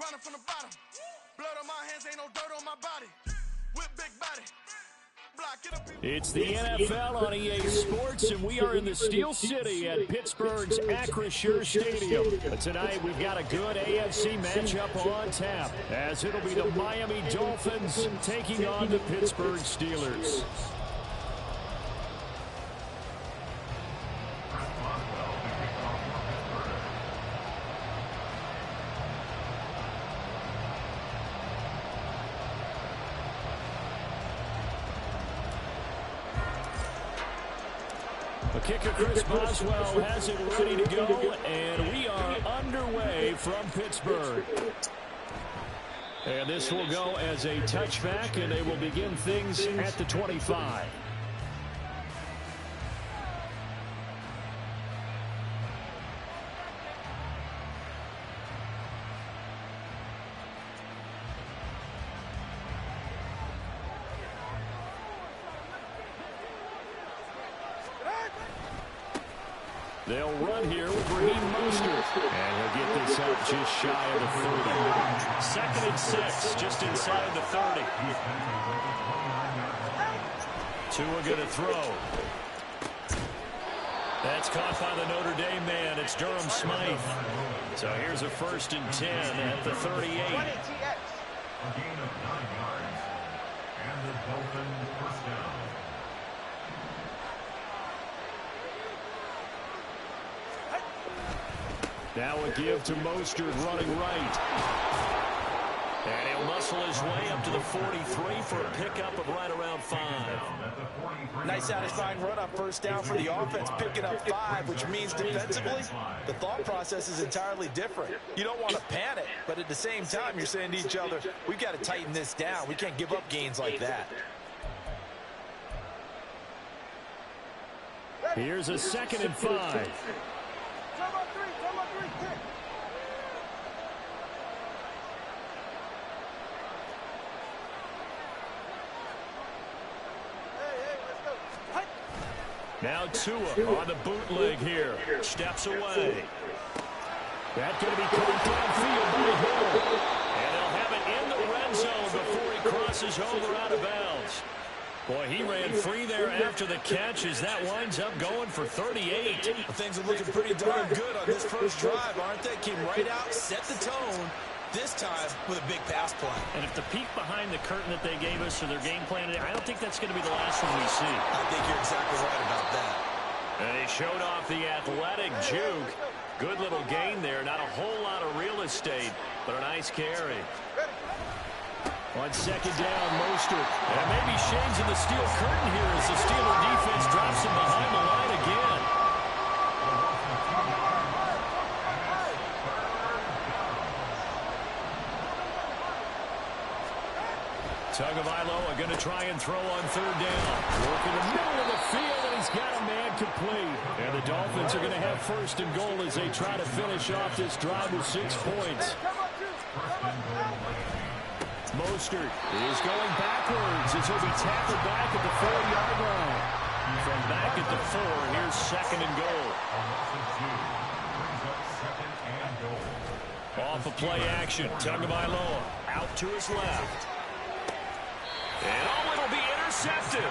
grinding from the bottom. Blood on my hands, ain't no dirt on my body. With big body. It's the NFL on EA Sports, and we are in the Steel City at Pittsburgh's Acrisure Stadium. But tonight, we've got a good AFC matchup on tap, as it'll be the Miami Dolphins taking on the Pittsburgh Steelers. The kicker, Chris Boswell, has it ready to go, and we are underway from Pittsburgh. And this will go as a touchback, and they will begin things at the 25. They'll run here with Raheem Mostert. And he'll get this up just shy of the 30. 2nd and 6, just inside the 30. Tua going to throw. That's caught by the Notre Dame man. It's Durham Smythe. So here's a 1st and 10 at the 38. A gain of 9 yards. And the Dolphins first down. Now a give to Mostert running right. And he'll muscle his way up to the 43 for a pickup of right around 5. Nice satisfying run on 1st down for the offense, picking up 5, which means defensively, the thought process is entirely different. You don't want to panic, but at the same time, you're saying to each other, we've got to tighten this down. We can't give up gains like that. Here's a 2nd and 5. Now Tua on the bootleg here. Steps away. That's going to be coming downfield by Hill. And they'll have it in the red zone before he crosses over out of bounds. Boy, he ran free there after the catch as that winds up going for 38. Things are looking pretty darn good on this first drive, aren't they? Came right out, set the tone, this time with a big pass play. And if the peek behind the curtain that they gave us for their game plan, I don't think that's going to be the last one we see. I think you're exactly right about that. And he showed off the athletic juke. Good little gain there. Not a whole lot of real estate, but a nice carry. On 2nd down, Mostert. And maybe shades in the steel curtain here as the Steeler defense drops him behind the line again. Tagovailoa going to try and throw on 3rd down. Work in the middle of the field, and he's got a man complete. And the Dolphins are going to have 1st and goal as they try to finish off this drive with 6 points. Mostert is going backwards as he'll be tackled back at the 4-yard line. From back at the 4, here's 2nd and goal. Off of play action, Tagovailoa out to his left. And it'll be intercepted.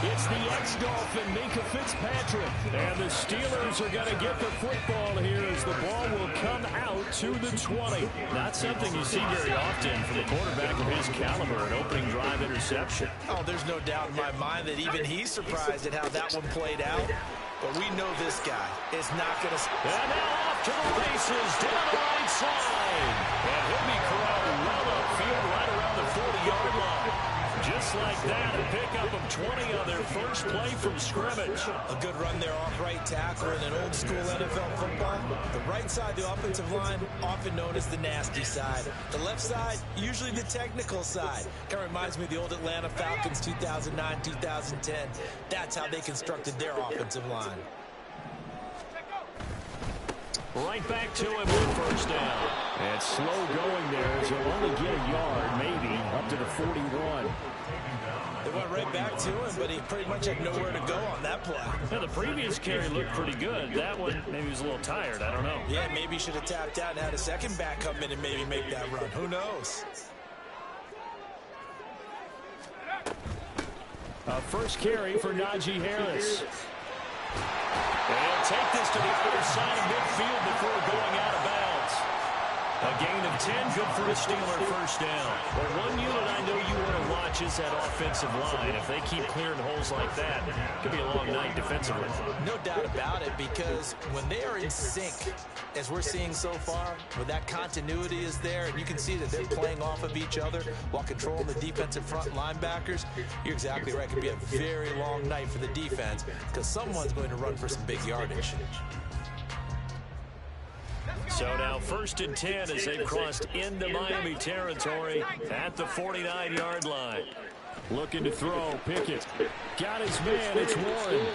It's the ex-Dolphin, Minkah Fitzpatrick. And the Steelers are going to get the football here as the ball will come out to the 20. Not something you see very often from a quarterback of his caliber, an opening drive interception. Oh, there's no doubt in my mind that even he's surprised at how that one played out. But we know this guy is not going to... And now off to the races, down the right side. And he'll be corralled well upfield right around the 40-yard line. Just like that, a pickup of 20 on their first play from scrimmage. A good run there off right tackle in an old-school NFL football. The right side, the offensive line, often known as the nasty side. The left side, usually the technical side. Kind of reminds me of the old Atlanta Falcons 2009, 2010. That's how they constructed their offensive line. Right back to him with 1st down. And slow going there as he'll only get a yard, maybe, up to the 41. The went right back to him, but he pretty much had nowhere to go on that play. Yeah, the previous carry looked pretty good. That one, maybe he was a little tired. I don't know. Yeah, maybe he should have tapped out and had a second back come in and maybe make that run. Who knows? First carry for Najee Harris. And he'll take this to the other side of midfield before going out of bounds. A gain of 10, good for a Steeler first down. Well, one unit I know you want to watch is that offensive line. If they keep clearing holes like that, it could be a long night defensively. No doubt about it, because when they are in sync, as we're seeing so far, when that continuity is there, and you can see that they're playing off of each other while controlling the defensive front linebackers, you're exactly right. It could be a very long night for the defense because someone's going to run for some big yardage. So now 1st and 10 as they've crossed into Miami territory at the 49-yard line. Looking to throw, Pickett. Got his man, it's Warren.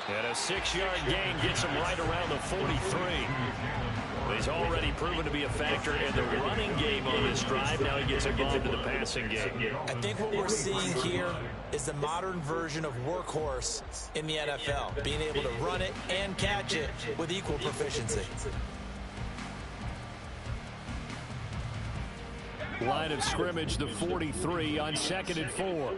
And a 6-yard gain gets him right around the 43. He's already proven to be a factor in the running game on this drive. Now he gets involved in the passing game. I think what we're seeing here is the modern version of workhorse in the NFL, being able to run it and catch it with equal proficiency. Line of scrimmage, the 43 on 2nd and 4.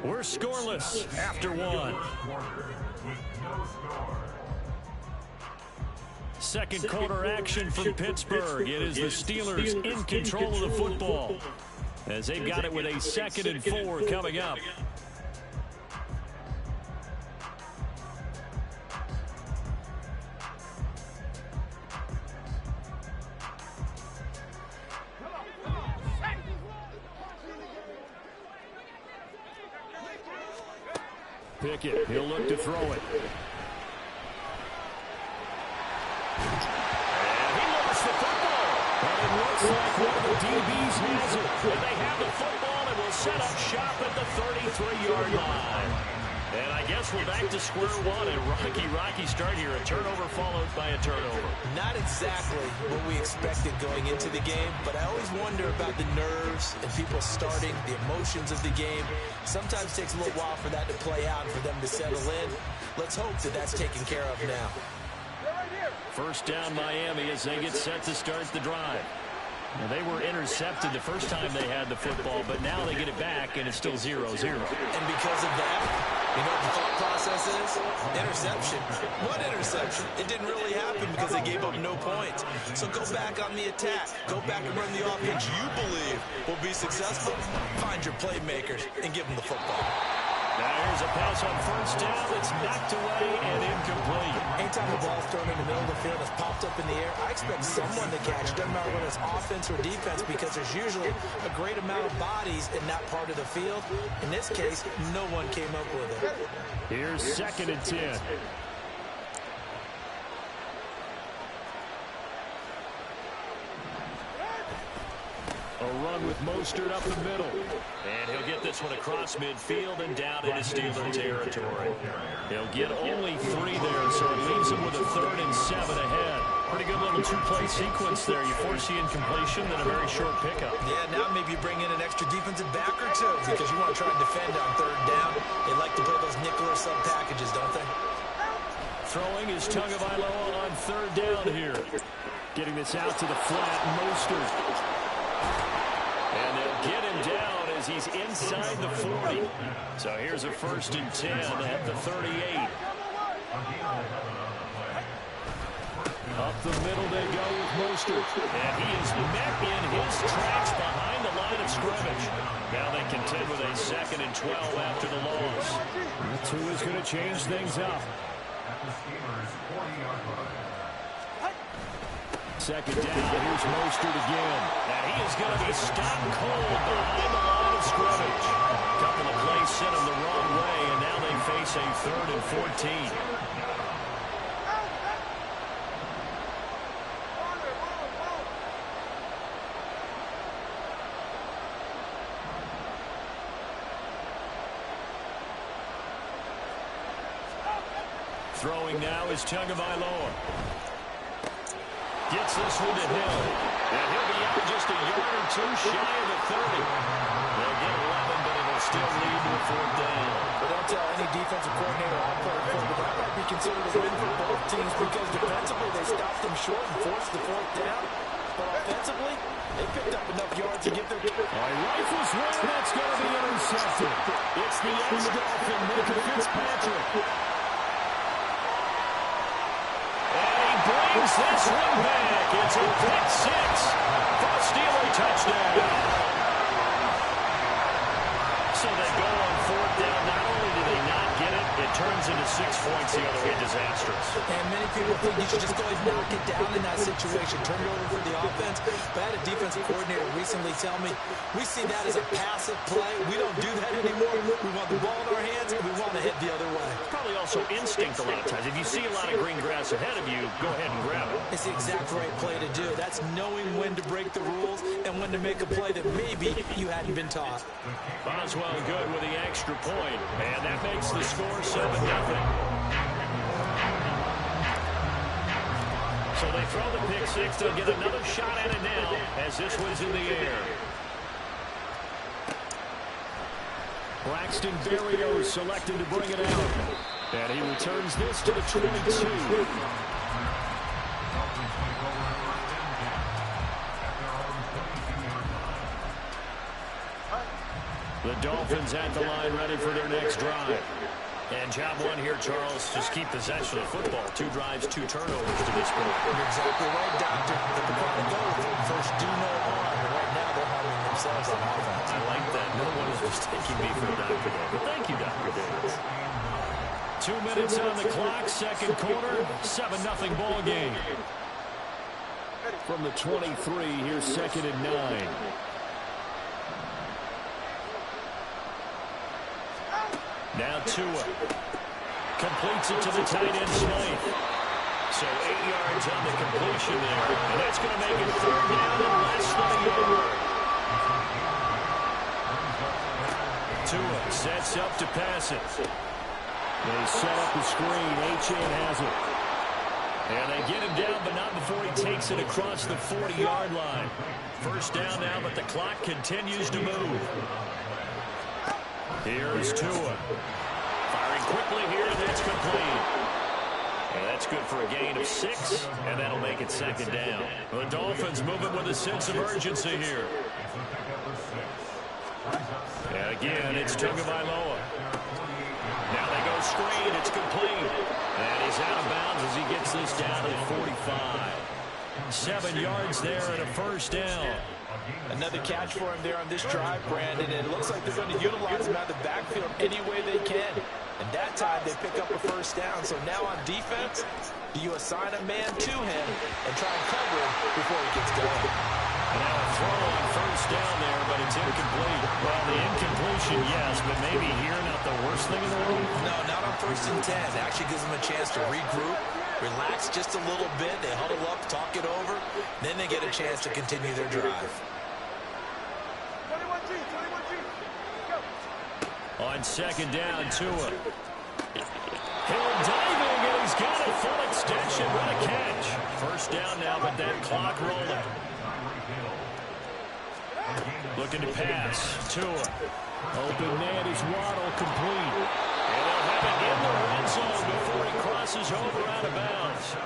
We're scoreless after one. Second quarter action from Pittsburgh. It is the Steelers in control of the football as they've got it with a 2nd and 4 coming up. Pickett, he'll look to throw it. And he lost the football. And it looks like one of the DBs has it. And they have the football and will set up shop at the 33-yard line. And I guess we're back to square one. A rocky start here. A turnover followed by a turnover. Not exactly what we expected going into the game, but I always wonder about the nerves and people starting, the emotions of the game. Sometimes it takes a little while for that to play out and for them to settle in. Let's hope that that's taken care of now. First down Miami as they get set to start the drive. Now, they were intercepted the first time they had the football, but now they get it back, and it's still 0-0. And because of that, you know what the thought process is? Interception. What interception? It didn't really happen because they gave up no points. So go back on the attack. Go back and run the offense you believe will be successful. Find your playmakers and give them the football. Now here's a pass on first down that's knocked away and incomplete. Anytime the ball's thrown in the middle of the field, it's popped up in the air, I expect someone to catch it. Doesn't matter whether it's offense or defense because there's usually a great amount of bodies in that part of the field. In this case, no one came up with it. Here's 2nd and 10. A run with Mostert up the middle. And he'll get this one across midfield and down into Steeler territory. He'll get only 3 there, so it leaves him with a 3rd and 7 ahead. Pretty good little 2-play sequence there. You force the incompletion, then a very short pickup. Yeah, now maybe you bring in an extra defensive back or two because you want to try and defend on 3rd down. They like to play those nickel or sub packages, don't they? Throwing is Tagovailoa on 3rd down here. Getting this out to the flat, Mostert. And they'll get him down as he's inside the 40. So here's a 1st and 10 at the 38. Up the middle they go with Mostert. And he is met in his tracks behind the line of scrimmage. Now they contend with a 2nd and 12 after the loss. That's who is going to change things up. Second down, here's Mostert again. And he is going to be stopped cold behind the line of scrimmage. A couple of plays sent him the wrong way, and now they face a 3rd and 14. Throwing now is Tagovailoa. Gets this one to Hill. And he'll be out just a yard or two shy of the 30. They'll get 11, but it'll still lead to a 4th down. But don't tell any defensive coordinator I'm playing for, but that might be considered a win for both teams because defensively they stopped them short and forced the 4th down. But offensively, they picked up enough yards to get their... Rifles one, that's going to be intercepted. It's the ex-Dolphin, Minka Fitzpatrick. And he brings this one back. It's a pick 6 for a Steeler touchdown. So they go on 4th down. Not only do they not get it, it turns into 6 points the other way. Disastrous. And many people think you should just go ahead and knock it down in that situation. Turn it over for the offense. But I had a defensive coordinator recently tell me, we see that as a passive play. We don't do that anymore. We want the ball in our hands, and we want to head the other way. Probably also instinct a lot of times. If you see a lot of green grass ahead of you, go ahead and grab it. It's the exact right play to do. That's knowing when to break the rules and when to make a play that maybe you hadn't been taught. Boswell good with the extra point. And that makes the score 7-0. So they throw the pick 6. They'll get another shot at it now as this one's in the air. Braxton Berrios selected to bring it out. And he returns this to the 22. The Dolphins at the line ready for their next drive. And job one here, Charles, just keep possession of football. 2 drives, 2 turnovers to this point. You're exactly right, Doctor. But the problem goes, first do no harm. And right now they're harming themselves on offense. I like that. No one is mistaking me for Dr. Davis. Thank you, Dr. Davis. 2 minutes on the clock, 2nd quarter, 7-0 ball game. From the 23, here's 2nd and 9. Now Tua completes it to the tight end Smythe. So 8 yards on the completion there. And that's going to make it 3rd down and less than a yard. Tua sets up to pass it. They set up the screen. Achane has it. And they get him down, but not before he takes it across the 40-yard line. 1st down now, but the clock continues to move. Here's Tua. Firing quickly here, and that's complete. And that's good for a gain of 6, and that'll make it 2nd down. The Dolphins moving with a sense of urgency here. And again, it's Tagovailoa. Now they go screen, it's complete. And he's out of bounds as he gets this down to the 45. 7 yards there and a 1st down. Another catch for him there on this drive, Brandon, and it looks like they're going to utilize him out of the backfield any way they can. And that time they pick up a 1st down. So now on defense, do you assign a man to him and try and cover him before he gets going? And now a throw on 1st down there, but it's incomplete. Well, the incompletion, yes, but maybe here not the worst thing in the world. No, not on 1st and 10. It actually gives them a chance to regroup, relax just a little bit. They huddle up, talk it over. Then they get a chance to continue their drive. On 2nd down, Tua. Hill diving, and he's got a full extension. What a catch. 1st down now, but that clock rolling. Looking to pass. Tua. Open man is Waddle, complete. And they'll have it in the red zone before he crosses over out of bounds.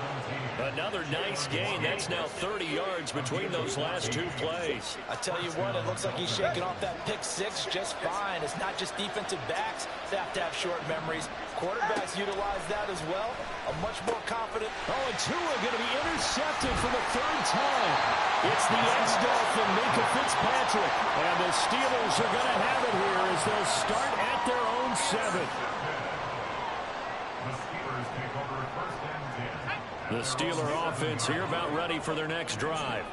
Another nice gain. That's now 30 yards between those last 2 plays. I tell you what, it looks like he's shaking off that pick 6 just fine. It's not just defensive backs that have to have short memories. Quarterbacks utilize that as well. A much more confident. Oh, and Tua going to be intercepted for the 3rd time. It's the ex-Dolphin, Minka Fitzpatrick. And the Steelers are going to have it here as they'll start at their own 7. The Steeler offense here about ready for their next drive.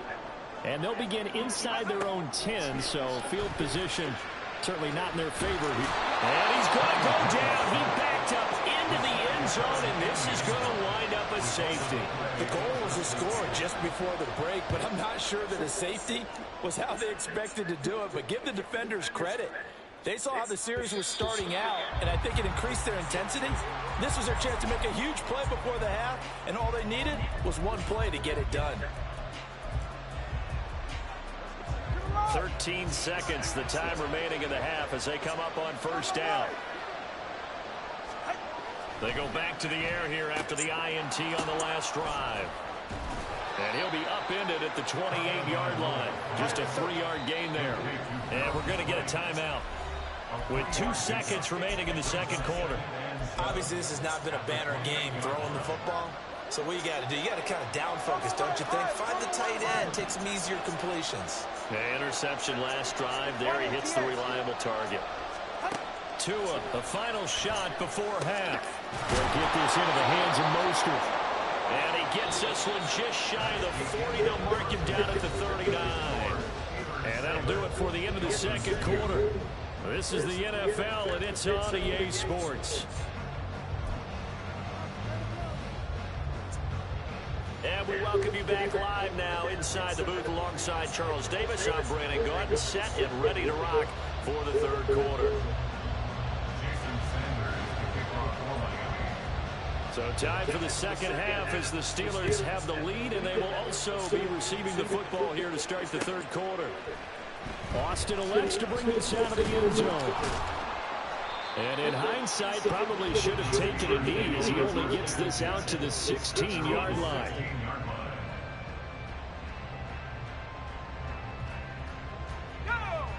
And they'll begin inside their own 10, so field position certainly not in their favor. And he's going to go down. He backed up into the end zone, and this is going to wind up a safety. The goal was a score just before the break, but I'm not sure that a safety was how they expected to do it. But give the defenders credit. They saw how the series was starting out, and I think it increased their intensity. This was their chance to make a huge play before the half, and all they needed was one play to get it done. 13 seconds, the time remaining in the half as they come up on first down. They go back to the air here after the INT on the last drive. And he'll be upended at the 28-yard line. Just a 3-yard gain there. And we're going to get a timeout with 2 seconds remaining in the second quarter. Obviously, this has not been a banner game throwing the football. So what you got to do, you got to kind of down focus, don't you think? Find the tight end, take some easier completions. The interception last drive. There he hits the reliable target. Tua, the final shot before half. They'll get this into the hands of Mostert. And he gets this one just shy of the 40. They'll mark him down at the 39. And that'll do it for the end of the second quarter. This is the NFL, and it's on EA Sports. And we welcome you back live now inside the booth alongside Charles Davis. I'm Brandon Gaudin, set and ready to rock for the third quarter. So time for the second half as the Steelers have the lead, and they will also be receiving the football here to start the third quarter. Austin elects to bring this out of the end zone. And in hindsight, probably should have taken a knee as he only gets this out to the 16-yard line.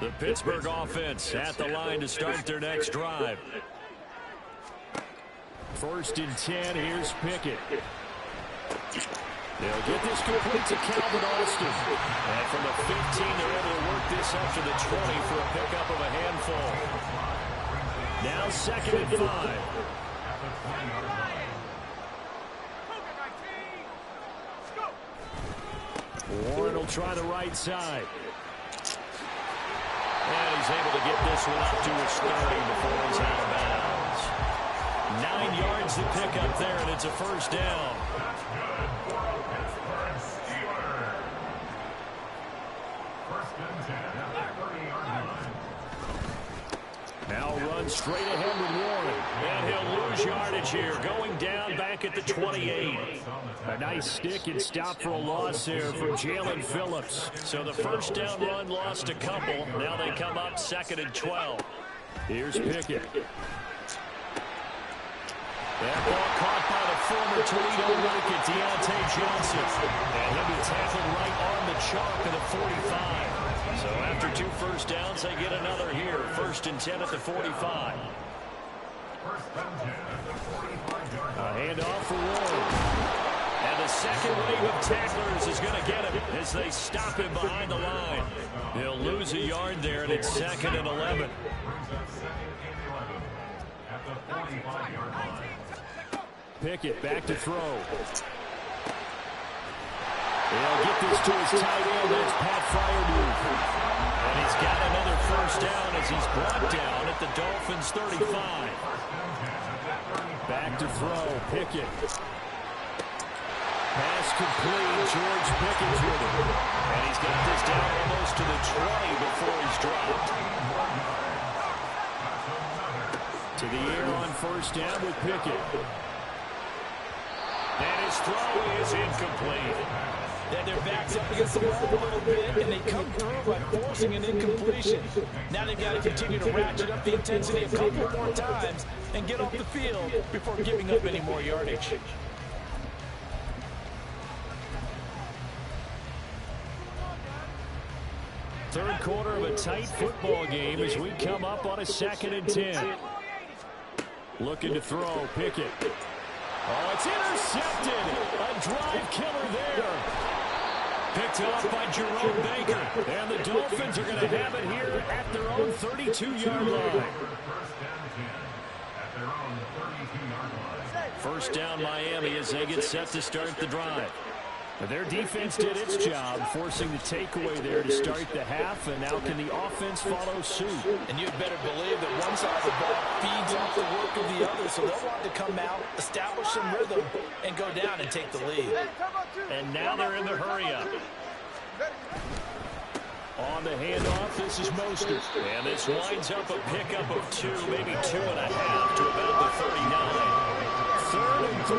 The Pittsburgh offense at the line to start their next drive. First and 10, here's Pickett. They'll get this complete to Calvin Austin. And from the 15, they're able to work this up to the 20 for a pickup of a handful. Now second and 5. Warren will try the right side. And he's able to get this one up to his 30 before he's out of bounds. 9 yards to pick up there, and it's a first down. Now run straight ahead with Warren. And he'll lose yardage here, going down back at the 28. A nice stick and stop for a loss there from Jalen Phillips. So the first down run lost a couple. Now they come up second and 12. Here's Pickett. That ball caught by the former Toledo Rocket, Deontay Johnson. And he'll be tackled right on the chalk of the 45. So after 2 first downs, they get another here. First and 10 at the 45. A handoff for Warren. And the second wave of tacklers is going to get him as they stop him behind the line. They'll lose a yard there, and it's second and 11. Pickett back to throw. They'll get this to his tight end. That's Pat Fryermuth. And he's got another first down as he's brought down at the Dolphins' 35. Back to throw. Pickett. Pass complete. George Pickens with it. And he's got this down almost to the 20 before he's dropped. To the air on first down with Pickett. And his throw is incomplete. Then their backs up against the wall a little bit, and they come through by forcing an incompletion. Now they've got to continue to ratchet up the intensity a couple more times and get off the field before giving up any more yardage. Third quarter of a tight football game as we come up on a second and 10. Looking to throw, Pickett. Oh, it's intercepted. A drive killer there. Picked up by Jerome Baker. And the Dolphins are going to have it here at their own 32-yard line. First down Miami as they get set to start the drive. But their defense did its job, forcing the takeaway there to start the half, and now can the offense follow suit? And you'd better believe that one side of the ball feeds off the work of the other, so they'll want to come out, establish some rhythm, and go down and take the lead. And now they're in the hurry-up. On the handoff, this is Mostert. And this winds up a pickup of 2, maybe 2.5 to about the 39. 3rd and 3.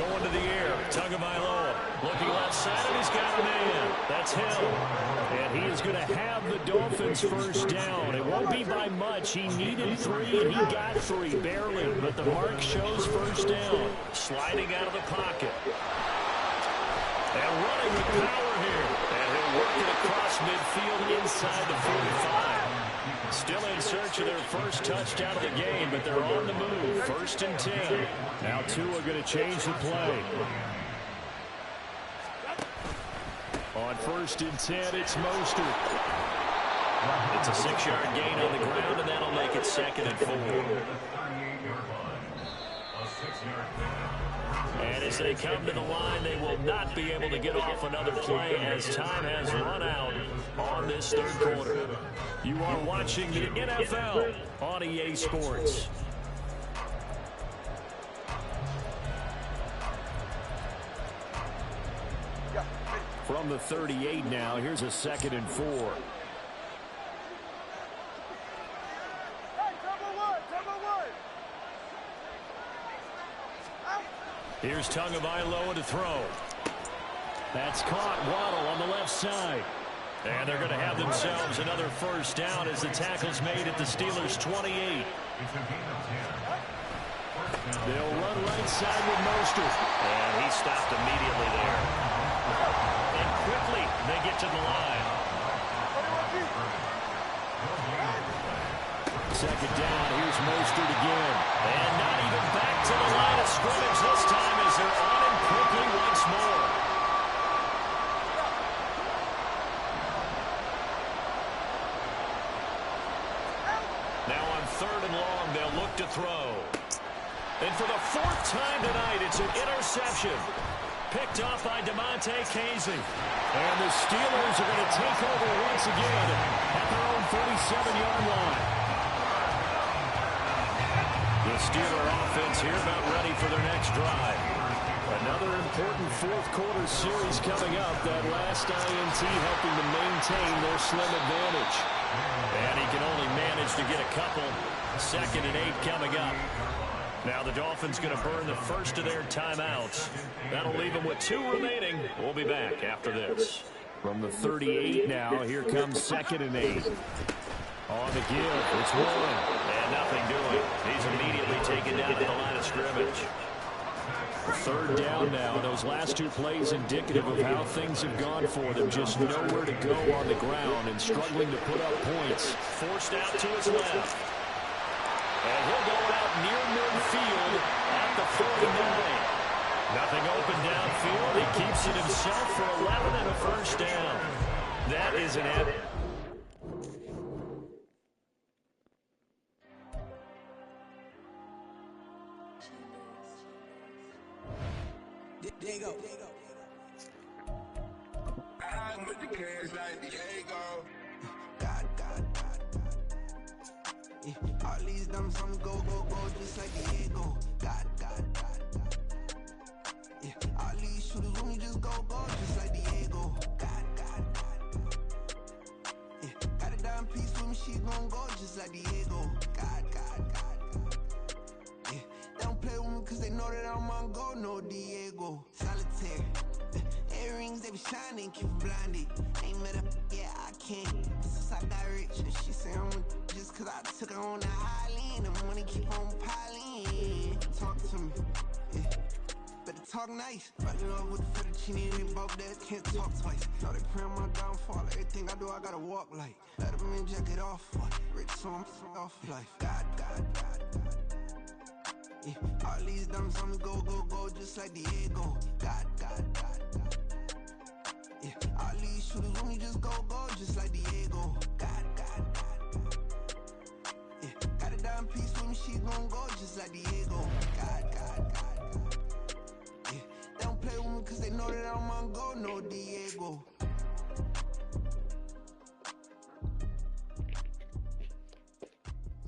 Going to the air, Tagovailoa looking left side, and he's got a man. That's Hill. And he is going to have the Dolphins first down. It won't be by much. He needed 3, and he got 3, barely. But the mark shows first down. Sliding out of the pocket. And running with power here. And he'll work it across midfield inside the 45. Still in search of their first touchdown of the game, but they're on the move. 1st and 10. Now Tua going to change the play. On 1st and 10, it's Mostert. It's a 6-yard gain on the ground, and that'll make it 2nd and 4. And as they come to the line, they will not be able to get off another play as time has run out on this 3rd quarter. You are watching the NFL on EA Sports. From the 38 now, here's a 2nd and 4. Here's Tagovailoa to throw. That's caught. Waddle on the left side. And they're going to have themselves another first down as the tackle's made at the Steelers' 28. They'll run right side with Mostert. And he stopped immediately there. And quickly they get to the line. 2nd down. Here's Mostert again. And not even back to the line of scrimmage this time as they're on him quickly once more. Now on 3rd and long, they'll look to throw. And for the 4th time tonight, it's an interception. Picked off by DeMonte Casey. And the Steelers are going to take over once again at their own 37-yard line. The Steeler offense here about ready for their next drive. Another important 4th quarter series coming up. That last INT helping to maintain their slim advantage. And he can only manage to get a couple. 2nd and 8 coming up. Now the Dolphins going to burn the first of their timeouts. That'll leave them with 2 remaining. We'll be back after this. From the 38 now, here comes 2nd and 8. On the give, it's Warren. And nothing doing. He's immediately taken down to the line of scrimmage. 3rd down now. Those last 2 plays indicative of how things have gone for them. Just nowhere to go on the ground and struggling to put up points. Forced out to his left. And he'll go out near midfield at the 49. Nothing open downfield. He keeps it himself for 11 and a first down. That is an epic. Diego. I'm with the cash like Diego. God. Yeah, all these dumps, I'm go, just like Diego. God. Yeah, all these shooters when we just go, just like Diego. God. Yeah, got a dime piece with me, she gon' go just like Diego. God. Yeah, they don't play with me cause they know that I'm on go, no Diego. Solitaire. Earrings, they be shining, keep blinded. Ain't met up, yeah, I can't. Since I got rich, and she say I'm just cause I took her on the island. The money keep on piling. Talk to me, yeah. Better talk nice. Running up with the fettuccine and both that can't talk twice. Know they pray on my downfall. Everything I do, I gotta walk like. Let them in, jacket off. Rich, so I'm off life. God. Yeah, all these dumps, I'm go, just like Diego. God. Yeah, all these shooters when we just go, just like Diego. God. Yeah, got a dime piece with me, she gon' go just like Diego. God. Yeah, they don't play with me cause they know that I'm on go, no Diego.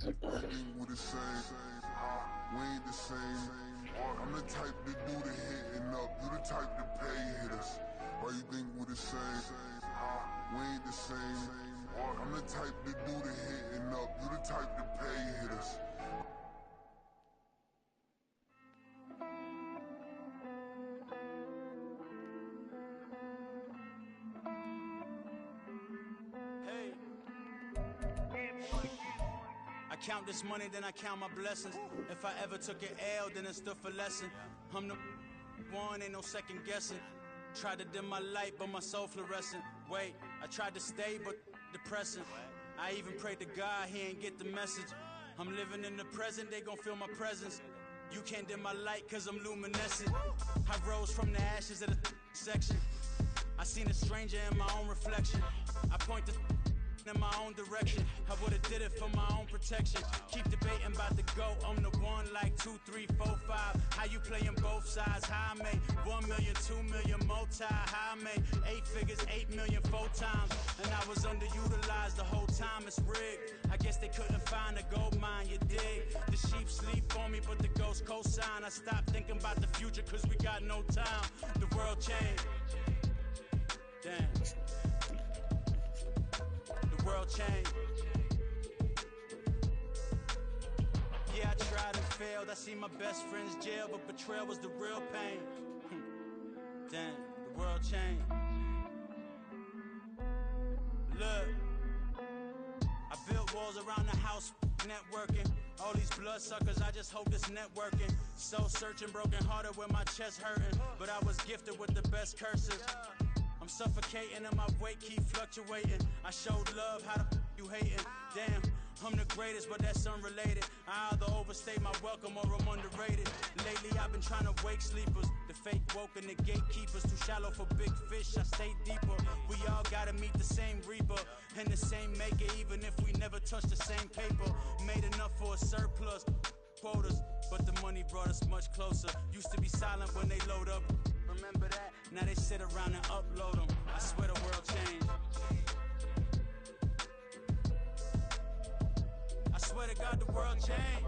With the same, we ain't the same. I'm the type to do the hitting up, you the type to pay hitters. Why you think we the same? We ain't the same. I'm the type to do the hitting up. You the type to pay hitters. I count this money, then I count my blessings. If I ever took an L, then it stood for lesson. I'm the one, ain't no second guessing. Tried to dim my light, but my soul fluorescent. Wait, I tried to stay, but depressing. I even prayed to God, he ain't get the message. I'm living in the present, they gon' feel my presence. You can't dim my light, cause I'm luminescent. I rose from the ashes of the section. I seen a stranger in my own reflection. I point the in my own direction. I would've did it for my own protection. Keep debating about the GOAT. I'm the one like 2, 3, 4, 5. How you playing both sides? How I made 1 million, 2 million, multi. How I made 8 figures, 8 million, 4 times. And I was underutilized the whole time. It's rigged. I guess they couldn't find a gold mine, you dig? The sheep sleep on me, but the ghost cosign. I stopped thinking about the future, cause we got no time. The world changed. Damn. The world changed. Yeah, I tried and failed. I seen my best friends jail, but betrayal was the real pain. Damn, the world changed. Look, I built walls around the house, networking. All these bloodsuckers, I just hope this networking. Soul searching, broken hearted with my chest hurting. But I was gifted with the best curses. I'm suffocating and my weight keep fluctuating. I showed love, how the you hating? Damn, I'm the greatest, but that's unrelated. I either overstay my welcome or I'm underrated. Lately I've been trying to wake sleepers. The fake woke and the gatekeepers. Too shallow for big fish, I stay deeper. We all gotta meet the same reaper and the same maker, even if we never touch the same paper. Made enough for a surplus quotas, but the money brought us much closer. Used to be silent when they load up. Remember that? Now they sit around and upload them. I swear the world changed. I swear to God the world changed.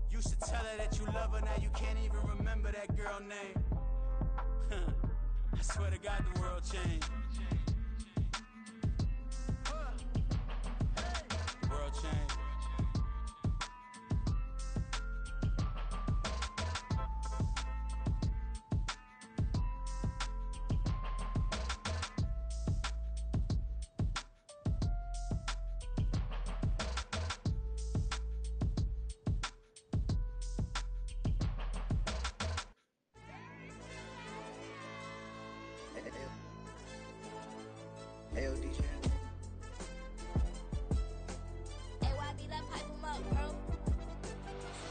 Used to tell her that you love her, now you can't even remember that girl name. I swear to God the world changed. The world changed. Hey, DJ. Hey, YB, that pipe him up, bro.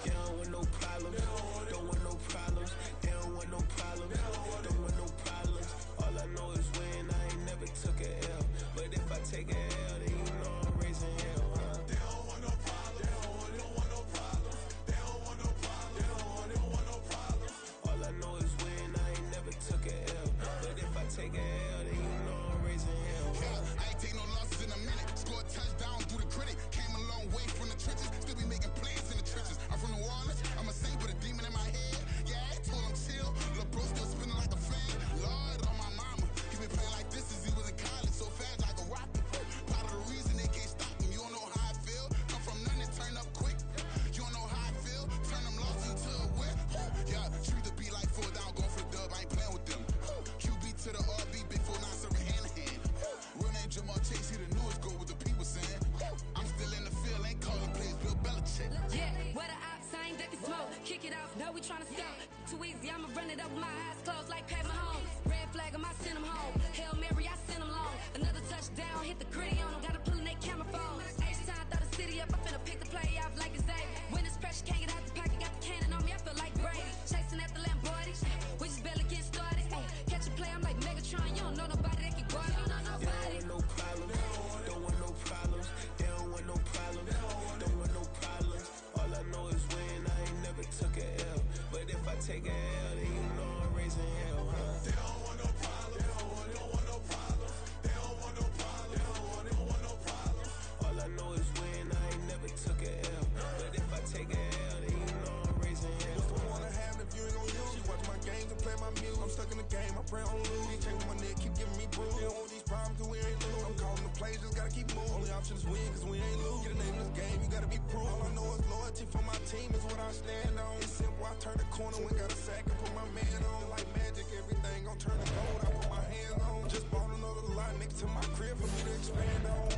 They don't want no problems. Don't want no problems. They don't want no problems. Don't want no problems. All I know is when I ain't never took a L. But if I take a L, then you know I'm raising hell, huh? They don't want no problems. They don't want no problems. They don't want no problems. They don't want no problems. All I know is when I ain't never took a L. But if I take a L, then you know I'm raising hell. I ain't take no losses in a minute. Scored a touchdown through the critic. Came a long way from the trenches. Still be making plays in the trenches. I'm from New Orleans. I'm a saint with a demon in my head. Yeah, I told him chill. Lil' bro still spinning like a fan. Lord on my mama. He been playing like this since he was in college. So fast like a rocket. Part of the reason they can't stop him. You don't know how I feel. Come from nothing and turn up quick. You don't know how I feel. Turn them losses into a whip. Yeah, treat the beat like 4 down. Going for the dub. I ain't playing with them. QB to the RB. Big 4 9 serving hand to hand. Real name Jamal Chase, he the newest goal with the people saying. I'm still in the field, ain't calling plays, Bill Belichick. Yeah, where the ops, I ain't ducking smoke. Kick it off, know we tryna score. Too easy, I'ma run it up with my eyes closed like Pat Mahomes. Red flag, I send him home. Hail Mary, I send him long. Another touchdown, hit the gritty on him. Gotta pull in that camera phone. H-time, throw the city up, I finna pick the play off like it's Xavier. When it's pressure, can't get out the pocket, got the cannon on me, I feel like Brady. Chasing at the Lamborghini, we just barely getting started. Catch a play, I'm like Megatron, you don't know nobody that can guard you, know nobody. No problems. Don't want no problems. They don't want no problems. Don't want no problems. All I know is when I ain't never took a L. But if I take a L, then you know I'm raising hell, huh? They don't want no problems. They don't want no problems. They don't want no problems. They don't want no problems. All I know is when I ain't never took a L. But if I take a L, then you know I'm raising hell. What's the point of having if you ain't gon' use? She watch my games and play game, I pray on lose. They change my neck, keep giving me bruise. They don't want these problems, cause we ain't lose. I'm calling the plays, just gotta keep moving. Only option is win, cause we ain't lose. Get a name in this game, you gotta be proof. All I know is loyalty for my team is what I stand on. It's simple, I turn the corner, we got a sack and put my man on. Like magic, everything gon' turn to gold, I put my hands on. Just bought another lot next to my crib for me to expand on.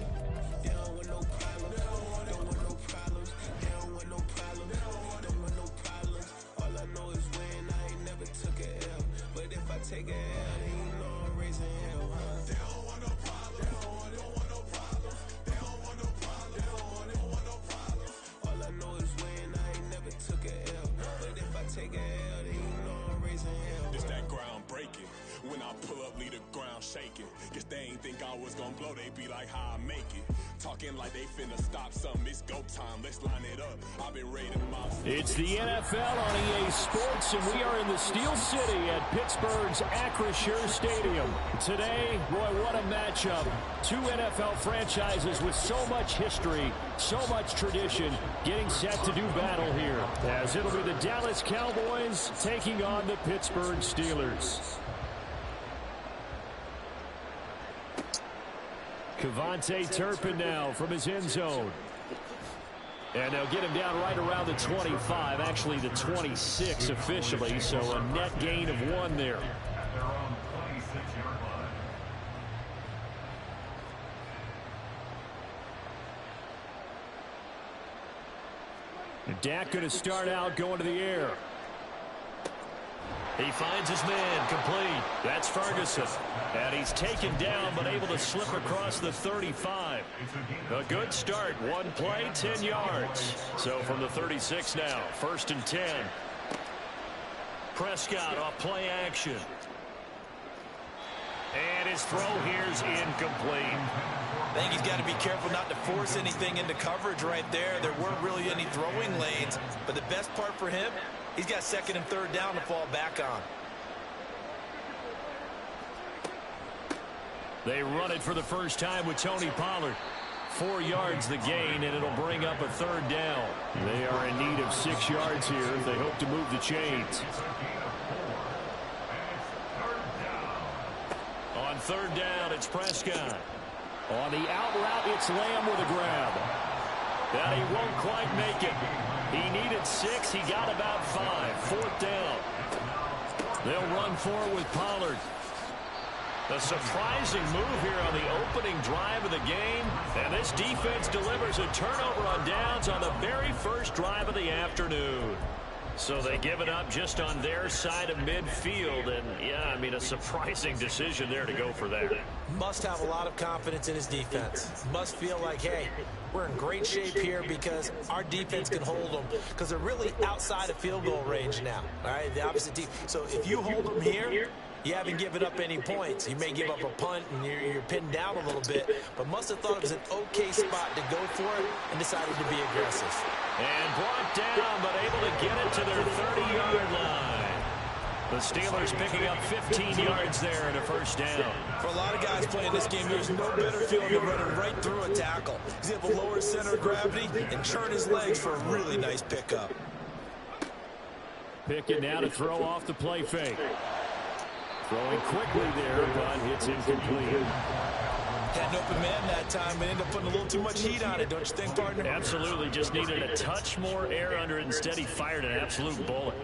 They don't want no problems, don't want no problems. They don't want no problems, don't want no problems. All I know is win, I ain't never took a L. But if I take a L, then you know I'm raising hell, huh? They don't want no problems, they don't want no problems. They don't want no problems, they don't want no problems. All I know is win, I ain't never took a L. But if I take a L, then you know I'm raising hell. It's that ground breaking. When I pull up, leave the ground shaking. Guess they ain't think I was gonna blow, they be like, how I make it. Talking like they finna stop something, it's go time, let's line it up. I've been raiding my... It's the NFL on EA Sports, and we are in the Steel City at Pittsburgh's Acrisure Stadium. Today, boy, what a matchup. Two NFL franchises with so much history, so much tradition, getting set to do battle here, as it'll be the Dallas Cowboys taking on the Pittsburgh Steelers. Kevontae Turpin now from his end zone. And they'll get him down right around the 25, actually the 26 officially, so a net gain of 1 there. They're on the 26-yard line. Dak going to start out going to the air. He finds his man, complete. That's Ferguson. And he's taken down, but able to slip across the 35. A good start. 1 play, 10 yards. So from the 36 now, 1st and 10. Prescott off play action. And his throw here's incomplete. I think he's got to be careful not to force anything into coverage right there. There weren't really any throwing lanes, but the best part for him, he's got 2nd and 3rd down to fall back on. They run it for the first time with Tony Pollard. 4 yards the gain, and it'll bring up a 3rd down. They are in need of 6 yards here if they hope to move the chains. On 3rd down, it's Prescott. On the out route, it's Lamb with a grab. And he won't quite make it. He needed 6. He got about 5. 4th down. They'll run forward with Pollard. A surprising move here on the opening drive of the game. And this defense delivers a turnover on downs on the very first drive of the afternoon. So they give it up just on their side of midfield. And, yeah, I mean, a surprising decision there to go for that. Must have a lot of confidence in his defense. Must feel like, hey, we're in great shape here because our defense can hold them. Because they're really outside of field goal range now. All right, the opposite team. So if you hold them here, you haven't given up any points. You may give up a punt and you're pinned down a little bit, but must have thought it was an okay spot to go for it and decided to be aggressive. And brought down, but able to get it to their 30-yard line. The Steelers picking up 15 yards there and a 1st down. For a lot of guys playing this game, there's no better feeling than running right through a tackle. He's able to lower his center of gravity and turn his legs for a really nice pickup. Pickett now to throw off the play fake. Throwing quickly there, but it's incomplete. Had an open man that time and ended up putting a little too much heat on it, don't you think, partner? Absolutely. Just needed a touch more air under it. Instead, he fired an absolute bullet.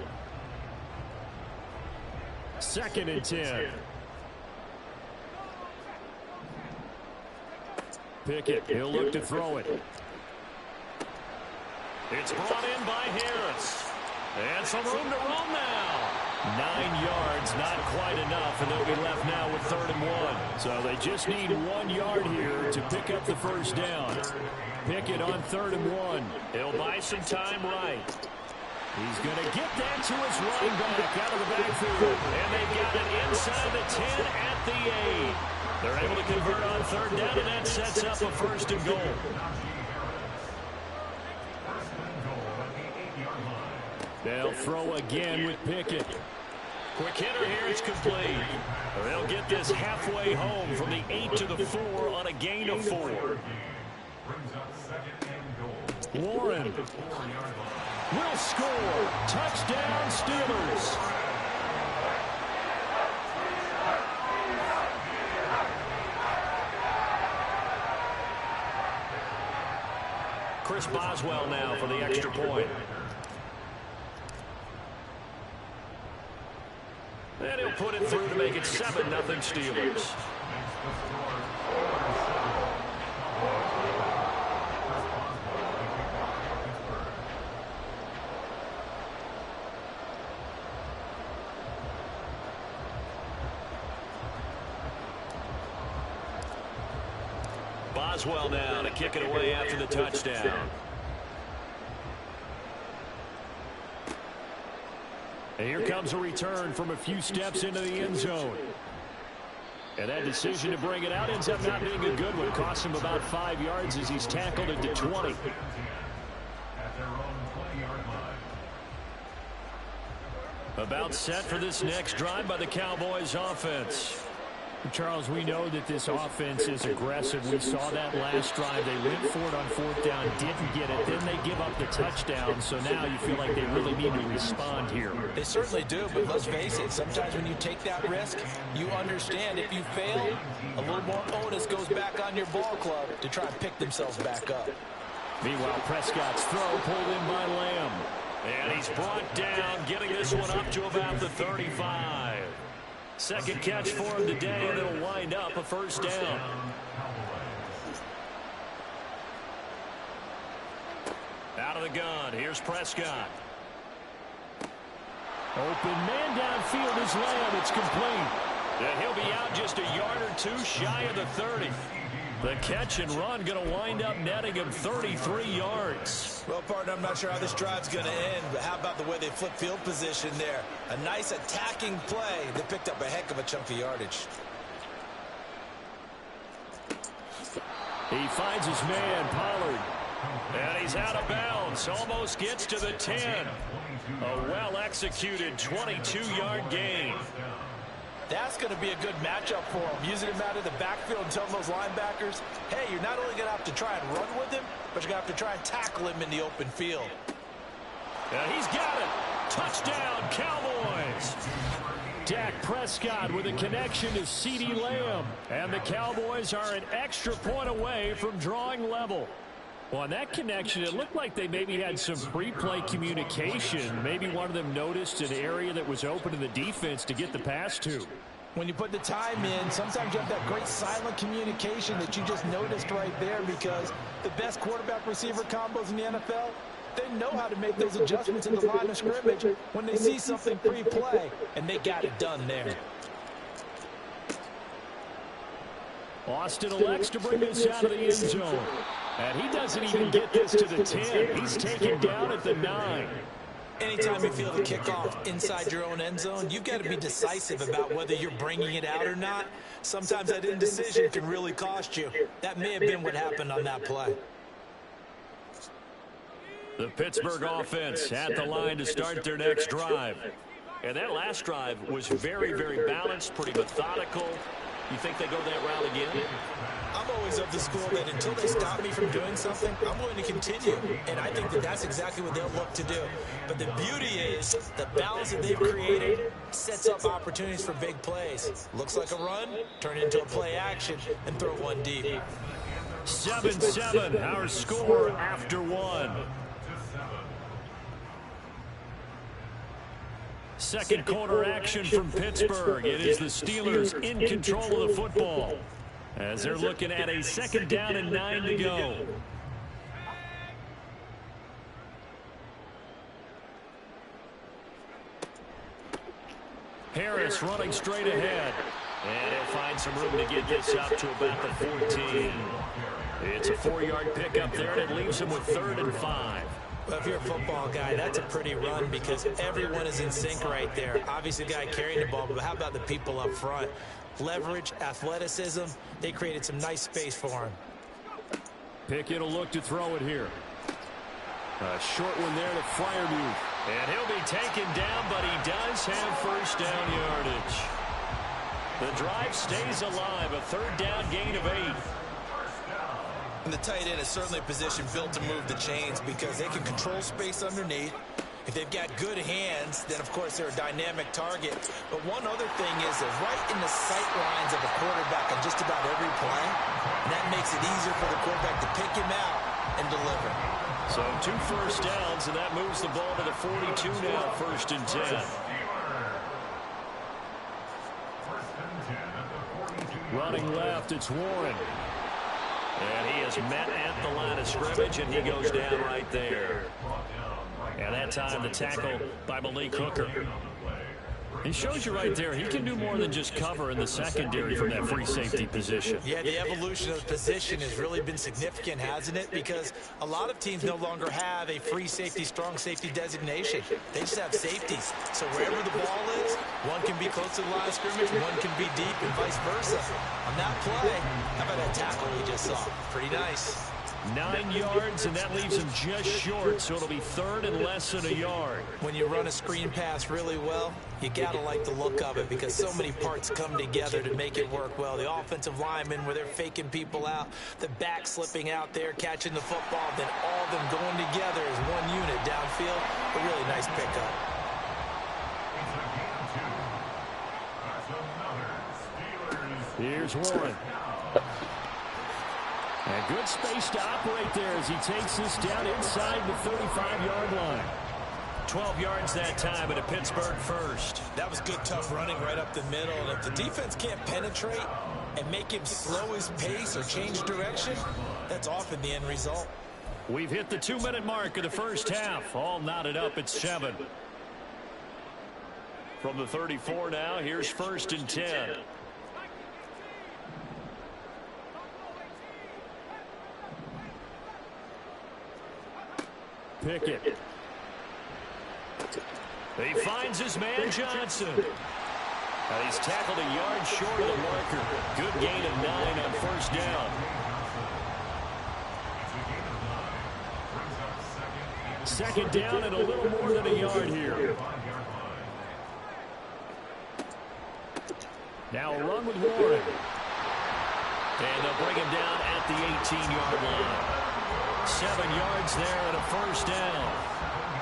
2nd and 10. Pickett, he'll look to throw it. It's brought in by Harris. And some room to roam now. 9 yards, not quite enough, and they'll be left now with 3rd and 1. So they just need 1 yard here to pick up the 1st down. Pickett on 3rd and 1. He'll buy some time right. He's going to get that to his running back out of the backfield. And they've got it inside the 10 at the 8. They're able to convert on 3rd down, and that sets up a 1st and goal. They'll throw again with Pickett. Quick hitter here, it's complete. They'll get this halfway home from the 8 to the 4 on a gain of 4. Warren will score. Touchdown, Steelers. Boswell now for the extra point. And he'll put it through to make it 7-0 Steelers. Boswell now to kick it away after the touchdown. And here comes a return from a few steps into the end zone. And that decision to bring it out ends up not being a good one. Cost him about 5 yards as he's tackled into 20. At their own 20-yard line. About set for this next drive by the Cowboys offense. Charles, we know that this offense is aggressive. We saw that last drive. They went for it on 4th down, didn't get it. Then they give up the touchdown. So now you feel like they really need to respond here. They certainly do, but let's face it. Sometimes when you take that risk, you understand if you fail, a little more onus goes back on your ball club to try and pick themselves back up. Meanwhile, Prescott's throw pulled in by Lamb. And he's brought down, getting this one up to about the 35. Second catch for him today, and it'll wind up a first down. Out of the gun, here's Prescott. Open man downfield is Lamb. It's complete. And he'll be out just a yard or two shy of the 30. The catch and run going to wind up netting him 33 yards. Well, partner, I'm not sure how this drive's going to end, but how about the way they flip field position there? A nice attacking play that picked up a heck of a chunk of yardage. He finds his man, Pollard. And he's out of bounds. Almost gets to the 10. A well-executed 22-yard gain. That's going to be a good matchup for him. Using him out of the backfield and telling those linebackers, hey, you're not only going to have to try and run with him, but you're going to have to try and tackle him in the open field. And he's got it. Touchdown, Cowboys. Dak Prescott with a connection to CeeDee Lamb. And the Cowboys are an extra point away from drawing level. Well, on that connection, it looked like they maybe had some pre-play communication. Maybe one of them noticed an area that was open to the defense to get the pass to. When you put the time in, sometimes you have that great silent communication that you just noticed right there, because the best quarterback-receiver combos in the NFL, they know how to make those adjustments in the line of scrimmage when they see something pre-play, and they got it done there. Austin elects to bring this out of the end zone. And he doesn't even get this to the 10. He's taken down at the 9. Anytime you feel the kickoff inside your own end zone, you've got to be decisive about whether you're bringing it out or not. Sometimes that indecision can really cost you. That may have been what happened on that play. The Pittsburgh offense at the line to start their next drive. And that last drive was very, very balanced, pretty methodical. You think they go that route again? I'm always of the school that until they stop me from doing something, I'm going to continue. And I think that that's exactly what they'll look to do. But the beauty is the balance that they've created sets up opportunities for big plays. Looks like a run, turn into a play action, and throw one deep. 7-7, our score after one. Second quarter action from Pittsburgh. It is the Steelers in control of the football as they're looking at a second down and 9 to go. Harris running straight ahead. And he'll find some room to get this up to about the 14. It's a 4-yard pickup there, and it leaves him with 3rd and 5. Well, if you're a football guy, that's a pretty run because everyone is in sync right there. Obviously, the guy carrying the ball, but how about the people up front? Leverage, athleticism, they created some nice space for him. Pickett will look to throw it here. A short one there to Freiermuth. And he'll be taken down, but he does have first down yardage. The drive stays alive, a 3rd down gain of 8. And the tight end is certainly a position built to move the chains because they can control space underneath. If they've got good hands, then of course they're a dynamic target. But one other thing is they're right in the sight lines of a quarterback on just about every play. And that makes it easier for the quarterback to pick him out and deliver. So 2 first downs, and that moves the ball to the 42 now, 1st and 10. Running left, it's Warren. And he is met at the line of scrimmage, and he goes down right there. And that time the tackle by Malik Hooker. He shows you right there, he can do more than just cover in the secondary from that free safety position. Yeah, the evolution of the position has really been significant, hasn't it? Because a lot of teams no longer have a free safety, strong safety designation. They just have safeties. So wherever the ball is, one can be close to the line of scrimmage, one can be deep, and vice versa. On that play, how about that tackle we just saw? Pretty nice. 9 yards, and that leaves him just short, so it'll be 3rd and less than a yard. When you run a screen pass really well, you got to like the look of it because so many parts come together to make it work well. The offensive linemen, where they're faking people out, the back slipping out there, catching the football, then all of them going together as one unit downfield. A really nice pickup. Here's Warren. And good space to operate there as he takes this down inside the 35-yard line. 12 yards that time, and a Pittsburgh first. That was good, tough running right up the middle. And if the defense can't penetrate and make him slow his pace or change direction, that's often the end result. We've hit the 2-minute mark of the first half. All knotted up at 7. From the 34 now, here's 1st and 10. Pickett. He finds his man Johnson. He's tackled a yard short of the marker. Good gain of 9 on 1st down. 2nd down and a little more than a yard here. Now a run with Warren. And they'll bring him down at the 18-yard line. 7 yards there and a 1st down.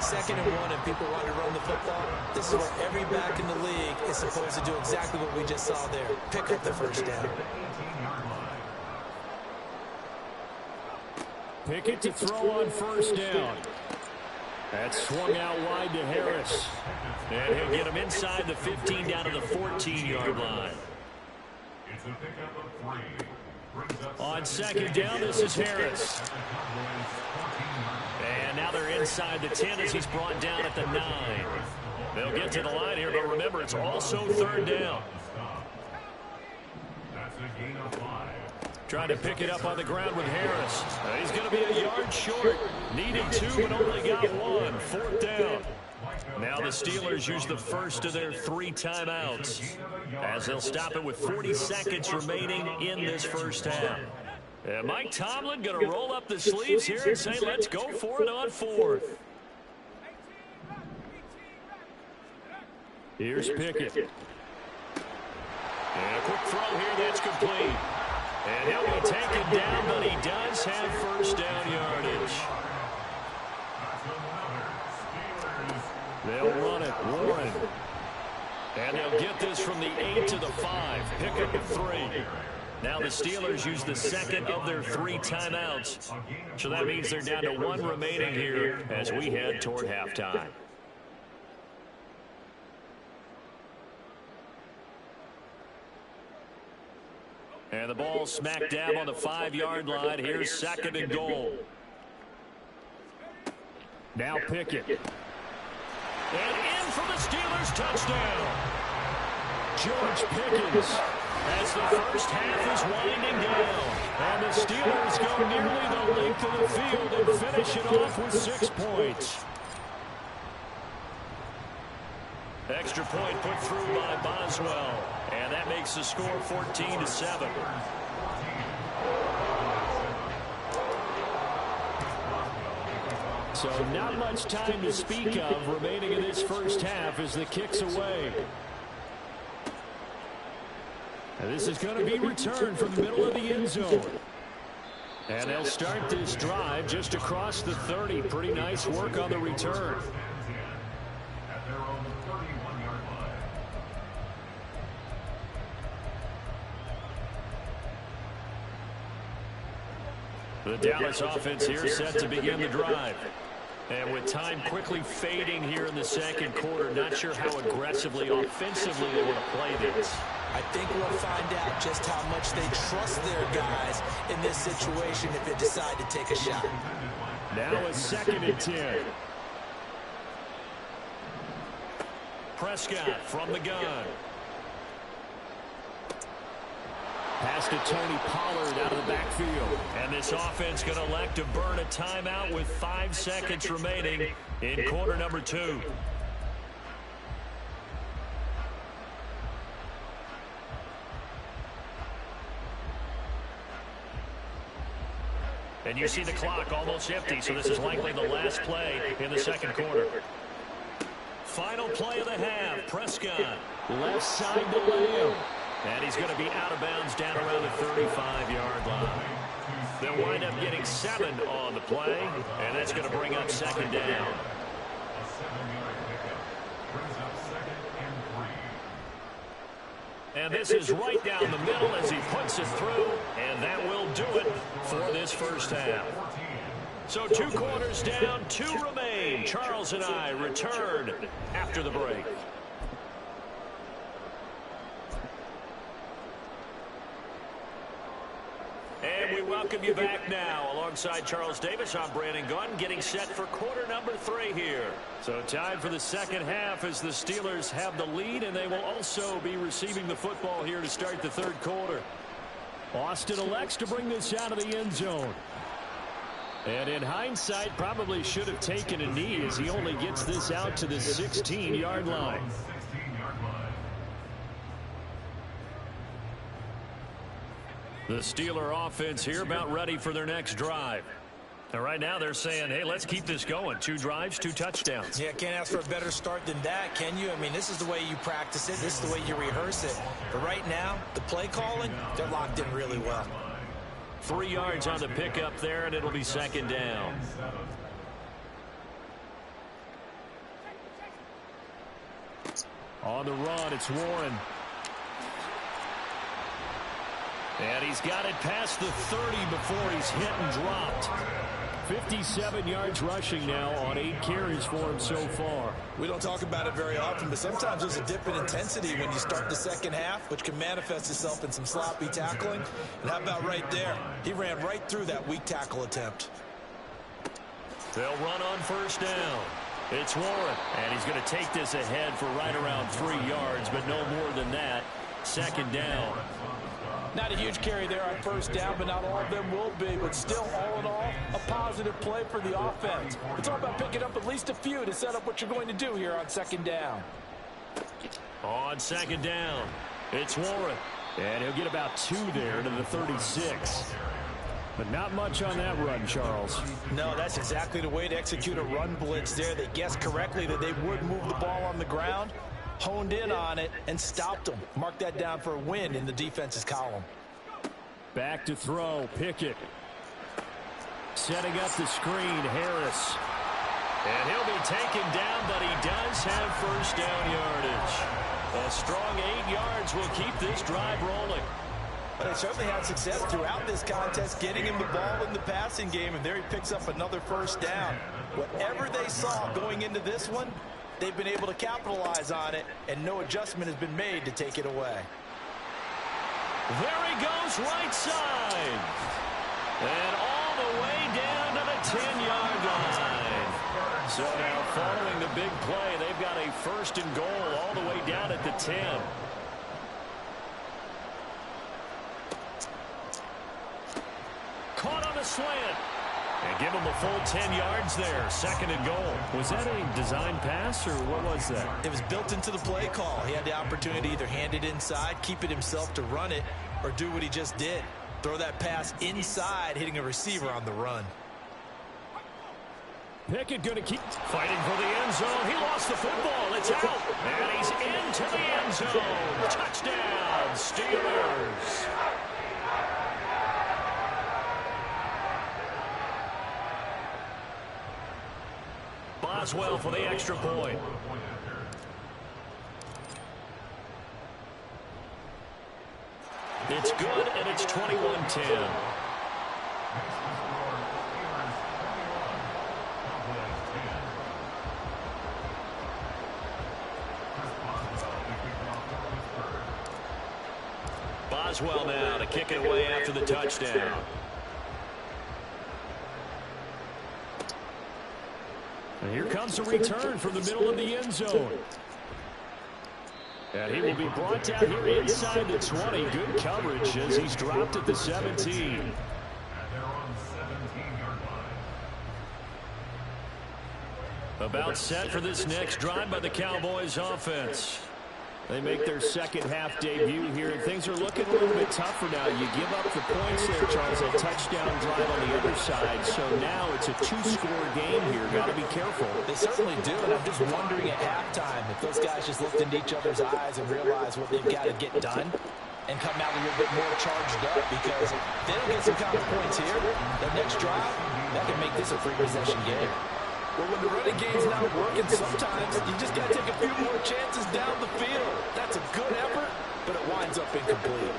2nd and 1, and people want to run the football. This is where every back in the league is supposed to do exactly what we just saw there. Pick up the 1st down. Pickett to throw on 1st down. That's swung out wide to Harris. And he'll get him inside the 15 down to the 14-yard line. It's a pickup of 3. On 2nd down, this is Harris. And now they're inside the 10 as he's brought down at the 9. They'll get to the line here, but remember, it's also 3rd down. That's a gain of 5. Trying to pick it up on the ground with Harris. He's going to be a yard short. Needed 2, but only got 1. 4th down. Now the Steelers use the first of their 3 timeouts as they'll stop it with 40 seconds remaining in this first half. And Mike Tomlin going to roll up the sleeves here and say, let's go for it on 4th. Here's Pickett. And a quick throw here that's complete. And he'll be taken down, but he does have 1st down yardage. They'll run it, Warren. And they'll get this from the 8 to the 5. Pick up a 3. Now the Steelers use the 2nd of their 3 timeouts. So that means they're down to 1 remaining here as we head toward halftime. And the ball smack dab on the 5-yard line. Here's 2nd and goal. Now Pickett. And in for the Steelers touchdown. George Pickens as the first half is winding down. And the Steelers go nearly the length of the field and finish it off with 6 points. Extra point put through by Boswell. And that makes the score 14-7. So not much time to speak of remaining in this first half as the kick's away. And this is going to be returned from the middle of the end zone. And they'll start this drive just across the 30. Pretty nice work on the return. At their own 31-yard line. The Dallas offense here set to begin the drive. And with time quickly fading here in the second quarter, not sure how aggressively, offensively they want to play this. I think we'll find out just how much they trust their guys in this situation if they decide to take a shot. Now a 2nd and 10. Prescott from the gun. Pass to Tony Pollard out of the backfield. And this offense going to elect to burn a timeout with 5 seconds remaining in quarter number 2. And you see the clock almost empty, so this is likely the last play in the second quarter. Final play of the half. Prescott, left side to Lamb. And he's going to be out of bounds down around the 35-yard line. They'll wind up getting 7 on the play, and that's going to bring up 2nd down. And this is right down the middle as he puts it through, and that will do it for this first half. So 2 quarters down, 2 remain. Charles and I return after the break. And we welcome you back now. Alongside Charles Davis, I'm Brandon Gunn, getting set for quarter number 3 here. So time for the second half as the Steelers have the lead, and they will also be receiving the football here to start the third quarter. Austin elects to bring this out of the end zone. And in hindsight, probably should have taken a knee as he only gets this out to the 16-yard line. The Steeler offense here about ready for their next drive. And right now they're saying, hey, let's keep this going. 2 drives, 2 touchdowns. Yeah, can't ask for a better start than that, can you? I mean, this is the way you practice it. This is the way you rehearse it. But right now, the play calling, they're locked in really well. 3 yards on the pickup there, and it'll be 2nd down. On the run, it's Warren. And he's got it past the 30 before he's hit and dropped. 57 yards rushing now on 8 carries for him so far. We don't talk about it very often, but sometimes there's a dip in intensity when you start the second half, which can manifest itself in some sloppy tackling. And how about right there? He ran right through that weak tackle attempt. They'll run on first down. It's Warren, and he's going to take this ahead for right around 3 yards, but no more than that. 2nd down. Not a huge carry there on first down, but not all of them will be. But still, all in all, a positive play for the offense. It's all about picking up at least a few to set up what you're going to do here on 2nd down. On 2nd down, it's Warren. And he'll get about 2 there to the 36. But not much on that run, Charles. No, that's exactly the way to execute a run blitz there. They guessed correctly that they would move the ball on the ground, honed in on it, and stopped them. Mark that down for a win in the defense's column. Back to throw, Pickett. Setting up the screen, Harris. And he'll be taken down, but he does have first down yardage. A strong 8 yards will keep this drive rolling. But they certainly had success throughout this contest, getting him the ball in the passing game, and there he picks up another first down. Whatever they saw going into this one, they've been able to capitalize on it, and no adjustment has been made to take it away. There he goes, right side. And all the way down to the 10-yard line. So now following the big play, they've got a 1st and goal all the way down at the 10. Caught on the slant. And give him a full 10 yards there. 2nd and goal. Was that a design pass, or what was that? It was built into the play call. He had the opportunity to either hand it inside, keep it himself to run it, or do what he just did. Throw that pass inside, hitting a receiver on the run. Pickett going to keep fighting for the end zone. He lost the football. It's out. And he's into the end zone. Touchdown, Steelers. Boswell for the extra point. It's good, and it's 21-10. does well now to kick it away after the touchdown. And here comes a return from the middle of the end zone. And he will be brought down here inside the 20. Good coverage as he's dropped at the 17. About set for this next drive by the Cowboys offense. They make their second half debut here, and things are looking a little bit tougher now. You give up the points there, Charles, a touchdown drive on the other side. So now it's a two-score game here. Got to be careful. They certainly do, and I'm just wondering at halftime if those guys just looked into each other's eyes and realized what they've got to get done and come out a little bit more charged up, because if they don't get some kind of points here, the next drive, that can make this a free-possession game. Well, when the running game's not working, sometimes you just got to take a few more chances down the field. That's a good effort, but it winds up incomplete.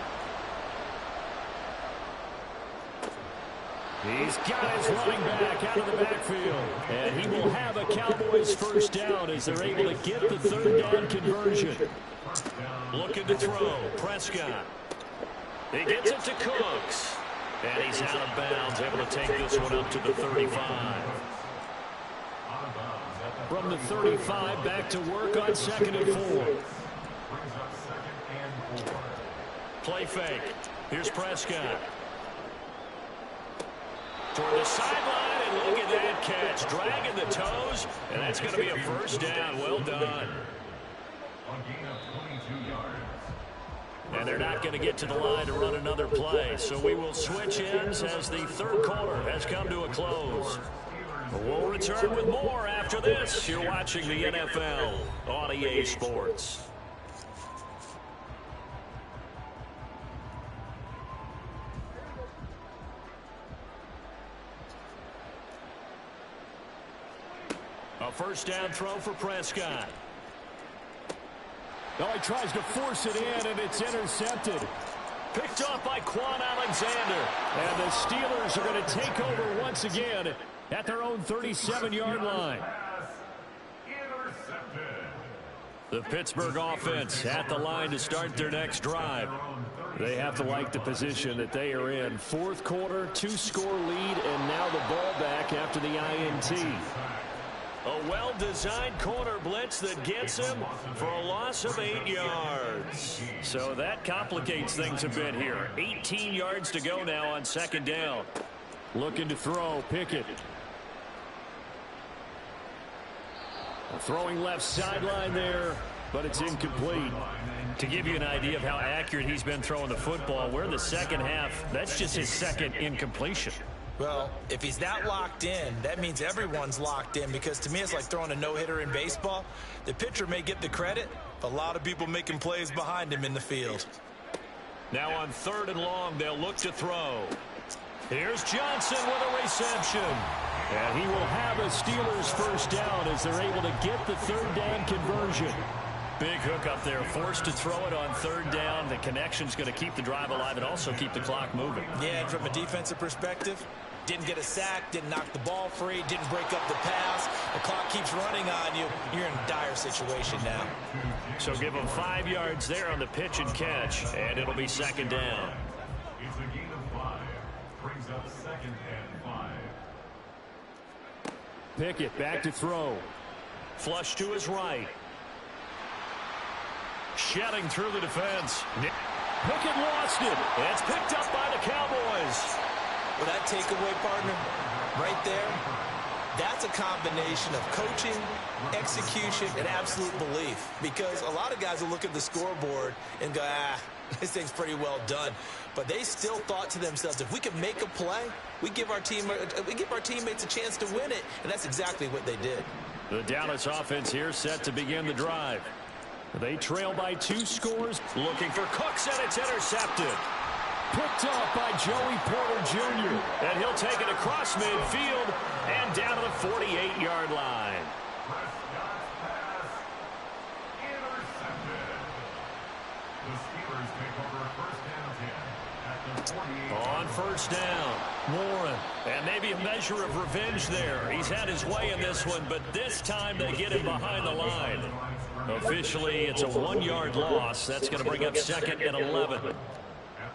He's got his running back out of the backfield, and he will have a Cowboys first down as they're able to get the third down conversion. Looking to throw. Prescott. He gets it to Cooks. And he's out of bounds, able to take this one up to the 35. From the 35, back to work on 2nd and 4. Play fake. Here's Prescott. Toward the sideline, and look at that catch. Dragging the toes, and that's going to be a first down. Well done. And they're not going to get to the line to run another play, so we will switch ends as the third quarter has come to a close. We'll return with more after this. You're watching the NFL on EA Sports. A first down throw for Prescott. Now he tries to force it in, and it's intercepted. Picked off by Quan Alexander. And the Steelers are going to take over once again at their own 37-yard line. The Pittsburgh offense at the line to start their next drive. They have to like the position that they are in. Fourth quarter, two-score lead, and now the ball back after the INT. A well-designed corner blitz that gets him for a loss of 8 yards. So that complicates things a bit here. 18 yards to go now on second down. Looking to throw, Pickett. Throwing left sideline there, but it's incomplete. To give you an idea of how accurate he's been throwing the football, we're in the second half. That's just his second incompletion. Well, if he's that locked in, that means everyone's locked in, because to me it's like throwing a no-hitter in baseball. The pitcher may get the credit, but a lot of people making plays behind him in the field. Now on 3rd and long, they'll look to throw. Here's Johnson with a reception. And he will have a Steelers first down as they're able to get the third down conversion. Big hook up there, forced to throw it on 3rd down. The connection's going to keep the drive alive and also keep the clock moving. Yeah, and from a defensive perspective, didn't get a sack, didn't knock the ball free, didn't break up the pass. The clock keeps running on you. You're in a dire situation now. So give them 5 yards there on the pitch and catch, and it'll be 2nd down. It's a gain of 5. Brings up 2nd and 5. Pickett back to throw. Flush to his right. Shedding through the defense. Pickett lost it. It's picked up by the Cowboys. Well, that takeaway, partner, right there, that's a combination of coaching, execution, and absolute belief. Because a lot of guys will look at the scoreboard and go, this thing's pretty well done. But they still thought to themselves, if we can make a play, we give our teammates a chance to win it. And that's exactly what they did. The Dallas offense here set to begin the drive. They trail by 2 scores. Looking for Cooks, and it's intercepted. Picked off by Joey Porter Jr. And he'll take it across midfield and down to the 48-yard line. Prescott's pass intercepted. The Steelers take over 1st and 10 at the 48. On 1st down, Warren. And maybe a measure of revenge there. He's had his way in this one, but this time they get him behind the line. Officially, it's a 1-yard loss. That's going to bring up 2nd and 11. At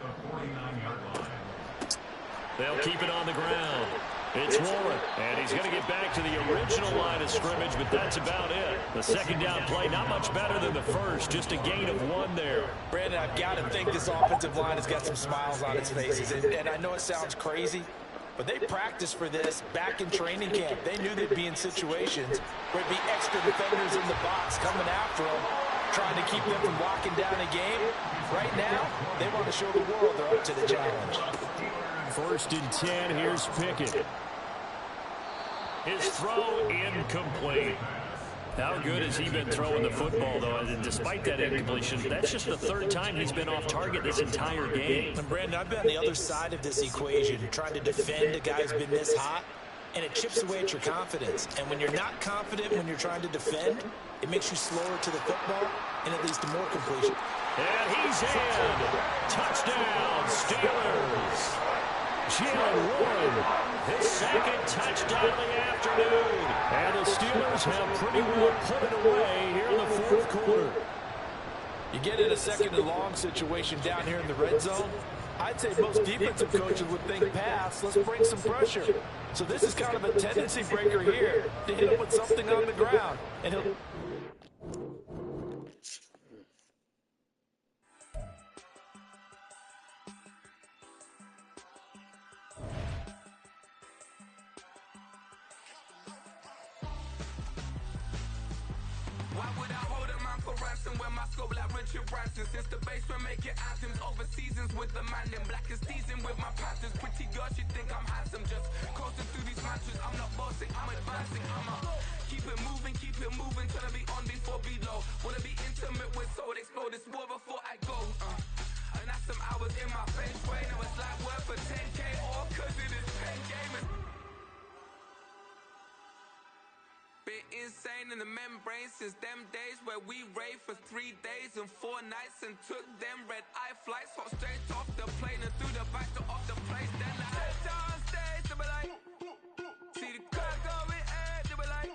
They'll keep it on the ground. It's Warren, and he's going to get back to the original line of scrimmage, but that's about it. The second down play, not much better than the first, just a gain of 1 there. Brandon, I've got to think this offensive line has got some smiles on its faces, and I know it sounds crazy, but they practiced for this back in training camp. They knew they'd be in situations where there'd be extra defenders in the box coming after them, trying to keep them from locking down a game. Right now, they want to show the world they're up to the challenge. 1st and 10, here's Pickett. His throw incomplete. How good has he been throwing the football, though? And despite that incompletion, that's just the 3rd time he's been off target this entire game. And Brandon, I've been on the other side of this equation, trying to defend a guy who's been this hot, and it chips away at your confidence. And when you're not confident when you're trying to defend, it makes you slower to the football and it leads to more completion. And he's in. Touchdown, Steelers. Jalen Warren, his 2nd touchdown of the afternoon. And the Steelers have pretty well put it away here in the 4th quarter. You get in a 2nd and long situation down here in the red zone, I'd say most defensive coaches would think pass, let's bring some pressure. So this is kind of a tendency breaker here to hit him with something on the ground. And he'll... Since the basement making anthems over seasons with the man in black is seasoned with my patterns. Pretty girls, you think I'm handsome, just coasting through these matches. I'm not bossing, I'm advancing. I'ma keep it moving, trying to be on before below. Wanna be intimate with soul, explode this war before I go. And that's some hours in my bench way. Now it's like work for 10K, all cause it is pen gaming. Been insane in the membrane since them days where we raved for 3 days and 4 nights and took them red eye flights, hop straight off the plane and through the back door of the place. Then I head down stage, they were like, see the crowd going ahead, they were like,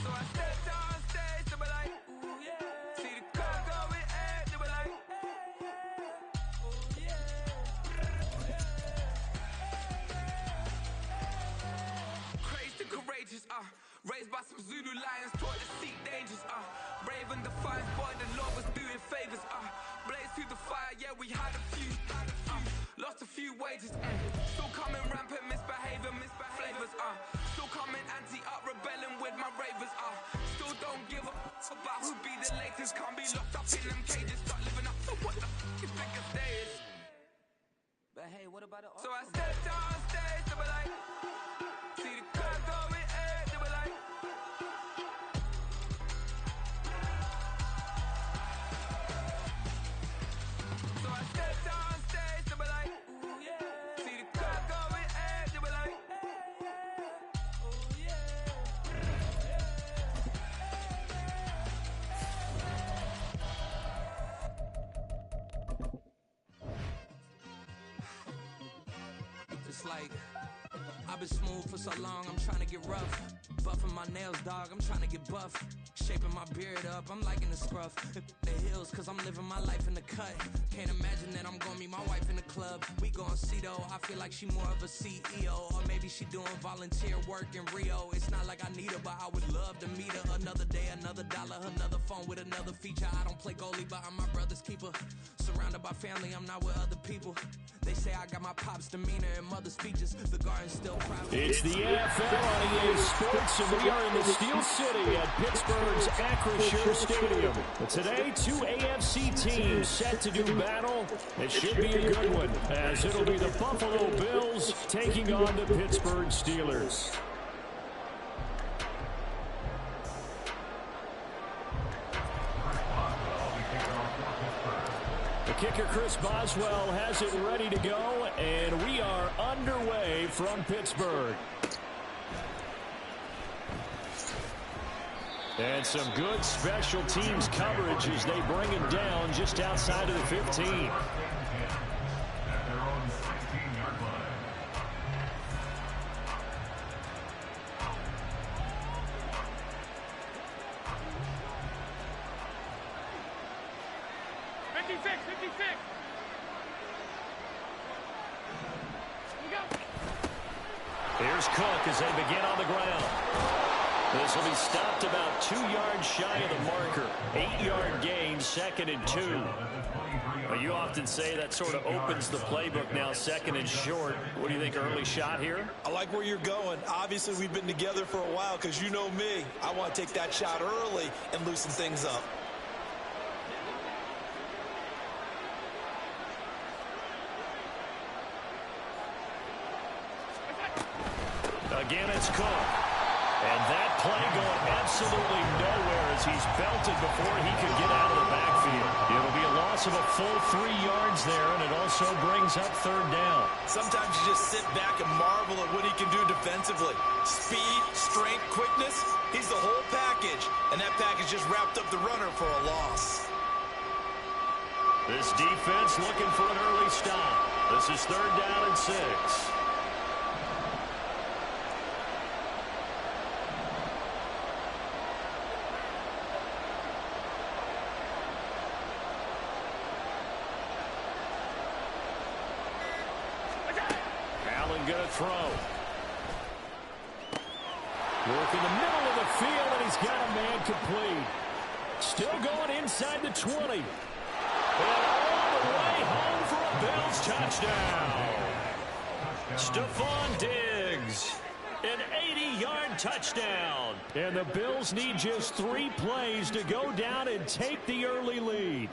so I stepped down stage, they were like, ooh yeah, see the crowd going ahead, they were like, ooh yeah. Courageous, raised by some Zulu lions, taught to seek dangers, brave and defiant, boy, the Lord was doing favors, blaze through the fire, yeah, we had a few, lost a few wages, still coming rampant, misbehaving, flavors, still coming anti-up, rebelling with my ravers, still don't give up about who be the latest, can't be locked up in them cages, start living up to what the fuck is bigger days. But hey, what about it? So I stepped on stage, they were like, see the crowd going ahead, they were like, so I stepped on stage, they were like, ooh yeah, see the crowd going ahead, they were like, ooh yeah. Just like I've been smooth for so long, I'm trying to get rough. Buffing my nails, dog, I'm trying to get buff. Shaping my beard up, I'm liking the scruff. The hills, cause I'm living my life in the cut. Can't imagine that I'm gonna meet my wife in the club. We gon' see though, I feel like she more of a CEO. Or maybe she doing volunteer work in Rio. It's not like I need her, but I would love to meet her. Another day, another dollar, another phone with another feature. I don't play goalie, but I'm my brother's keeper. Surrounded by family, I'm not with other people. They say I got my pop's demeanor and mother's features. The garden's still private. It's the NFL on EA Sports, and we are in the Steel City at Pittsburgh's Acrisure Stadium. But today, 2 AFC teams set to do battle. It should be a good one, as it'll be the Buffalo Bills taking on the Pittsburgh Steelers. The kicker, Chris Boswell, has it ready to go, and we are underway from Pittsburgh. And some good special teams coverage as they bring him down just outside of the 15. Here's Cook as they begin on the ground. This will be stopped about 2 yards shy of the marker. 8-yard gain, 2nd and 2. Well, you often say that sort of opens the playbook now, 2nd and short. What do you think, early shot here? I like where you're going. Obviously, we've been together for a while because you know me. I want to take that shot early and loosen things up. Again, it's Cook. And that play going absolutely nowhere as he's belted before he could get out of the backfield. It'll be a loss of a full 3 yards there, and it also brings up 3rd down. Sometimes you just sit back and marvel at what he can do defensively. Speed, strength, quickness, he's the whole package. And that package just wrapped up the runner for a loss. This defense looking for an early stop. This is 3rd down and 6. Gonna throw. Work in the middle of the field, and he's got a man complete. Still going inside the 20. And all the way home for a Bills touchdown. Stephon Diggs. An 80-yard touchdown. And the Bills need just 3 plays to go down and take the early lead.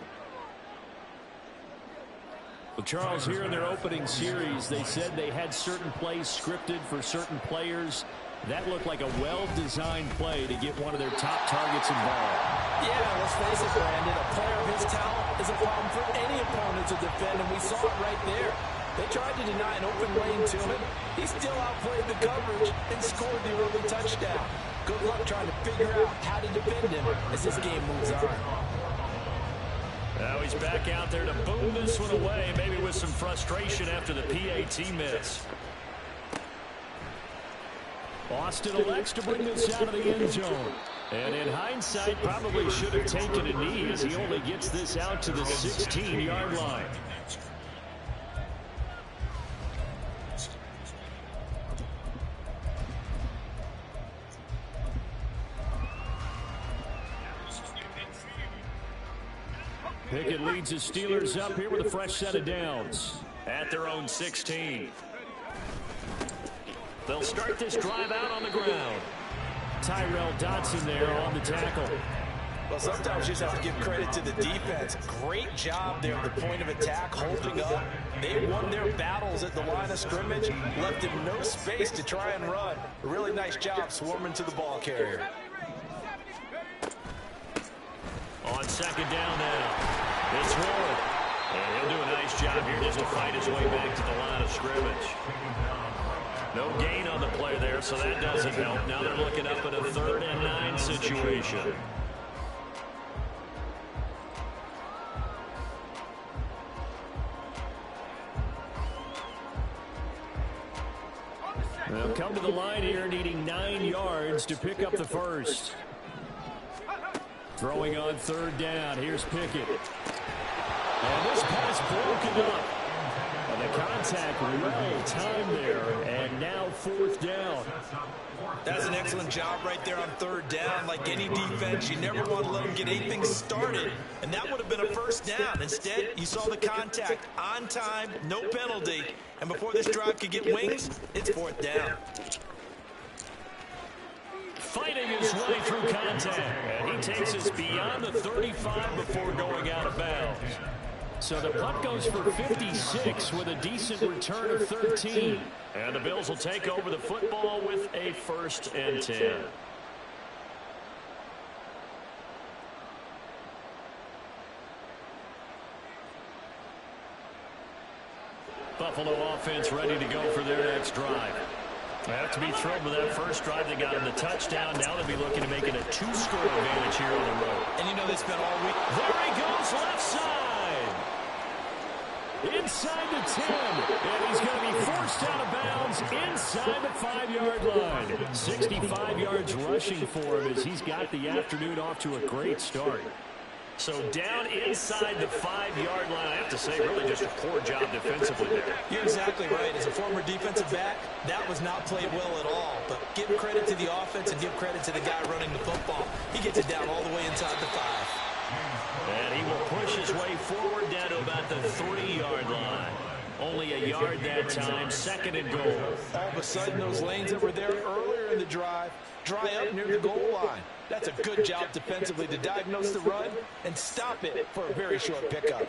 Well, Charles, here in their opening series, they said they had certain plays scripted for certain players. That looked like a well-designed play to get one of their top targets involved. Yeah, let's face it, Brandon. A player of his talent is a problem for any opponent to defend, and we saw it right there. They tried to deny an open lane to him. He still outplayed the coverage and scored the early touchdown. Good luck trying to figure out how to defend him as this game moves on. Now he's back out there to boom this one away, maybe with some frustration after the PAT miss. Boston elects to bring this out of the end zone. And in hindsight, probably should have taken a knee as he only gets this out to the 16-yard line. Pickett leads the Steelers up here with a fresh set of downs at their own 16. They'll start this drive out on the ground. Tyrell Dodson there on the tackle. Well, sometimes you just have to give credit to the defense. Great job there at the point of attack, holding up. They won their battles at the line of scrimmage, left him no space to try and run. A really nice job swarming to the ball carrier. On 2nd down now. It's Warren. And he'll do a nice job here just to fight his way back to the line of scrimmage. No gain on the play there, so that doesn't help. Now they're looking up at a 3rd and 9 situation. They'll come to the line here needing 9 yards to pick up the first. Throwing on 3rd down. Here's Pickett. And this pass broken up. And the contact right time there. And now 4th down. That's an excellent job right there on 3rd down. Like any defense, you never want to let them get anything started. And that would have been a 1st down. Instead, you saw the contact on time, no penalty. And before this drive could get wings, it's 4th down. Fighting his way through contact. And he takes us beyond the 35 before going out of bounds. So the punt goes for 56 with a decent return of 13. And the Bills will take over the football with a 1st and 10. Buffalo offense ready to go for their next drive. They have to be thrilled with that first drive. They got him the touchdown. Now they'll be looking to make it a 2-score advantage here on the road. And you know they spent all week. There he goes, left side. Inside the 10. And he's going to be forced out of bounds inside the 5-yard line. 65 yards rushing for him as he's got the afternoon off to a great start. So down inside the 5-yard line. I have to say, really just a poor job defensively there. You're exactly right. As a former defensive back, that was not played well at all. But give credit to the offense and give credit to the guy running the football. He gets it down all the way inside the 5. And he will push his way forward down to about the 3-yard line. Only a yard that time, 2nd and goal. All of a sudden, those lanes that were there earlier in the drive dry up near the goal line. That's a good job defensively to diagnose the run and stop it for a very short pickup.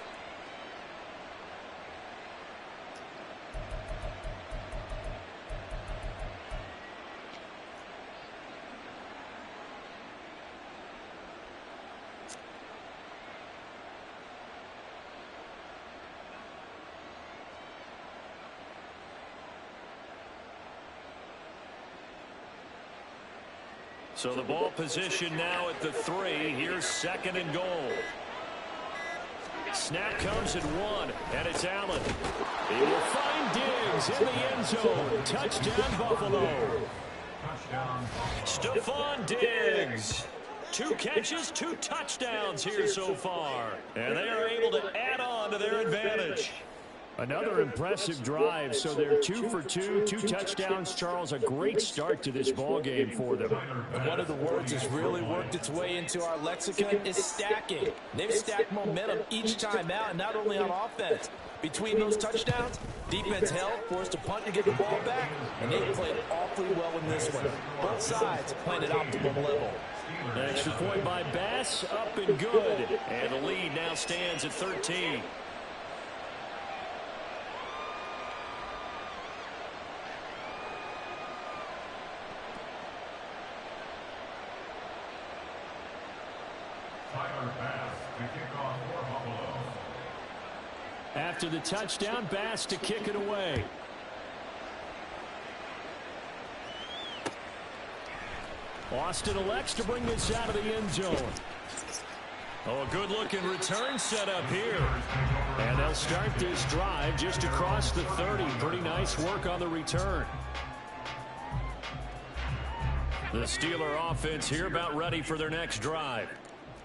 So the ball position now at the 3. Here's 2nd and goal. Snap comes at 1, and it's Allen. He will find Diggs in the end zone. Touchdown, Buffalo. Stephon Diggs. 2 catches, 2 touchdowns here so far. And they are able to add on to their advantage. Another impressive drive, so they're 2 for 2, 2 touchdowns. Charles, a great start to this ball game for them. And one of the words that's really worked its way into our lexicon is stacking. They've stacked momentum each time out, and not only on offense. Between those touchdowns, defense held, forced a punt to get the ball back, and they played awfully well in this one. Both sides playing at optimum level. Extra point by Bass, up and good. And the lead now stands at 13. After the touchdown, Bass to kick it away. Austin elects to bring this out of the end zone. Oh, a good-looking return set up here. And they'll start this drive just across the 30. Pretty nice work on the return. The Steeler offense here about ready for their next drive.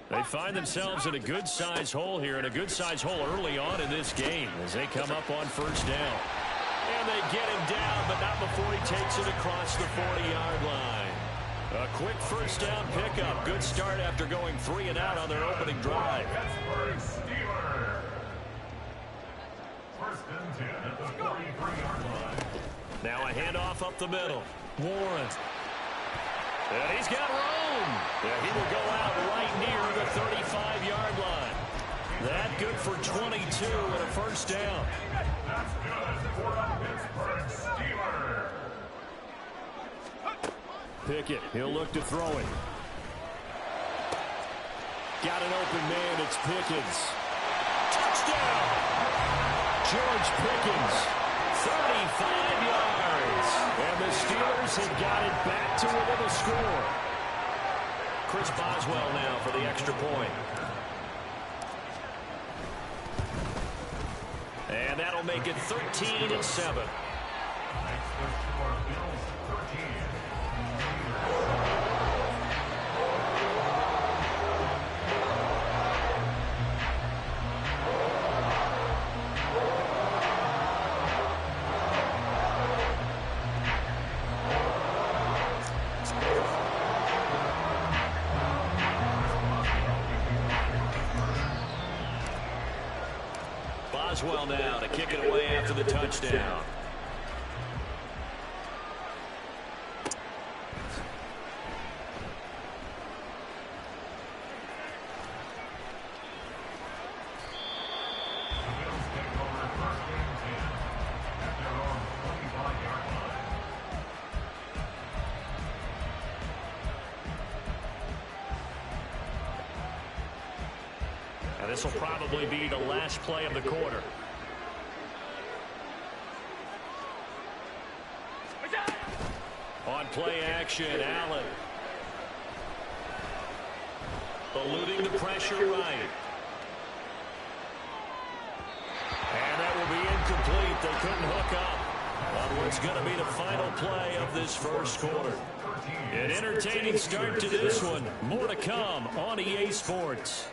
They find themselves in a good-sized hole here, and a good-sized hole early on in this game as they come up on 1st down. And they get him down, but not before he takes it across the 40-yard line. A quick 1st down pickup. Good start after going 3 and out on their opening drive. Now a handoff up the middle. Warren. And he's got room. Yeah, he will go out right near the 35-yard line. That good for 22 and a 1st down. That's good for the Pittsburgh Steelers. Pickett, he'll look to throw it. Got an open man, it's Pickens. Touchdown! George Pickens, 35 yards. And the Steelers have got it back to within a score. Chris Boswell now for the extra point. And that'll make it 13-7. Boswell now to kick it away after the touchdown. This will probably be the last play of the quarter. On play action, Allen. Eluding the pressure right. And that will be incomplete. They couldn't hook up on what's going to be the final play of this 1st quarter. An entertaining start to this one. More to come on EA Sports.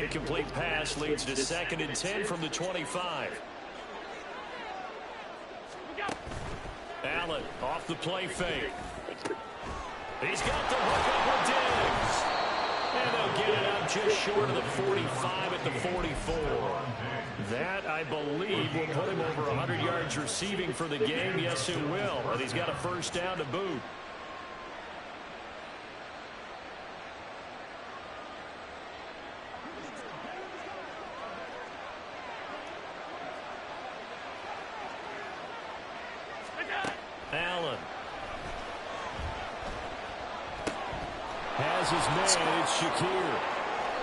incomplete pass leads to 2nd and 10 from the 25. Allen off the play fake. He's got the hook up with Diggs. And they'll get it out just short of the 45 at the 44. That, I believe, will put him over 100 yards receiving for the game. Yes, it will. And he's got a first down to boot. Allen has his man. It's Shakir.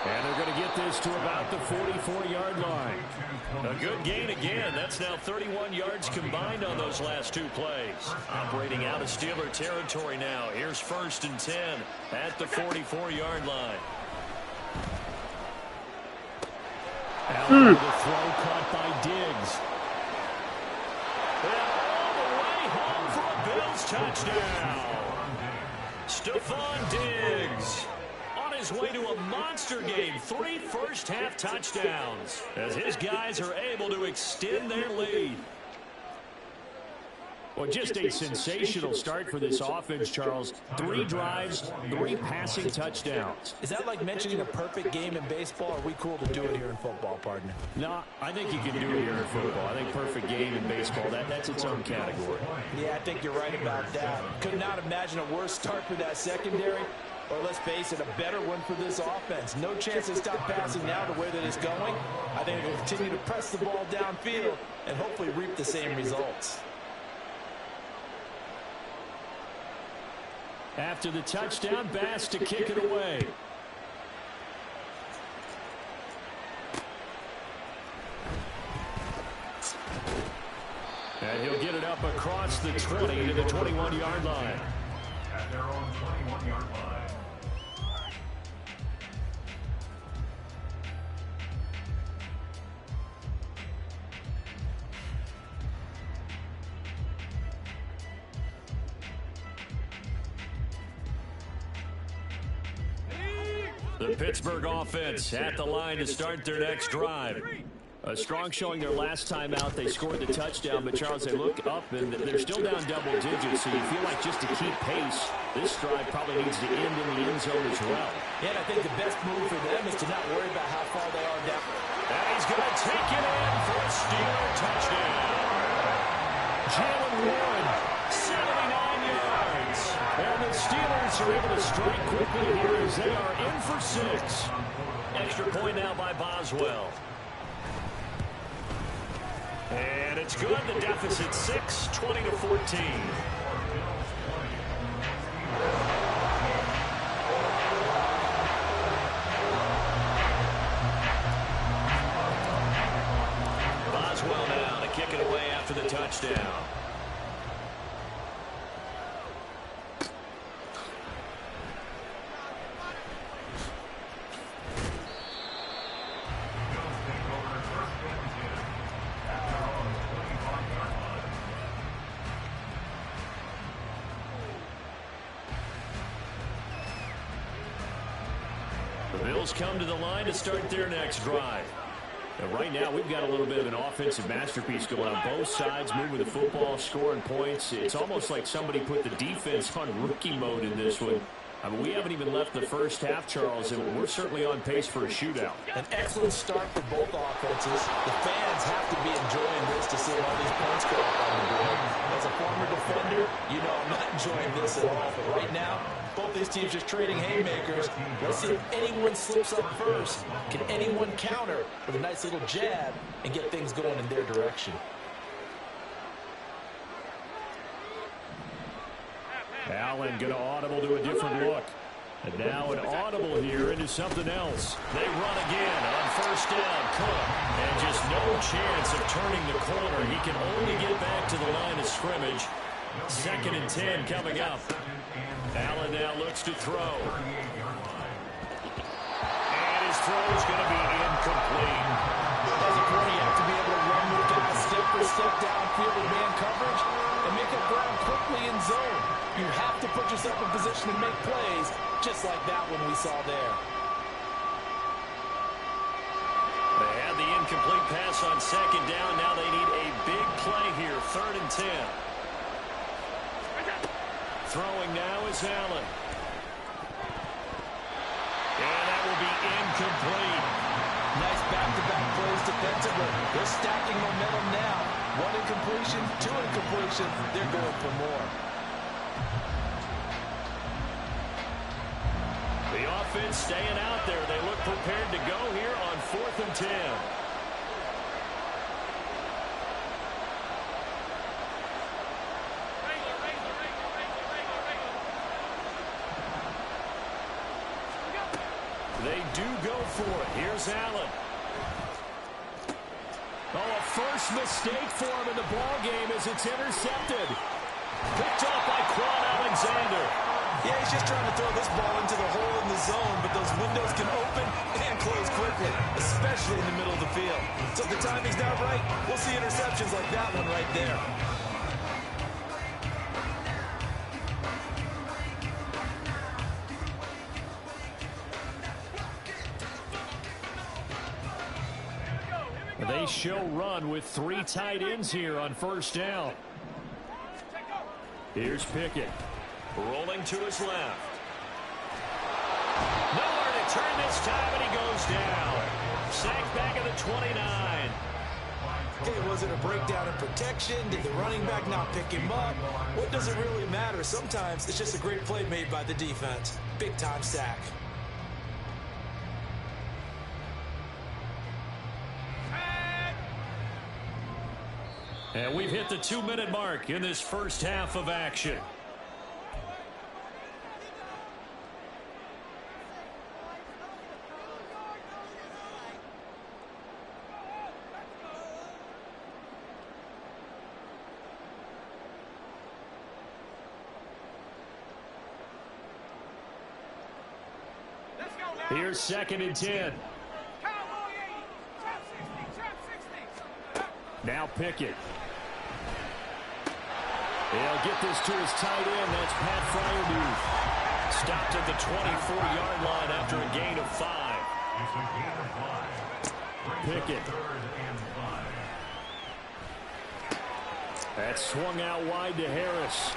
And they're going to get this to about the 44-yard line. A good gain again. That's now 31 yards combined on those last two plays. Operating out of Steeler territory now. Here's 1st and 10 at the 44-yard line. Allen with a throw caught by Diggs. And all the way home for a Bills touchdown. Stephon Diggs on his way to a monster game. 3 first-half touchdowns as his guys are able to extend their lead. Well, just a sensational start for this offense, Charles. 3 drives, 3 passing touchdowns. Is that like mentioning a perfect game in baseball? Or are we cool to do it here in football, partner? No, I think you can do it here in football. I think perfect game in baseball, that's its own category. Yeah, I think you're right about that. Could not imagine a worse start for that secondary. Or let's face it, a better one for this offense. No chance to stop passing now the way that it's going. I think they'll continue to press the ball downfield and hopefully reap the same results. After the touchdown, Bass to kick it away. And he'll get it up across the 20 to the 21-yard line. At their own 21-yard line. The Pittsburgh offense at the line to start their next drive. A strong showing their last time out. They scored the touchdown, but Charles, they look up and they're still down double digits, so you feel like just to keep pace, this drive probably needs to end in the end zone as well. Yeah, and I think the best move for them is to not worry about how far they are down. And he's going to take it in for a Steeler touchdown. Jalen Warren, 79 yards. And the Steelers are able to strike quickly here as they are in for 6. Extra point now by Boswell. And it's good. The deficit 6, 20-14. Boswell now to kick it away after the touchdown. Come to the line to start their next drive. And right now, we've got a little bit of an offensive masterpiece going on. Both sides moving the football, scoring points. It's almost like somebody put the defense on rookie mode in this one. I mean, we haven't even left the first half, Charles, and we're certainly on pace for a shootout. An excellent start for both offenses. The fans have to be enjoying this to see all these points go up on the board. As a former defender, you know I'm not enjoying this at all. But right now, both these teams just trading haymakers. Let's see if anyone slips up first. Can anyone counter with a nice little jab and get things going in their direction? Allen going to audible to a different look. And now an audible here into something else. They run again on first down. Cook. And just no chance of turning the corner. He can only get back to the line of scrimmage. 2nd and 10 coming up. Allen now looks to throw. And his throw is going to be incomplete. As a corner, you have to be able to run with guys step for step downfield in man coverage and make up ground quickly in zone. You have to put yourself in position to make plays, just like that one we saw there. incomplete pass on second down. Now they need a big play here, 3rd and 10. Throwing now is Allen. And that will be incomplete. Nice back-to-back plays defensively. They're stacking momentum now. 1 incompletion, 2 incompletion. They're going for more. The offense staying out there. They look prepared to go here on 4th and 10. They do go for it. Here's Allen. Oh, a first mistake for him in the ball game as it's intercepted. Picked off by Quan Alexander. Yeah, he's just trying to throw this ball into the hole in the zone, but those windows can open and close quickly, especially in the middle of the field. So if the timing's not right, we'll see interceptions like that one right there. They show run with 3 tight ends here on 1st down. Here's Pickett. Rolling to his left. Nowhere to turn this time, and he goes down. Sacked back at the 29. Okay, was it a breakdown in protection? Did the running back not pick him up? What does it really matter? Sometimes it's just a great play made by the defense. Big-time sack. And we've hit the 2-minute mark in this first half of action. Here's 2nd and 10. Now Pickett. He'll get this to his tight end. That's Pat Fryermuth. Stopped at the 24-yard line after a gain of 5. Pickett. That swung out wide to Harris.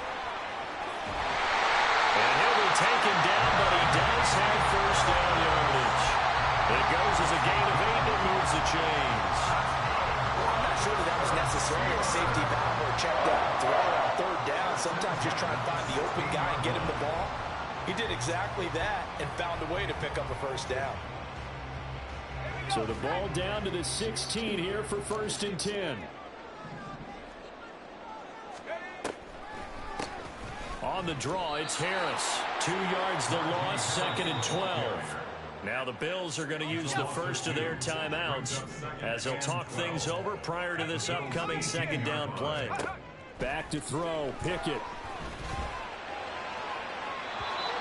And he'll be taken down, but he does have 1st down yardage. It goes as a gain of 8 that moves the chains. I'm not sure that was necessarily a safety valve or check down throw on 3rd down. Sometimes just try and find the open guy and get him the ball. He did exactly that and found a way to pick up a 1st down. So the ball down to the 16 here for 1st and 10. On the draw, it's Harris. 2 yards the loss, 2nd and 12. Now the Bills are going to use the first of their timeouts as they'll talk things over prior to this upcoming 2nd down play. Back to throw, Pickett.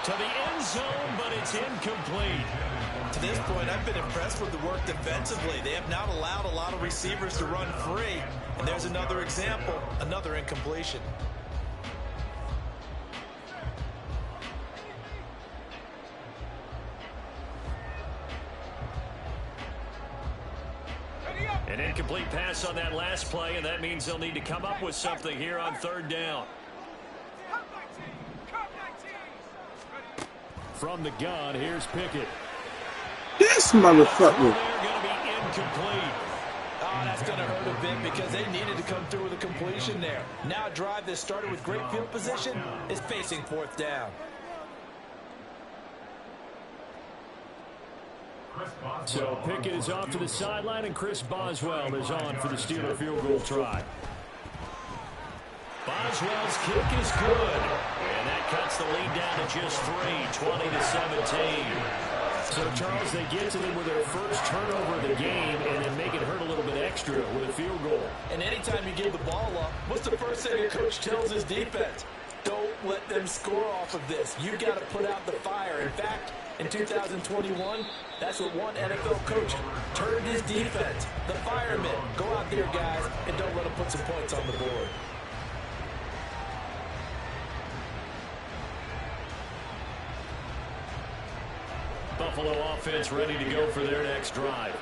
To the end zone, but it's incomplete. To this point, I've been impressed with the work defensively. They have not allowed a lot of receivers to run free. And there's another example, another incompletion. An incomplete pass on that last play, and that means they'll need to come up with something here on 3rd down. From the gun, here's Pickett. This motherfucker. They're going to be incomplete. Oh, that's going to hurt a bit because they needed to come through with a completion there. Now a drive that started with great field position is facing 4th down. So Pickett is off to the sideline, and Chris Boswell is on for the Steeler field goal try. Boswell's kick is good, and that cuts the lead down to just 3, 20-17. So, Charles, they get to them with their first turnover of the game and then make it hurt a little bit extra with a field goal. And anytime you give the ball up, what's the first thing a coach tells his defense? Don't let them score off of this. You've got to put out the fire. In fact, in 2021, that's what one NFL coach turned his defense. The firemen. Go out there, guys, and don't let them put some points on the board. Buffalo offense ready to go for their next drive.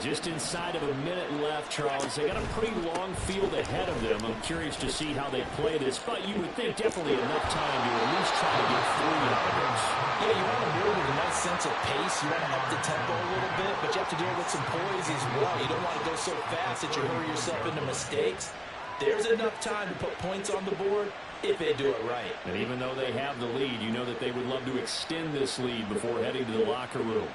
Just inside of a minute left, Charles. They got a pretty long field ahead of them. I'm curious to see how they play this, but you would think definitely enough time to at least try to get 3 out of this. Yeah, you want to move with a nice sense of pace. You want to up the tempo a little bit, but you have to deal with some poise as well. You don't want to go so fast that you hurry yourself into mistakes. There's enough time to put points on the board if they do it right. And even though they have the lead, you know that they would love to extend this lead before heading to the locker room.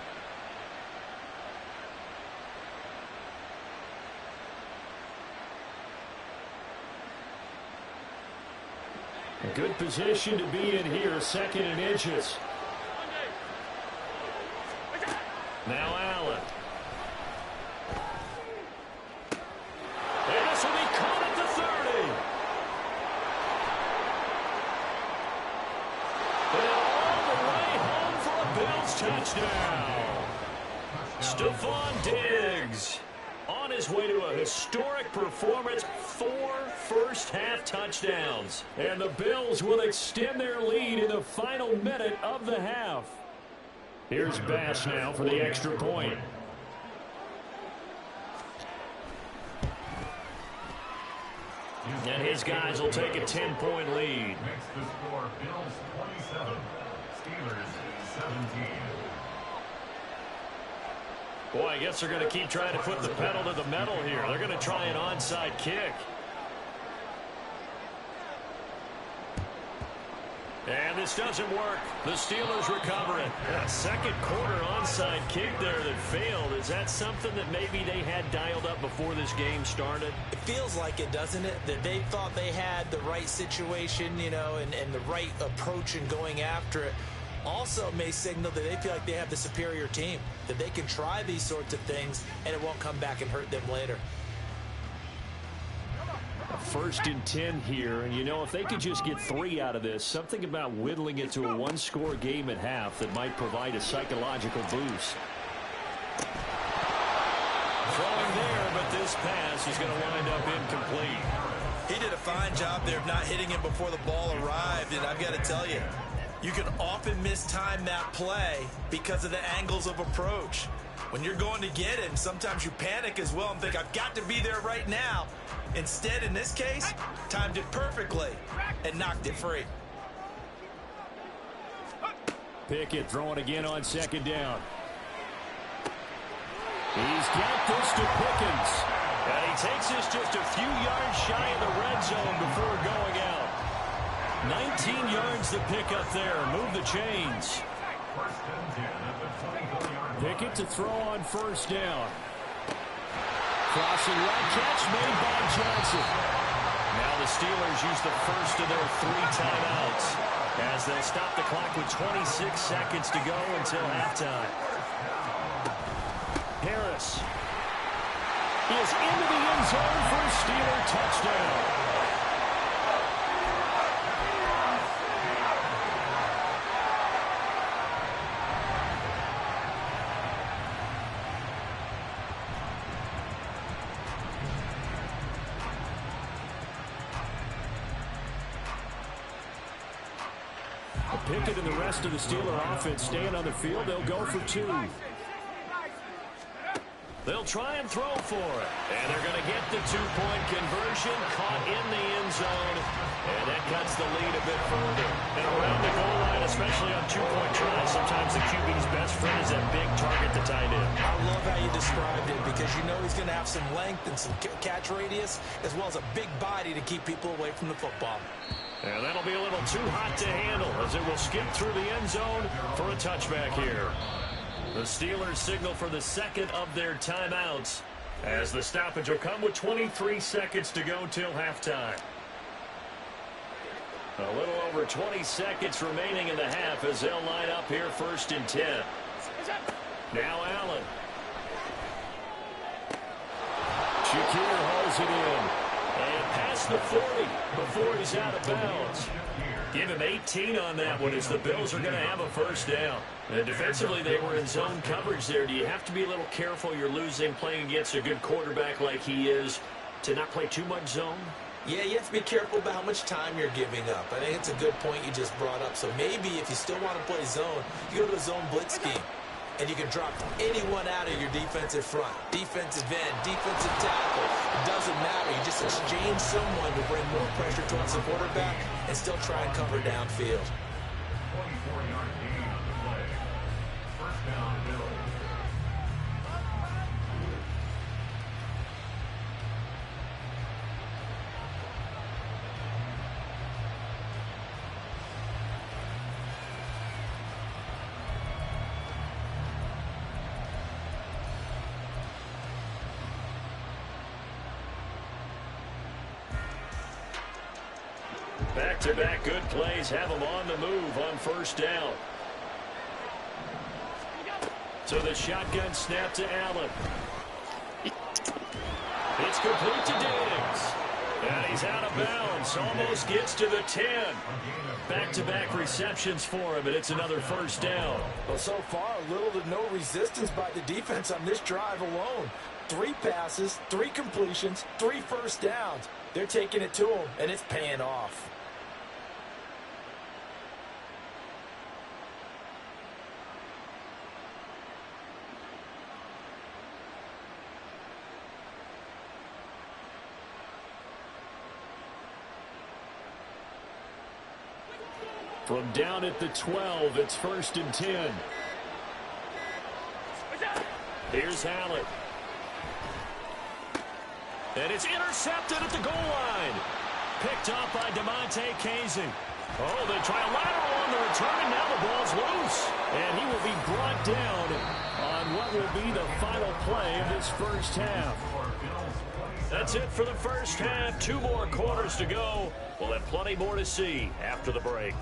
A good position to be in here, 2nd and inches. Now Allen. And this will be caught at the 30. And all the way home for a Bills touchdown. Stephon Diggs on his way to a historic performance, 4 first-half touchdowns. And the Bills will extend their lead in the final minute of the half. Here's Bass now for the extra point. And his guys will take a 10-point lead. Makes the score Bills 27, Steelers 17. Boy, I guess they're going to keep trying to put the pedal to the metal here. They're going to try an onside kick. And this doesn't work. The Steelers recover it. A second quarter onside kick there that failed. Is that something that maybe they had dialed up before this game started? It feels like it, doesn't it? That they thought they had the right situation, you know, and the right approach in going after it. Also may signal that they feel like they have the superior team, that they can try these sorts of things and it won't come back and hurt them later. 1st and 10 here, and you know, if they could just get 3 out of this, something about whittling it to a 1-score game at half that might provide a psychological boost. Throwing there, but this pass is going to wind up incomplete. He did a fine job there of not hitting him before the ball arrived, and I've got to tell you, you can often mistime that play because of the angles of approach. When you're going to get him, sometimes you panic as well and think, I've got to be there right now. Instead, in this case, timed it perfectly and knocked it free. Pickett throwing again on 2nd down. He's got this to Pickens. And he takes this just a few yards shy of the red zone before going out. 19 yards to pick up there. Move the chains. Pickett to throw on 1st down. Crossing right, catch made by Johnson. Now the Steelers use the first of their 3 timeouts as they'll stop the clock with 26 seconds to go until halftime. Harris is into the end zone for a Steeler touchdown. Pickett and the rest of the Steeler offense staying on the field. They'll go for 2. They'll try and throw for it. And they're going to get the 2-point conversion. Caught in the end zone. And that cuts the lead a bit further. And around the goal line, especially on 2-point tries, sometimes the QB's best friend is that big target to tight end. I love how you described it because you know he's going to have some length and some catch radius as well as a big body to keep people away from the football. And that'll be a little too hot to handle as it will skip through the end zone for a touchback here. The Steelers signal for the 2nd of their timeouts as the stoppage will come with 23 seconds to go till halftime. A little over 20 seconds remaining in the half as they'll line up here 1st and 10. Now Allen. Shakir holds it in. And past the 40 before he's out of bounds. Give him 18 on that one as the Bills are going to have a 1st down. And defensively, they were in zone coverage there. Do you have to be a little careful? You're losing playing against a good quarterback like he is to not play too much zone? Yeah, you have to be careful about how much time you're giving up. I think it's a good point you just brought up. So maybe if you still want to play zone, you go to a zone blitz scheme. and you can drop anyone out of your defensive front. Defensive end, defensive tackle. It doesn't matter. You just exchange someone to bring more pressure towards the quarterback and still try and cover downfield. 24-yard gain on the play. First down, Bills. Back-to-back good plays have them on the move on first down. So the shotgun snap to Allen. It's complete to Diggs. And he's out of bounds. Almost gets to the 10. Back-to-back receptions for him, and it's another first down. Well, so far, little to no resistance by the defense on this drive alone. 3 passes, 3 completions, 3 first downs. They're taking it to him, and it's paying off. From down at the 12, it's 1st and 10. Here's Allen. And it's intercepted at the goal line. Picked up by DeMonte Casey. Oh, they try a lateral on the return, and now the ball's loose. And he will be brought down on what will be the final play of this first half. That's it for the first half. 2 more quarters to go. We'll have plenty more to see after the break.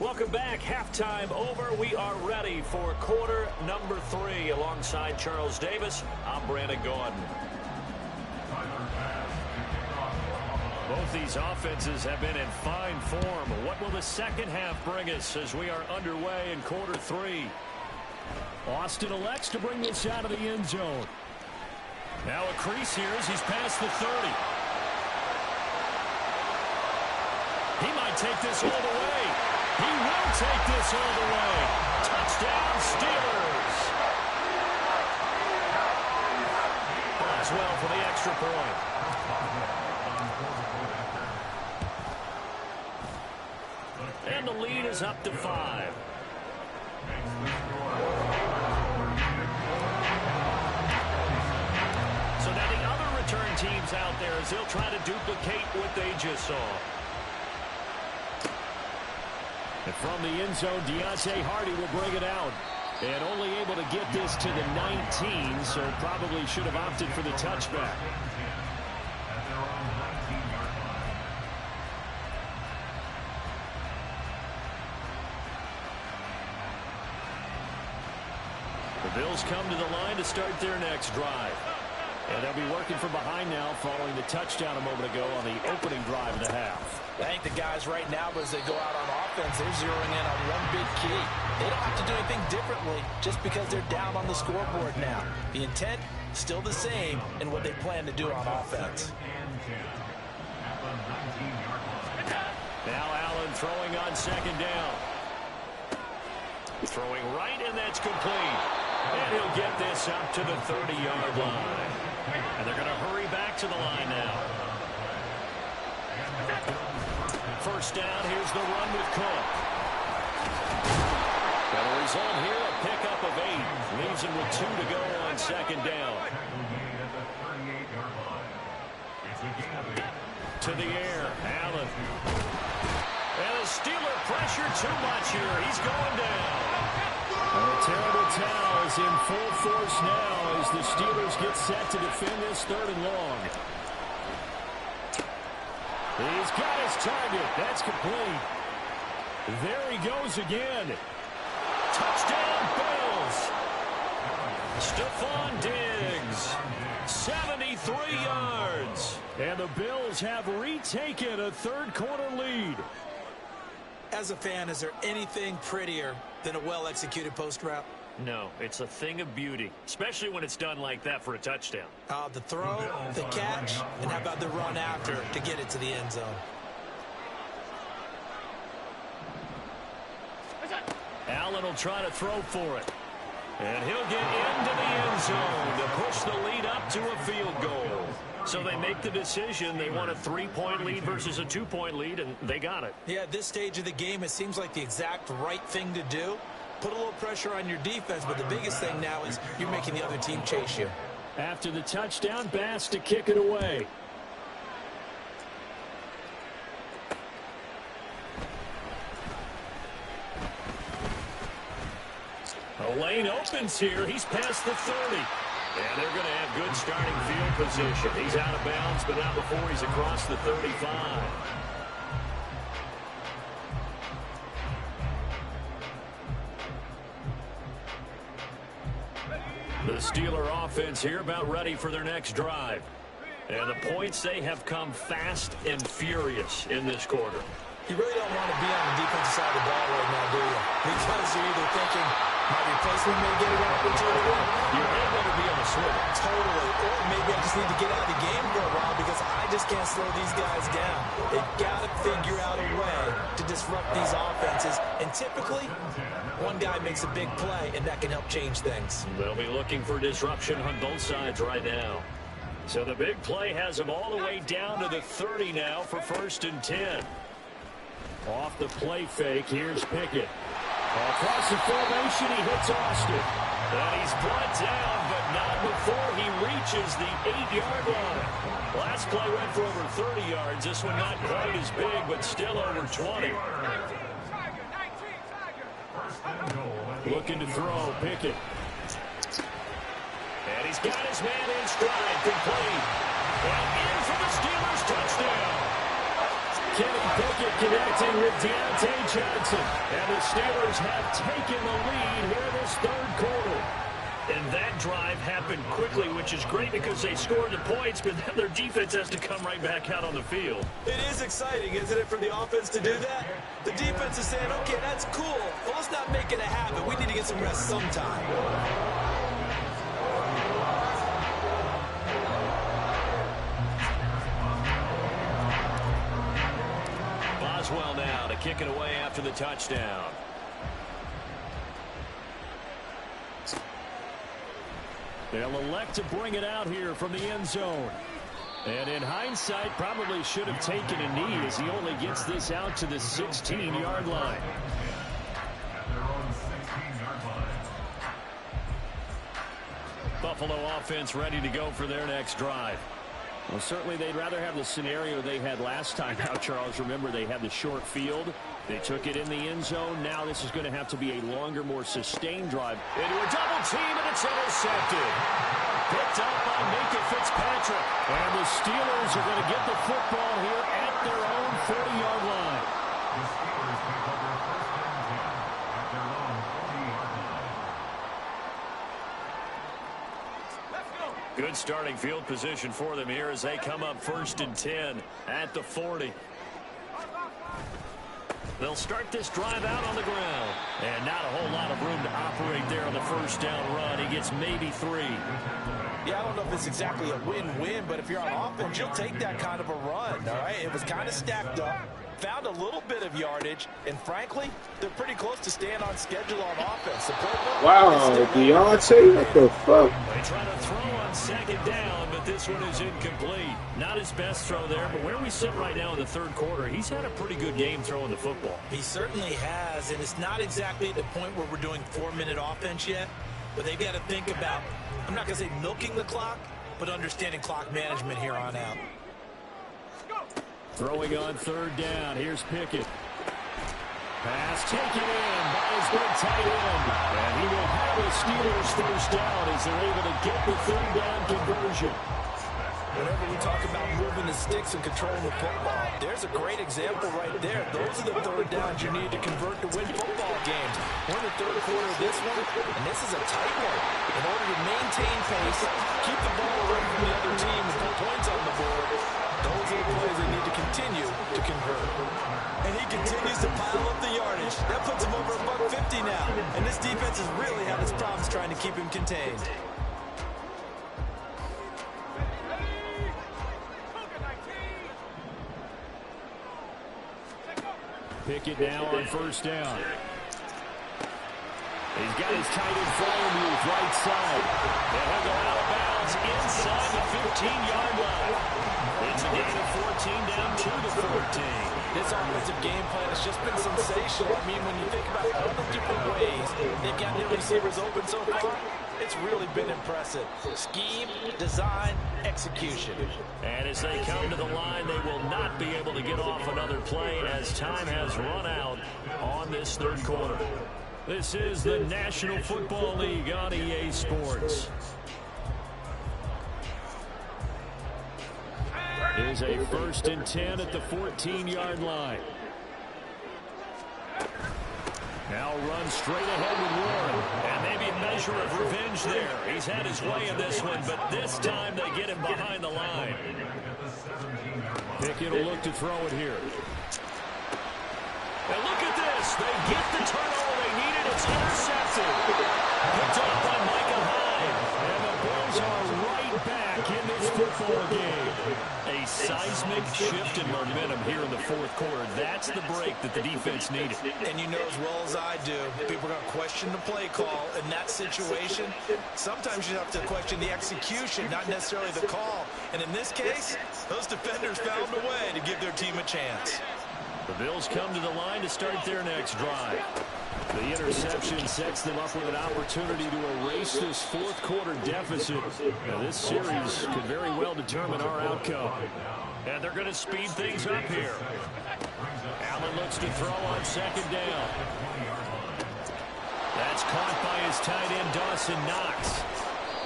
Welcome back. Halftime over. We are ready for quarter number 3. Alongside Charles Davis, I'm Brandon Gordon. Both these offenses have been in fine form. What will the second half bring us as we are underway in quarter 3? Austin elects to bring this out of the end zone. Now a crease here as he's past the 30. He might take this all the way. He will take this all the way. Touchdown, Steelers. Does well for the extra point. And the lead is up to 5. So now the other return teams out there as they'll try to duplicate what they just saw. And from the end zone, Deontay Hardy will bring it out. And only able to get this to the 19, so probably should have opted for the touchback. The Bills come to the line to start their next drive. And they'll be working from behind now following the touchdown a moment ago on the opening drive of the half. I think the guys right now, as they go out on offense, they're zeroing in on one big key. They don't have to do anything differently just because they're down on the scoreboard now. The intent, still the same in what they plan to do on offense. Now Allen throwing on second down. Throwing right, and that's complete. And he'll get this up to the 30-yard line. And they're going to hurry back to the line now. First down, here's the run with Cook. And the result here, a pickup of 8. Leaves him with 2 to go on second down. To the air, Allen. And the Steeler pressure too much here. He's going down. And a terrible towel is in full force now as the Steelers get set to defend this 3rd and long. He's got his target. That's complete. There he goes again. Touchdown, Bills. Stephon Diggs. 73 yards. And the Bills have retaken a 3rd quarter lead. As a fan, is there anything prettier than a well-executed post route? No, it's a thing of beauty, especially when it's done like that for a touchdown. The throw, the catch, and how about the run after to get it to the end zone? Allen will try to throw for it. And he'll get into the end zone to push the lead up to a field goal. So they make the decision. They want a 3-point lead versus a 2-point lead, and they got it. Yeah, at this stage of the game, it seems like the exact right thing to do. Put a little pressure on your defense, but the biggest thing now is you're making the other team chase you. After the touchdown, Bass to kick it away. A lane opens here. He's past the 30. And they're going to have good starting field position. He's out of bounds, but not before he's across the 35. The Steeler offense here about ready for their next drive. And the points, they have come fast and furious in this quarter. You really don't want to be on the defensive side of the ball right now, do you? Because you're either thinking, my replacement may get an opportunity. Your head better be on the swivel. Totally. Or maybe I just need to get out of the game for a while because I just can't slow these guys down. They've got to figure out a way to disrupt these offenses. And typically, one guy makes a big play, and that can help change things. They'll be looking for disruption on both sides right now. So the big play has them all the way down to the 30 now for 1st and 10. Off the play fake, here's Pickett. Across the formation, he hits Austin. And he's brought down, but not before he reaches the 8-yard line. Last play went for over 30 yards. This one not quite as big, but still over 20. Looking to throw, Pickett. And he's got his man in stride, complete. And in for the Steelers touchdown. Kenny Pickett connecting with Deontay Johnson. And the Steelers have taken the lead here this third quarter. And that drive happened quickly, which is great because they scored the points, but then their defense has to come right back out on the field. It is exciting, isn't it, for the offense to do that? The defense is saying, okay, that's cool, but let's not make it a habit. We need to get some rest sometime. Boswell now to kick it away after the touchdown. They'll elect to bring it out here from the end zone. And in hindsight, probably should have taken a knee as he only gets this out to the 16-yard line. Buffalo offense ready to go for their next drive. Well, certainly they'd rather have the scenario they had last time out, Charles. Remember, they had the short field. They took it in the end zone. Now this is going to have to be a longer, more sustained drive. Into a double team, and it's intercepted. Picked up by Minka Fitzpatrick. And the Steelers are going to get the football here at their own 40-yard line. The Steelers take over 1st and 10 at their own 40-yard line. Good starting field position for them here as they come up 1st and 10 at the 40. They'll start this drive out on the ground. And not a whole lot of room to operate there on the first down run. He gets maybe 3. Yeah, I don't know if it's exactly a win-win, but if you're on offense, you'll take that kind of a run, all right? It was kind of stacked up, found a little bit of yardage, and frankly, they're pretty close to staying on schedule on offense. Wow, Deontay, what the fuck? They try to throw on 2nd down, but this one is incomplete. Not his best throw there, but where we sit right now in the third quarter, he's had a pretty good game throwing the football. He certainly has, and it's not exactly at the point where we're doing 4-minute offense yet, but they've got to think about, I'm not going to say milking the clock, but understanding clock management here on out. Throwing on 3rd down. Here's Pickett. Pass taken in by his big tight end. And he will have the Steelers first down as they're able to get the 3rd down conversion. Whenever we talk about moving the sticks and controlling the football, there's a great example right there. Those are the 3rd downs you need to convert to win football games. We're in the 3rd quarter of this one, and this is a tight one. In order to maintain pace, keep the ball away from the other team and put points on the board, Those are the plays they need to continue to convert. And he continues to pile up the yardage. That puts him over $150 now. And this defense has really had its problems trying to keep him contained. Pickett now on first down. He's got his tight end flying move right side. And he'll go out of bounds inside the 15-yard line. It's a gain of 14 down to the 14. This offensive game plan has just been sensational. I mean, when you think about all the different ways they've got their receivers open so far, it's really been impressive. Scheme, design, execution. And as they come to the line, they will not be able to get off another play as time has run out on this third quarter. This is the National Football League on EA Sports. Here's a 1st and 10 at the 14-yard line. Now run straight ahead with Warren. And maybe a measure of revenge there. He's had his way in this one, but this time they get him behind the line. Pickett will look to throw it here. And look at this. They get the turnover they needed. It's intercepted. Picked off by Micah Hyde. And the Bulls are right back in this football game. A seismic shift in momentum here in the fourth quarter. That's the break that the defense needed. And you know as well as I do, people are going to question the play call in that situation. Sometimes you have to question the execution, not necessarily the call. And in this case, those defenders found a way to give their team a chance. The Bills come to the line to start their next drive. The interception sets them up with an opportunity to erase this fourth quarter deficit. Now, this series could very well determine our outcome. And they're going to speed things up here. Allen looks to throw on second down. That's caught by his tight end, Dawson Knox.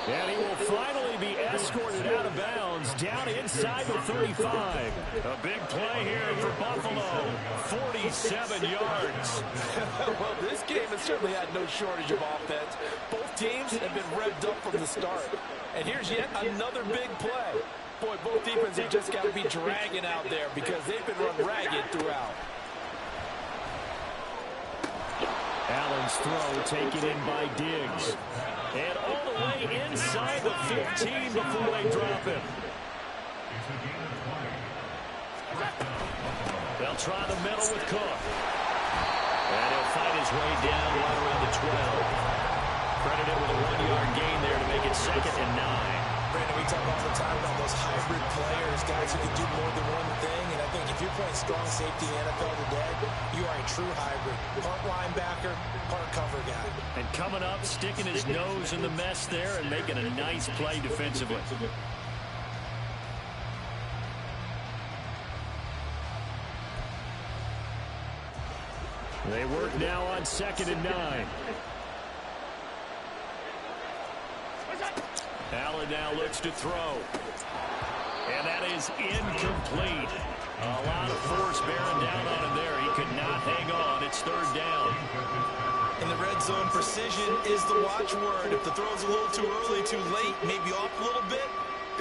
And he will finally be escorted out of bounds down inside the 35. A big play here for Buffalo. 47 yards. Well, this game has certainly had no shortage of offense. Both teams have been revved up from the start. And here's yet another big play. Boy, both defenses have just got to be dragging out there because they've been run ragged throughout. Allen's throw taken in by Diggs. And all the way inside the 15 before they drop him. They'll try the middle with Cook. And he'll fight his way down right around the 12. Credited with a 1-yard gain there to make it 2nd and 9. Brandon, we talk all the time about those hybrid players, guys who can do more than one thing. And I think if you're playing strong safety in the NFL today, you are a true hybrid. Part linebacker, part cover guy. And coming up, sticking his nose in the mess there and making a nice play defensively. They work now on 2nd and 9. Allen now looks to throw. And that is incomplete. A lot of force bearing down on him there. He could not hang on. It's 3rd down. In the red zone, precision is the watchword. If the throw's a little too early, too late, maybe off a little bit,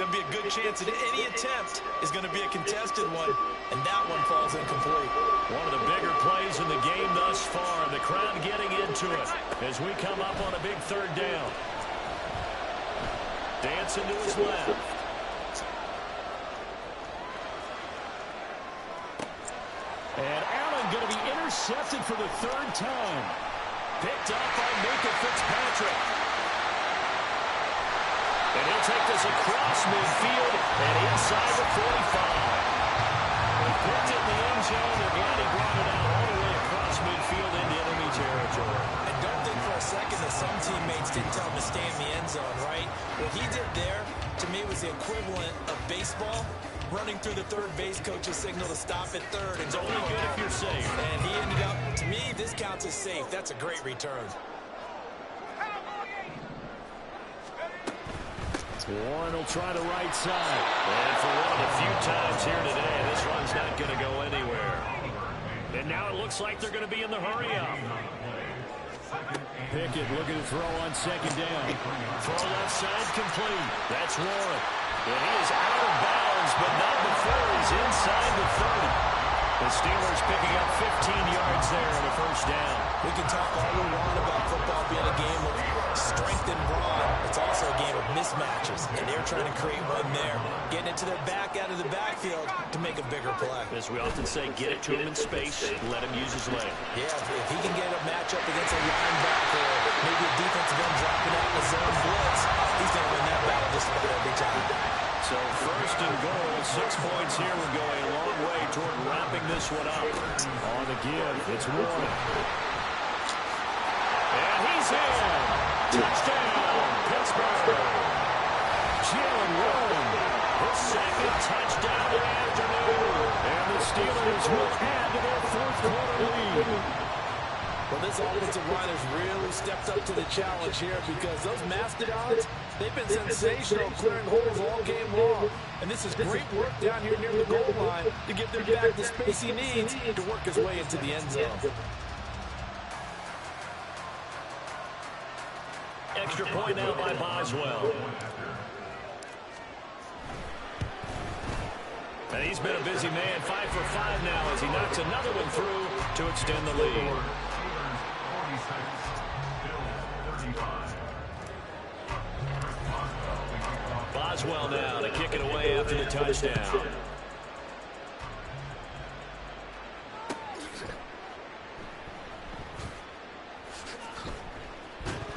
going to be a good chance that any attempt is going to be a contested one. And that one falls incomplete. One of the bigger plays in the game thus far. The crowd getting into it as we come up on a big 3rd down. Dancing to his left. And Allen going to be intercepted for the 3rd time. Picked up by Minka Fitzpatrick. And he'll take this across midfield and inside the 45. He picked it in the end zone. They're glad he brought it out all the way across midfield into enemy territory. And don't think for a second that some teammates didn't tell him to stay in the end zone, right? What he did there, to me, was the equivalent of baseball running through the third base coach's signal to stop at third. It's only good if you're safe. And he ended up, to me, this counts as safe. That's a great return. Warren will try the right side. And for one of the few times here today, this run's not going to go anywhere. And now it looks like they're going to be in the hurry-up. Pickett looking to throw on second down. Throw left side complete. That's Warren. And he is out of bounds, but not before he's inside the 30. The Steelers picking up 15 yards there on the first down. We can talk all we want about football being a game of strength and brawn. It's also a game of mismatches, and they're trying to create one there, getting into their back out of the backfield to make a bigger play. As we often say, get it to him in space, let him use his leg. Yeah, if he can get a matchup against a linebacker, maybe a defensive end dropping out in the zone blitz, he's going to win that battle just about every time. So first and goal, 6 points here would go a long way toward wrapping this one up. On the give, it's Warren. And he's in. Touchdown, Pittsburgh. Jalen Warren, his second touchdown of the afternoon. And the Steelers will add to their fourth quarter lead. Well, this offensive line has really stepped up to the challenge here because those Mastodons, they've been sensational clearing holes all game long. And this is great work down here near the goal line to give their back the space he needs to work his way into the end zone. Extra point now by Boswell. And he's been a busy man, 5 for 5 now as he knocks another one through to extend the lead. Boswell now to kick it away after the touchdown.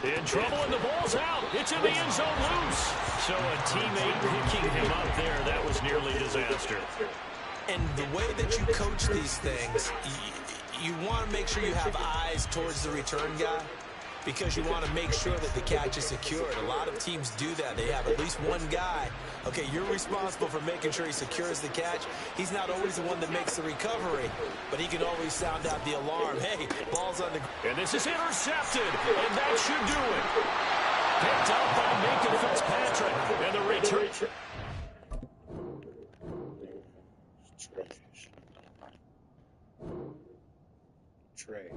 In trouble and the ball's out. It's in the end zone loose. So a teammate picking him up there, that was nearly disaster. And the way that you coach these things, you want to make sure you have eyes towards the return guy because you want to make sure that the catch is secured. A lot of teams do that. They have at least one guy. Okay, you're responsible for making sure he secures the catch. He's not always the one that makes the recovery, but he can always sound out the alarm. Hey, ball's on the ground. And this is intercepted, and that should do it. Picked up by Minka Fitzpatrick, and the return. Trash.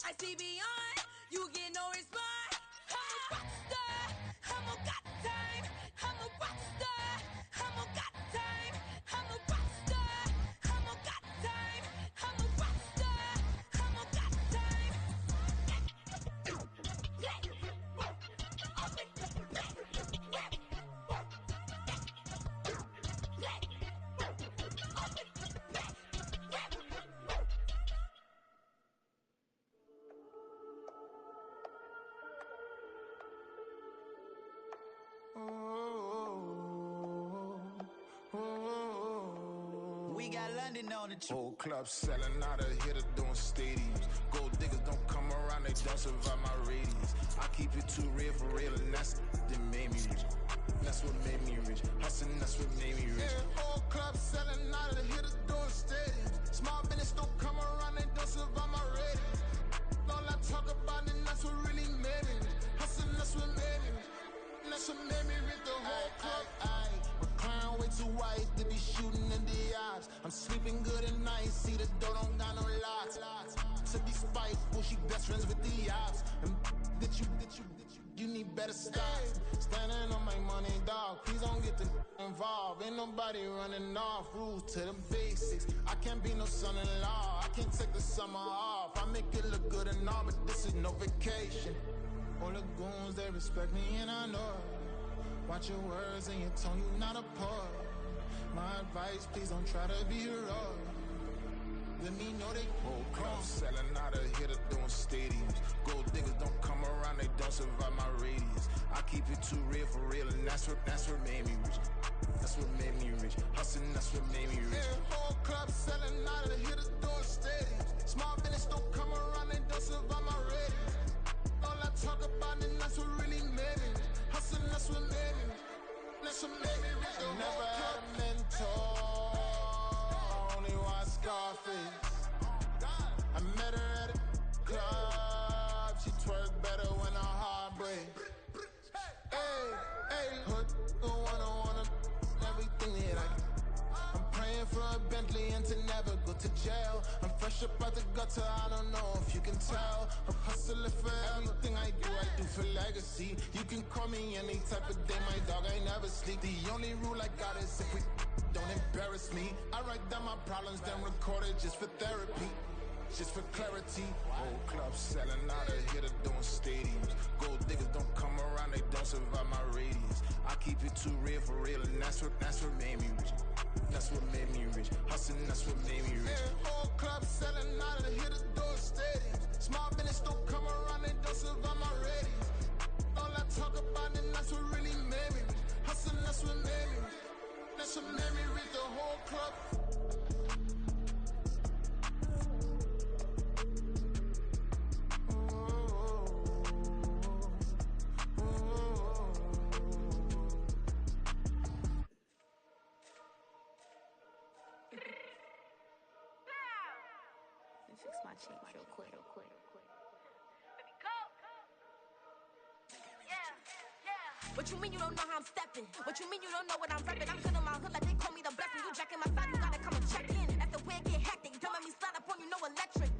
I see beyond, you get no response. I'm a rockstar. we got London on the trip. Whole club selling out of hitter doing stadiums. Gold diggers don't come around, they don't survive my radius. I keep it too real for real, and that's that made me rich. That's what made me rich. Hustling, that's what made me rich. Yeah, whole club selling out of hitters doing stadiums. Small business don't come around, they don't survive my radius. All I talk about, and that's what really made me rich. Hustling, that's what made me rich. That's what made me rich. The whole club. My crown way too white to be shooting in the eyes. I'm sleeping good at night, see the door don't got no locks. To be spiteful, she best friends with the ops. And you need better stop. Standing on my money, dog. Please don't get involved. Ain't nobody running off. Rules to the basics. I can't be no son-in-law. I can't take the summer off. I make it look good and all, but this is no vacation. All the goons, they respect me and I know it. Watch your words and your tone, you not a poet. My advice, please don't try to be heroic. Let me know they whole club selling out of hitter doing stadiums. Gold diggers don't come around, they don't survive my radius. I keep it too real for real, and that's what made me rich. That's what made me rich. Hustling, that's what made me rich. Yeah, whole club selling out of hitters doing stadiums. Small business don't come around, they don't survive my radius. All I talk about, and that's what really made me rich. Hustling, that's what made me rich. That's what made me rich. I never had a mentor. Scarface. I met her at a club. She twerk better when her heart breaks. Hey, hood, wanna everything that I can. I'm praying for a Bentley and to never go to jail. I'm fresh up out the gutter, I don't know if you can tell. I'm hustling for everything I do for legacy. You can call me any type of day, my dog, I never sleep. The only rule I got is if we don't embarrass me. I write down my problems, then record it just for therapy, just for clarity. Whole club selling out of hitter doing stadiums. Gold diggers don't come around, they don't survive my radius. I keep it too real for real, and that's what made me rich. That's what made me rich. Hustling, that's what made me rich. Yeah, whole club selling out of hitter doing stadiums. Small business don't come around, they don't survive my radius. All I talk about, and that's what really made me rich. Hustling, that's what made me rich. That's what made me read the whole club. Fix my change real quick. What you mean you don't know how I'm stepping? What you mean you don't know what I'm repping? I'm good in my hood like they call me the blessing. You jacking my side, you gotta come and check in. That's the way it get hectic. Don't let me slide up on you, no electric.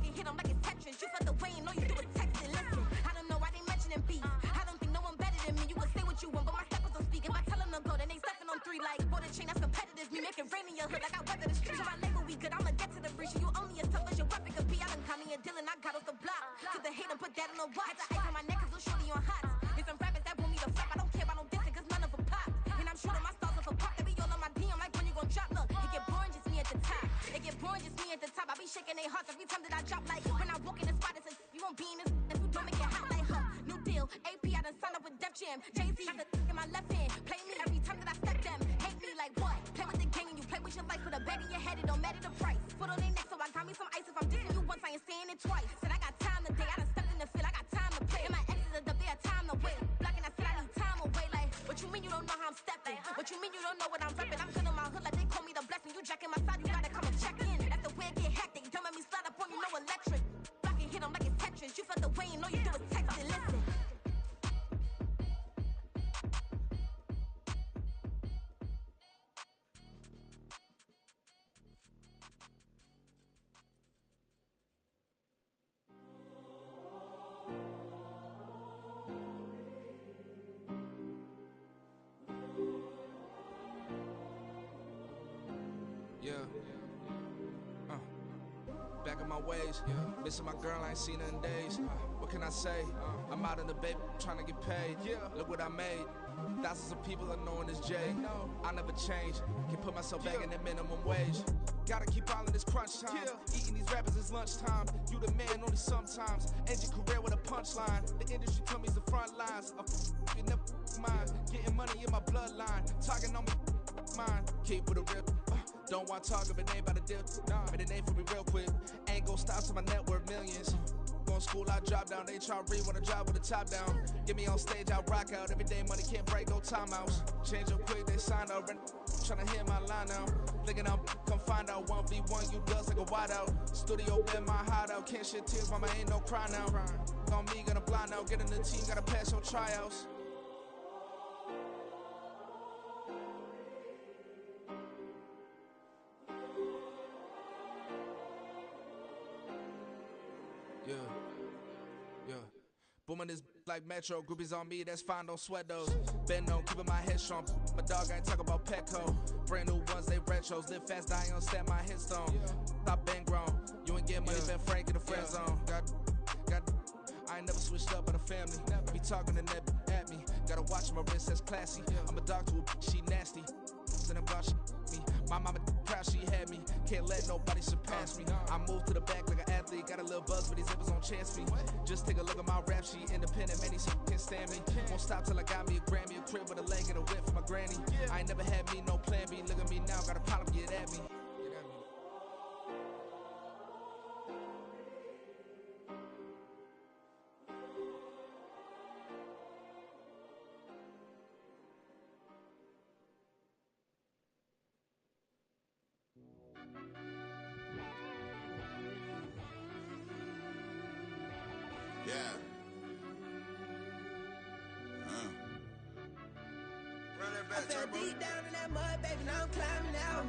Get hit, I'm like it's Tetris. You felt the way and all you do is text it. Listen, I don't know why they mentioning beef. I don't think no one better than me. You can say what you want, but my steppers don't speak. If I tell them to go, then they stepping on 3 like border chain. That's competitive. Me making rain in your hood like I weather the street. So my label we good, I'ma get to the breach. You only as tough as your weapon could be. I done call me a Dylan, I got off the block. To the hate and put that on the watch. Had the ice on my neck, cause little shorty on hot. There's some rappers that want me to flap. I don't care about no dissing, cause none of them pop. And I'm shooting my stars off a pop. They be all on my DM like when you gon' drop. Look, it get boring, just me at the top. It get boring, just me at the top. I be shaking their hearts every time that I drop. Like when I walk in the spot, it says you won't be in this. If you don't make it hot like her. New deal, AP, I done signed up with Def Jam. Jay-Z got the in my left hand. Play me every time that I step them. Hate me like what? Play with the gang and you play with your life. Put a bag in your head, it don't matter the price. Put on their neck, so I got me some ice. If I'm dissing you once, I ain't saying it twice. Said I got time today, I done stepped in the field, I got time to play. And my exes are up there, time to wait. Blocking, I said I need time away. Like, what you mean you don't know how I'm stepping? What you mean you don't know what I'm repping? I'm good in my hood like they call me the blessing. You jacking my side, you gotta come and check in. That's the way it get hectic. Don't let me slide up on you, no electric. Blocking, hit them like it's Tetris. You felt the way and all you do is text it. Listen. Yeah. Back in my ways, missing my girl, I ain't seen her in days. What can I say? I'm out in the baby, trying to get paid. Look what I made. Thousands of people are knowing this Jay. I never change. Can put myself back in the minimum wage. Gotta keep all in this crunch time. Eating these rappers is lunchtime. You the man only sometimes. End your career with a punchline. The industry tell me it's the front lines. You never mine. Getting money in my bloodline. Talking on me, mine. Keep with a rip. Don't want talk if it ain't about to deal. But it ain't for me real quick. Ain't gon' stop till my net worth millions. Going school, I drop down. They try to read when I drop with the top down. Get me on stage, I rock out. Every day money can't break, no timeouts. Change up quick, they sign up. Tryna hit my line now. Thinking I'm come find out 1v1, you does like a wide out. Studio been my hideout. Can't shed tears, mama ain't no cry now. On me, gonna blind out. Get in the team, gotta pass your tryouts. Yeah. Booming this like Metro. Groupies on me, that's fine, don't sweat those. Been on, keeping my head strong. My dog ain't talking about Petco. Brand new ones, they retros. Live fast, die on set my headstone. Stop been grown. You ain't getting money, been Frank in the friend zone. Got. I ain't never switched up on a family. Be talking to that at me. Gotta watch my wrist, that's classy. I'm a dog to a she nasty. Send them God, she me. My mama proud she had me. Can't let nobody surpass me. I moved to the back like an athlete. Got a little buzz, but these zippers on chance me. Just take a look at my rap sheet. Independent, man, these can't stand me. Won't stop till I got me a Grammy, a crib with a leg and a whip for my granny. I ain't never had me no plan B. Look at me now, got a problem, get at me. Yeah. I fell deep down in that mud, baby, now I'm climbing out.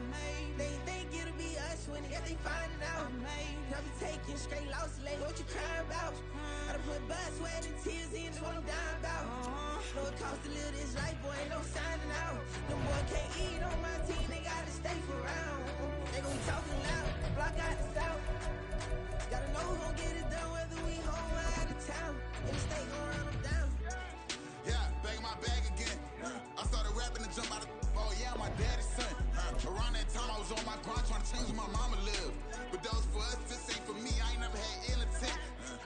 They think it'll be us when they find it out. I be taking straight losses, like what you crying about? Gotta put blood, sweat, and tears in, that's what I'm dying about. Know it costs to live this life, boy, ain't no signing out. Them boy can't eat on my team, they gotta stay for round. They gon' be talking loud, block out the south. Gotta know who gon' get it done, whether we home or out of town. In the state gon' run them down. Yeah, back in my bag again. I started rapping and jump out of oh yeah, my daddy's son. Around that time I was on my grind trying to change where my mama lived. But that was for us, this ain't for me. I ain't never had ill intent.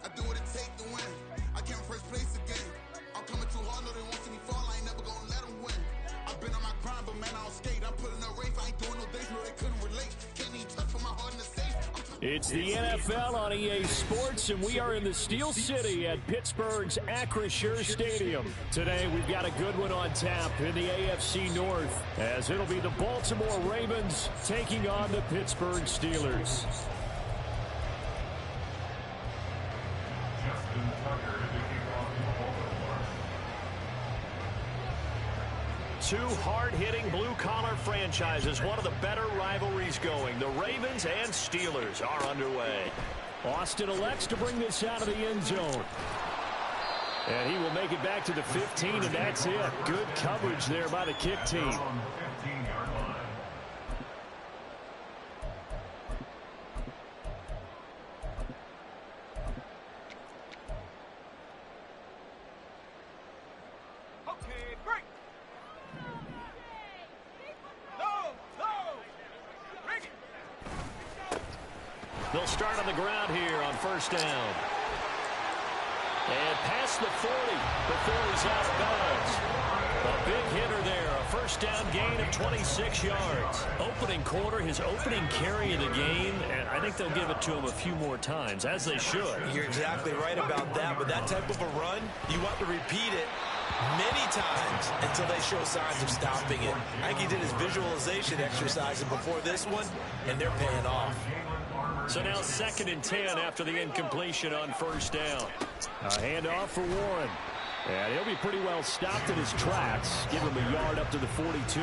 I do what it take to win. I came first place again. I'm coming too hard, no they won't see me fall. I ain't never gonna let them win. I've been on my grind, but man I don't skate. I'm putting up race, I ain't doing no days, no they couldn't relate. Can't even touch for my heart in the safe. It's the NFL on EA Sports, and we are in the Steel City at Pittsburgh's Acrisure Stadium. Today, we've got a good one on tap in the AFC North, as it'll be the Baltimore Ravens taking on the Pittsburgh Steelers. Two hard-hitting blue-collar franchises, one of the better rivalries going. The Ravens and Steelers are underway. Austin elects to bring this out of the end zone. And he will make it back to the 15, and that's it. Good coverage there by the kick team. They'll start on the ground here on first down. And past the 40 before he's out of bounds. A big hitter there. A first down gain of 26 yards. Opening quarter, his opening carry of the game, and I think they'll give it to him a few more times, as they should. You're exactly right about that. With that type of a run, you want to repeat it many times until they show signs of stopping it. I think he did his visualization exercises before this one, and they're paying off. So now 2nd and 10 after the incompletion on first down. A handoff for Warren. And he'll be pretty well stopped in his tracks. Give him a yard up to the 42.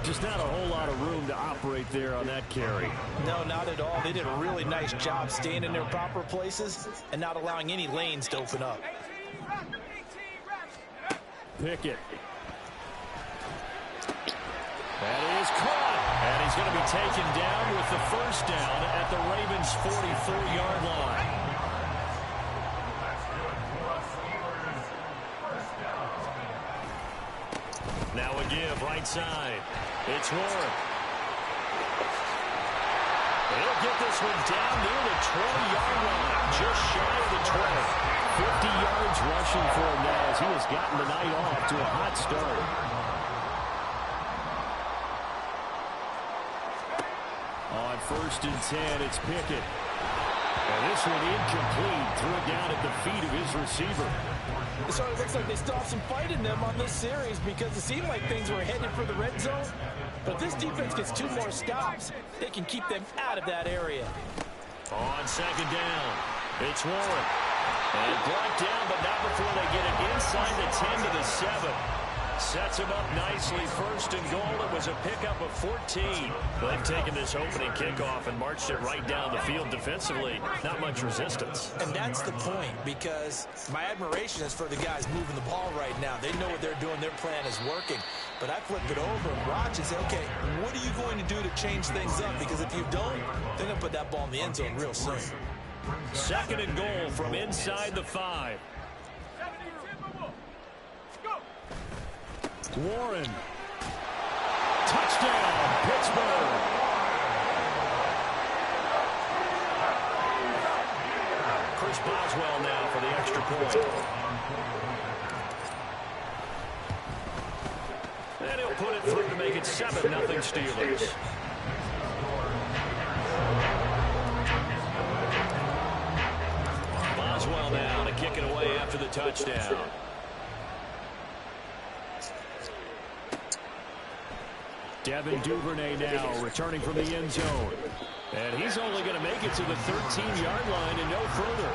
Just not a whole lot of room to operate there on that carry. No, not at all. They did a really nice job staying in their proper places and not allowing any lanes to open up. Pickett. That is caught. And he's going to be taken down with the first down at the Ravens' 44-yard line. Now a give, right side. It's Warren. He'll get this one down near the 20-yard line, just shy of the 20. 50 yards rushing for him now as he has gotten the night off to a hot start. first and 10. It's Pickett. And this one incomplete. Threw it down at the feet of his receiver. It sort of looks like they stopped some fight in them on this series because it seemed like things were headed for the red zone. But if this defense gets 2 more stops, they can keep them out of that area. On second down, it's Warren. And brought down, but not before they get it inside the 10 to the 7. Sets him up nicely. First and goal. It was a pickup of 14. They've taken this opening kickoff and marched it right down the field defensively. Not much resistance. And that's the point, because my admiration is for the guys moving the ball right now. They know what they're doing. Their plan is working. But I flip it over and watch and say, okay, what are you going to do to change things up? Because if you don't, they're going to put that ball in the end zone real soon. Second and goal from inside the 5. Warren. Touchdown, Pittsburgh. Chris Boswell now for the extra point. And he'll put it through to make it 7-0 Steelers. Boswell now to kick it away after the touchdown. Devin Duvernay now returning from the end zone. And he's only going to make it to the 13-yard line and no further.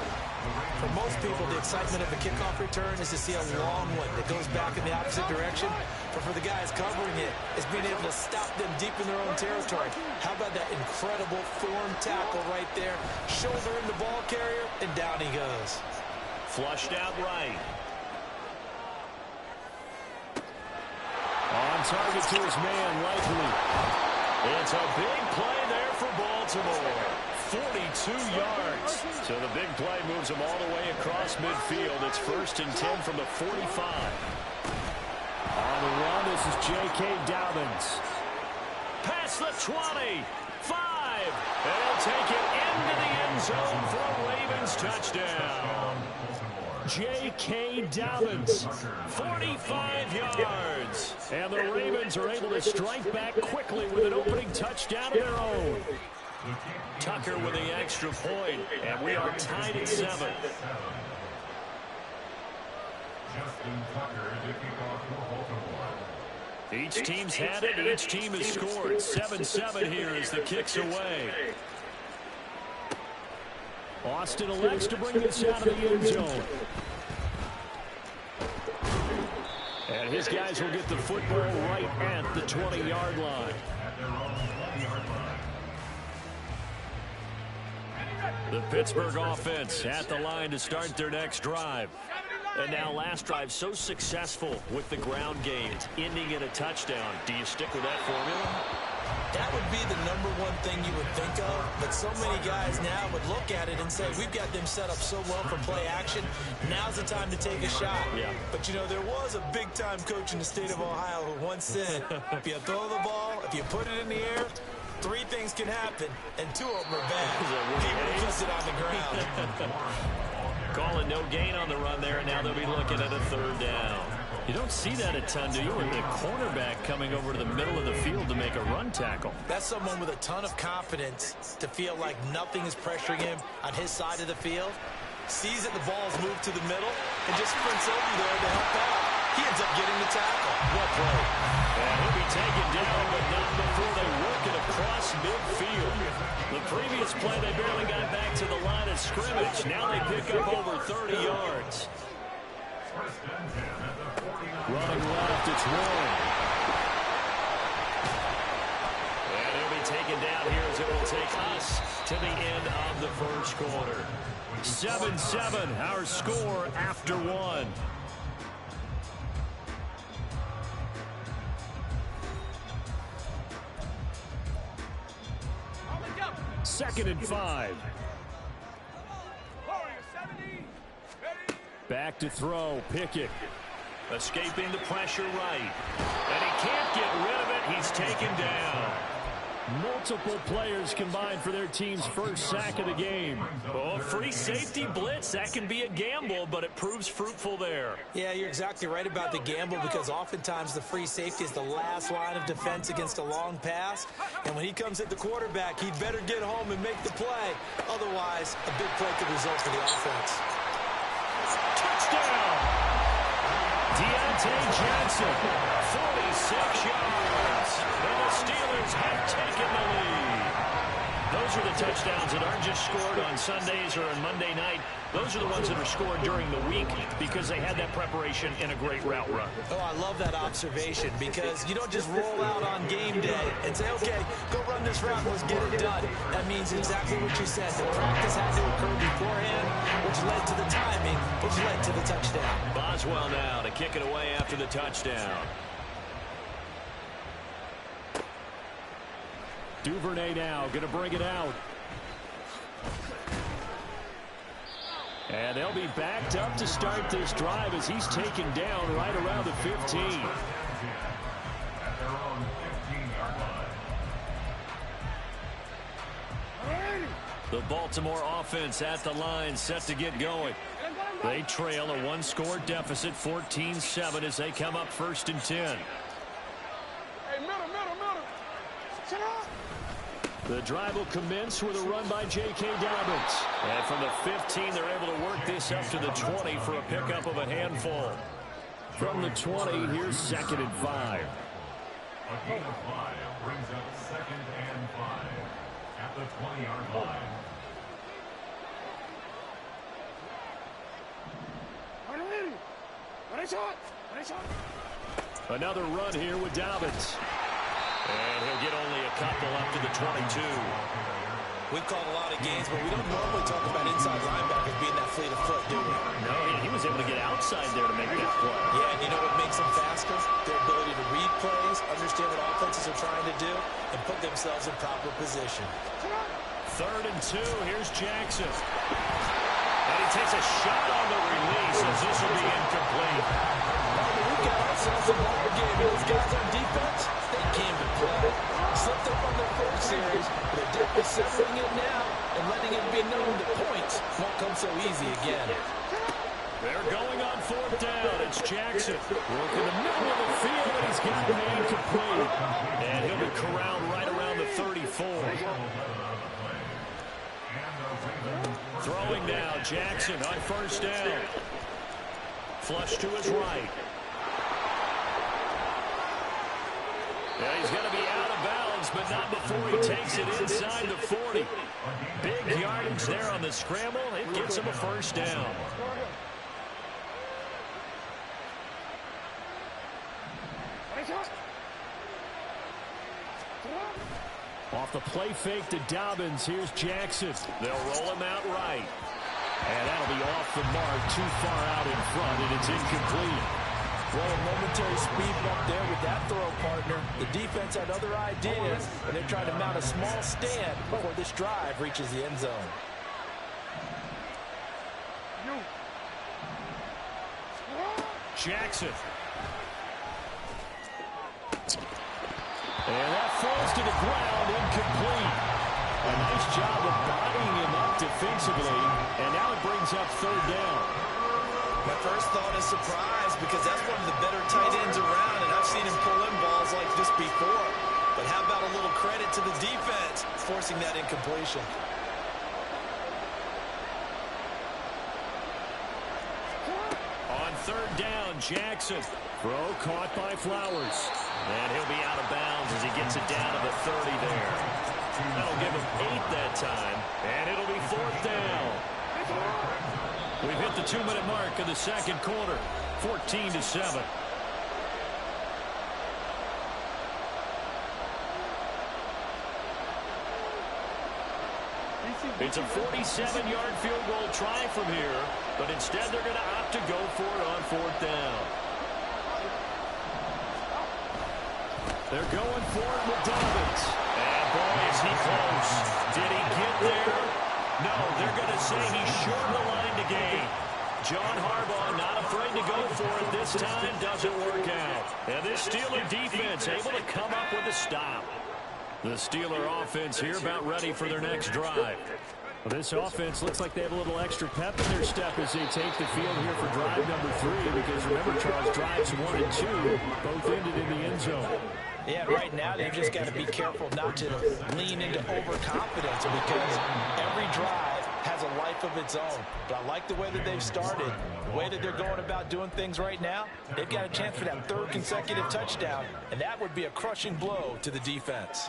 For most people, the excitement of a kickoff return is to see a long one that goes back in the opposite direction. But for the guys covering it, it's being able to stop them deep in their own territory. How about that incredible form tackle right there? Shoulder in the ball carrier, and down he goes. Flushed out right. On target to his man, Likely. It's a big play there for Baltimore. 42 yards. So the big play moves them all the way across midfield. It's first and 10 from the 45. On the run, this is J.K. Dobbins. Past the 20. 5. And he'll take it into the end zone for a Ravens touchdown. J.K. Dobbins, 45 yards. And the Ravens are able to strike back quickly with an opening touchdown of their own. Tucker with the extra point, and we are tied at 7. Each team's had it, each team has scored. 7-7 here as the kick's away. Austin elects to bring this out of the end zone. And his guys will get the football right at the 20-yard line. The Pittsburgh offense at the line to start their next drive. And now last drive so successful with the ground game, ending in a touchdown. Do you stick with that formula? That would be the #1 thing you would think of, but so many guys now would look at it and say, we've got them set up so well for play action, now's the time to take a shot. Yeah. But, you know, there was a big-time coach in the state of Ohio who once said, if you throw the ball, if you put it in the air, 3 things can happen, and 2 of them are bad. People puts it on the ground. Calling no gain on the run there, and now they'll be looking at a 3rd down. You don't see that a ton, do you, with the cornerback coming over to the middle of the field to make a run tackle? That's someone with a ton of confidence to feel like nothing is pressuring him on his side of the field. Sees that the ball's moved to the middle and just sprints over there to help out. He ends up getting the tackle. What play? And he'll be taken down, but not before they work it across midfield. The previous play, they barely got back to the line of scrimmage. Now they pick up over 30 yards. Running left, it's Warren. And he'll be taken down here as it will take us to the end of the first quarter. 7-7, our score after 1. Second and 5. Back to throw, Pickett. Escaping the pressure right. And he can't get rid of it. He's taken down. Multiple players combined for their team's first sack of the game. Oh, free safety blitz. That can be a gamble, but it proves fruitful there. Yeah, you're exactly right about the gamble because oftentimes the free safety is the last line of defense against a long pass. And when he comes at the quarterback, he'd better get home and make the play. Otherwise, a big play could result for the offense. Touchdown! Deontay Johnson, 46 yards. And the Steelers have taken the lead. Those are the touchdowns that aren't just scored on Sundays or on Monday night. Those are the ones that are scored during the week because they had that preparation in a great route run. Oh, I love that observation because you don't just roll out on game day and say, okay, go run this route, let's get it done. That means exactly what you said. The practice had to occur beforehand, which led to the timing, which led to the touchdown. Boswell now to kick it away after the touchdown. Duvernay now going to bring it out. And they'll be backed up to start this drive as he's taken down right around the 15. The Baltimore offense at the line set to get going. They trail a one-score deficit, 14-7 as they come up 1st and 10. Hey, middle. Sit up. The drive will commence with a run by J.K. Dobbins. And from the 15, they're able to work this up to the 20 for a pickup of a handful. From the 20, here's 2nd and 5. A gain of 5 brings up 2nd and 5 at the 20-yard line. Another run here with Dobbins. And he'll get only a couple up to the 22. We've called a lot of games, but we don't normally talk about inside linebackers being that fleet of foot, do we? No, he was able to get outside there to make that play. Yeah, and you know what makes them faster? Their ability to read plays, understand what offenses are trying to do, and put themselves in proper position. 3rd and 2, here's Jackson. And he takes a shot on the release as this will be incomplete. We've got ourselves a ball game. Those guys on defense, they came to play. Slipped up on their first series, but they're definitely separating it now and letting it be known that points won't come so easy again. They're going on 4th down. It's Jackson. Working the middle of the field, and he's got the man complete. And he'll be corralled right around the 34. Throwing now, Jackson on 1st down. Flush to his right. Yeah, he's going to be out of bounds, but not before he takes it inside the 40. Big yardage there on the scramble. It gets him a 1st down. Off the play fake to Dobbins, here's Jackson. They'll roll him out right. And that'll be off the mark, too far out in front, and it's incomplete. Well, a momentary speed bump there with that throw, partner. The defense had other ideas, and they're trying to mount a small stand before this drive reaches the end zone. Jackson. And that falls to the ground, incomplete. A nice job of bodying him up defensively, and now it brings up 3rd down. My first thought is surprise because that's one of the better tight ends around, and I've seen him pull in balls like this before. But how about a little credit to the defense forcing that incompletion? On 3rd down, Jackson. Throw caught by Flowers. And he'll be out of bounds as he gets it down to the 30 there. That'll give him 8 that time, and it'll be 4th down. We've hit the 2-minute mark of the 2nd quarter, 14-7. It's a 47-yard field goal try from here, but instead they're going to opt to go for it on 4th down. They're going for it with Dobbins. And boy, is he close. Did he get there? No, they're going to say he's short of the line to gain. John Harbaugh not afraid to go for it this time. Doesn't work out. And this Steeler defense able to come up with a stop. The Steeler offense here about ready for their next drive. Well, this offense looks like they have a little extra pep in their step as they take the field here for drive number 3. Because remember, Charles, drives 1 and 2 both ended in the end zone. Yeah, right now they've just got to be careful not to lean into overconfidence because every drive has a life of its own. But I like the way that they've started, the way that they're going about doing things right now. They've got a chance for that 3rd consecutive touchdown, and that would be a crushing blow to the defense.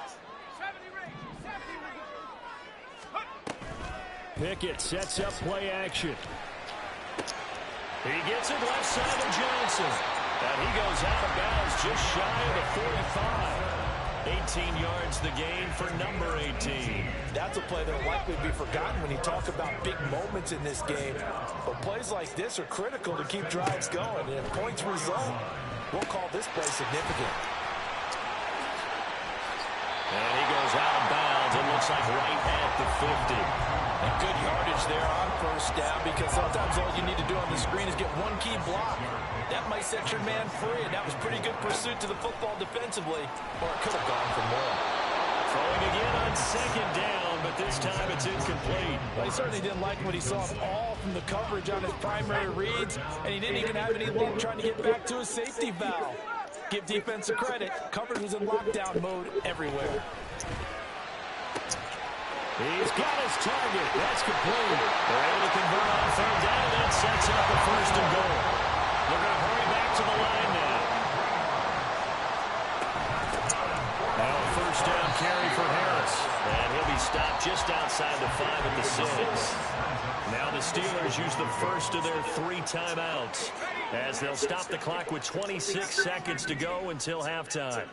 Pickett sets up play action. He gets it left side to Johnson. And he goes out of bounds just shy of the 45. 18 yards the gain for number 18. That's a play that will likely be forgotten when you talk about big moments in this game. But plays like this are critical to keep drives going. And if points result, we'll call this play significant. And he goes out of bounds. It looks like right at the 50. And good yardage there on first down because sometimes all you need to do on the screen is get one key block. That might set your man free, and that was pretty good pursuit to the football defensively, or it could have gone for more. Throwing again on 2nd down, but this time it's incomplete. Well, he certainly didn't like what he saw all from the coverage on his primary reads, and he didn't even have any luck trying to get back to his safety valve. Give defense a credit. Coverage was in lockdown mode everywhere. He's got his target. That's complete. They're able to convert on 3rd down, and that sets up a 1st and goal. They're going to hurry back to the line now. Now a 1st down carry for Harris. And he'll be stopped just outside the 5 at the 6. Now the Steelers use the first of their 3 timeouts as they'll stop the clock with 26 seconds to go until halftime.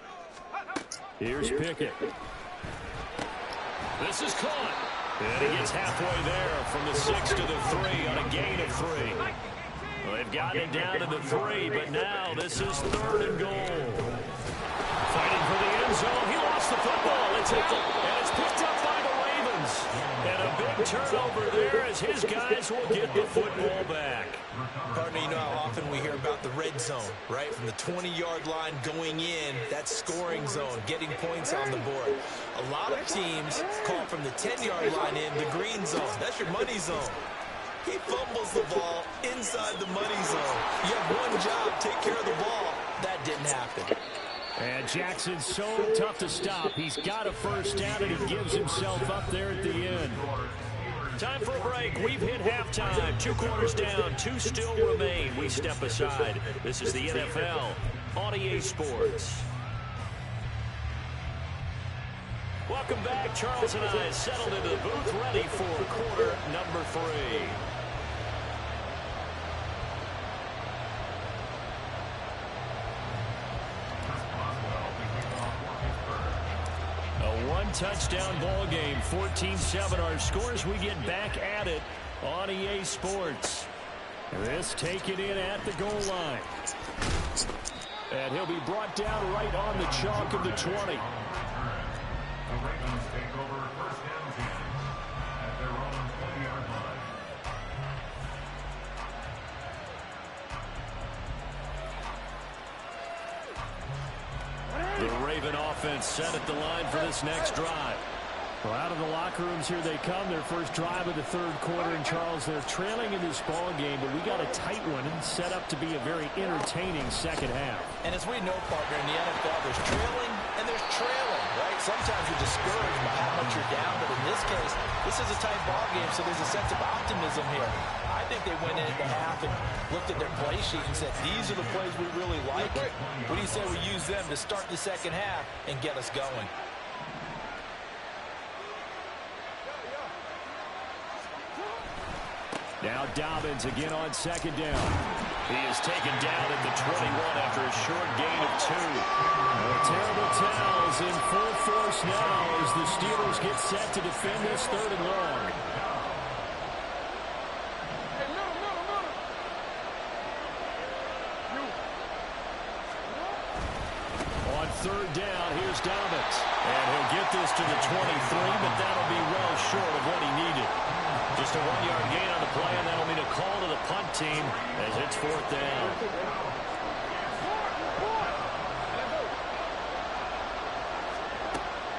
Here's Pickett. This is caught. And he gets halfway there from the 6 to the 3 on a gain of 3. Well, they've gotten it down to the 3, but now this is 3rd and goal. Fighting for the end zone. He lost the football. It's out, and it's picked up by the Ravens. And a big turnover there as his guys will get the football back. Partner, you know how often we hear about the red zone, right? From the 20-yard line going in, that scoring zone, getting points on the board. A lot of teams call from the 10-yard line in the green zone. That's your money zone. He fumbles the ball inside the money zone. You have one job, take care of the ball. That didn't happen. And Jackson's so tough to stop. He's got a 1st down, and he gives himself up there at the end. Time for a break. We've hit halftime. 2 quarters down. 2 still remain. We step aside. This is the NFL on EA Sports. Welcome back. Charles and I settled into the booth, ready for quarter number 3. A 1-touchdown ball game, 14-7 our scores. We get back at it on EA Sports. This taken in at the goal line. And he'll be brought down right on the chalk of the 20. The Ravens take over 1st and 10 at their own 20-yard line. The Raven offense set at the line for this next drive. Well, out of the locker rooms here they come. Their first drive of the 3rd quarter. And Charles, they're trailing in this ball game, but we got a tight one and set up to be a very entertaining 2nd half. And as we know, partner, in the NFL, there's trailing and there's trailing, right? Sometimes you're discouraged by how much you're down, but in this case, this is a tight ball game, so there's a sense of optimism here. I think they went into half and looked at their play sheet and said, these are the plays we really like. What do you say we use them to start the 2nd half and get us going? Now Dobbins again on 2nd down. He is taken down at the 21 after a short gain of 2. Terrible towels in full force now as the Steelers get set to defend this 3rd and long. On 3rd down, here's Dobbins. And he'll get this to the 23, but that'll be well short of what he needed. Just a 1-yard gain on the play, and that'll mean a call to the punt team as it's 4th down.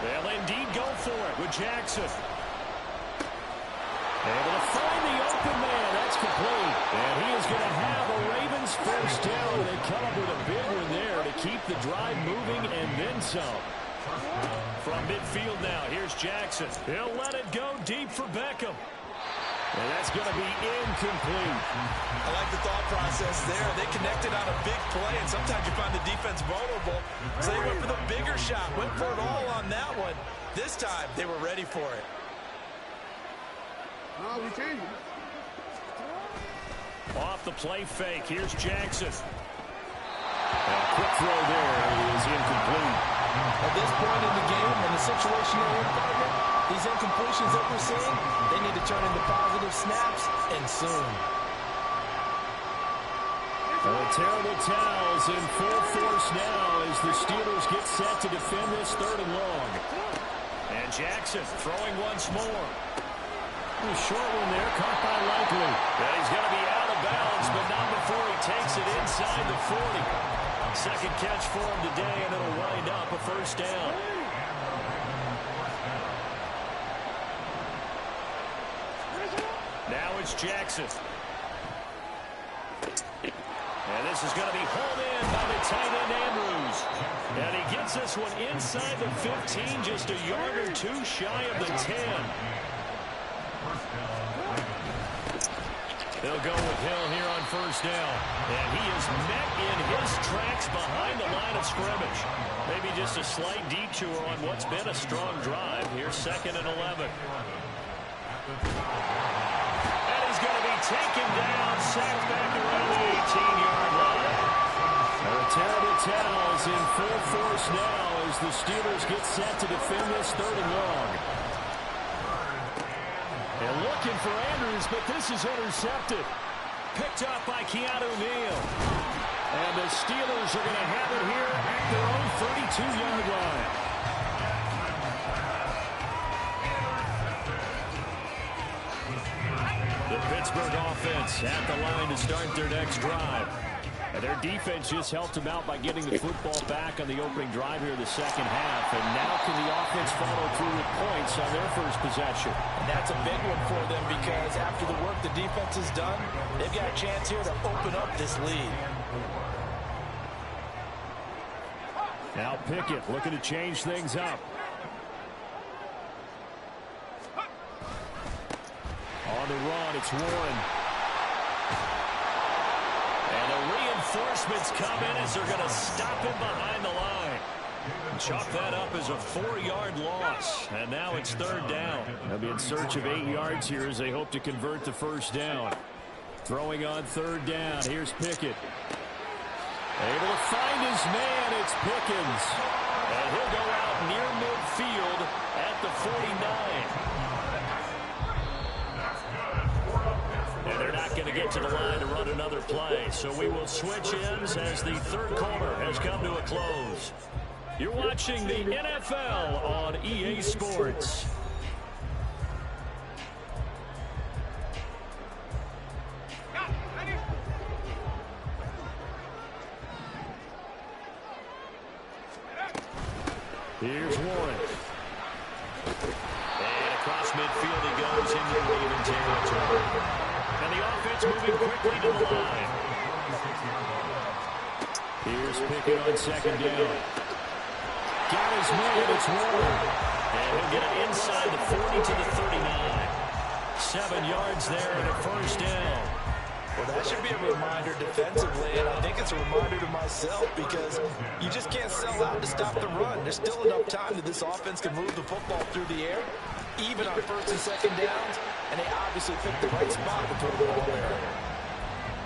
They'll indeed go for it with Jackson. Able to find the open man. That's complete. And he is going to have a Ravens first down. They come up with a big one there to keep the drive moving and then some. From midfield now, here's Jackson. He'll let it go deep for Beckham. And that's going to be incomplete. I like the thought process there. They connected on a big play, and sometimes you find the defense vulnerable. So they went for the bigger shot, went for it all on that one. This time, they were ready for it. No, we changed it. Off the play fake, here's Jackson. A quick throw there is incomplete. At this point in the game, in the situation they're in, partner, these incompletions that we're seeing, they need to turn into positive snaps, and soon. Terrible towels in full force now as the Steelers get set to defend this 3rd and long. And Jackson throwing once more. A short one there, caught by Likely. And he's going to be out of bounds, but not before he takes it inside the 40. Second catch for him today, and it'll wind up a first down. Now it's Jackson. And this is going to be hauled in by the tight end Andrews. And he gets this one inside the 15, just a yard or two shy of the 10. They'll go with Hill here on first down. And he is met in his tracks behind the line of scrimmage. Maybe just a slight detour on what's been a strong drive. Here's 2nd and 11. And he's going to be taken down, sacked back around the 18-yard line. Terrible towels in full force now as the Steelers get set to defend this 3rd and long. And looking for Andrews, but this is intercepted. Picked up by Keanu Neal. And the Steelers are going to have it here at their own 32-yard line. The Pittsburgh offense at the line to start their next drive. And their defense just helped them out by getting the football back on the opening drive here in the second half. And now can the offense follow through with points on their first possession? And that's a big one for them because after the work the defense has done, they've got a chance here to open up this lead. Now Pickett looking to change things up. On the run, it's Warren. And the reinforcements come in as they're going to stop him behind the line. Chalk that up as a 4-yard loss. And now it's 3rd down. They'll be in search of 8 yards here as they hope to convert the first down. Throwing on 3rd down. Here's Pickett. Able to find his man. It's Pickens. And he'll go out near midfield at the 49. And they're not going to get to the line to run another play. So we will switch ends as the 3rd quarter has come to a close. You're watching the NFL on EA Sports. Here's Warren. And across midfield he goes into Raven territory. And the offense moving quickly to the line. Here's Pickett on 2nd down. Got his man, it's Warren. And he'll get it inside the 40 to the 39. 7 yards there and a first down. Well, that should be a reminder defensively, and I think it's a reminder to myself because you just can't sell out to stop the run. There's still enough time that this offense can move the football through the air, even on 1st and 2nd downs, and they obviously picked the right spot to throw the ball there.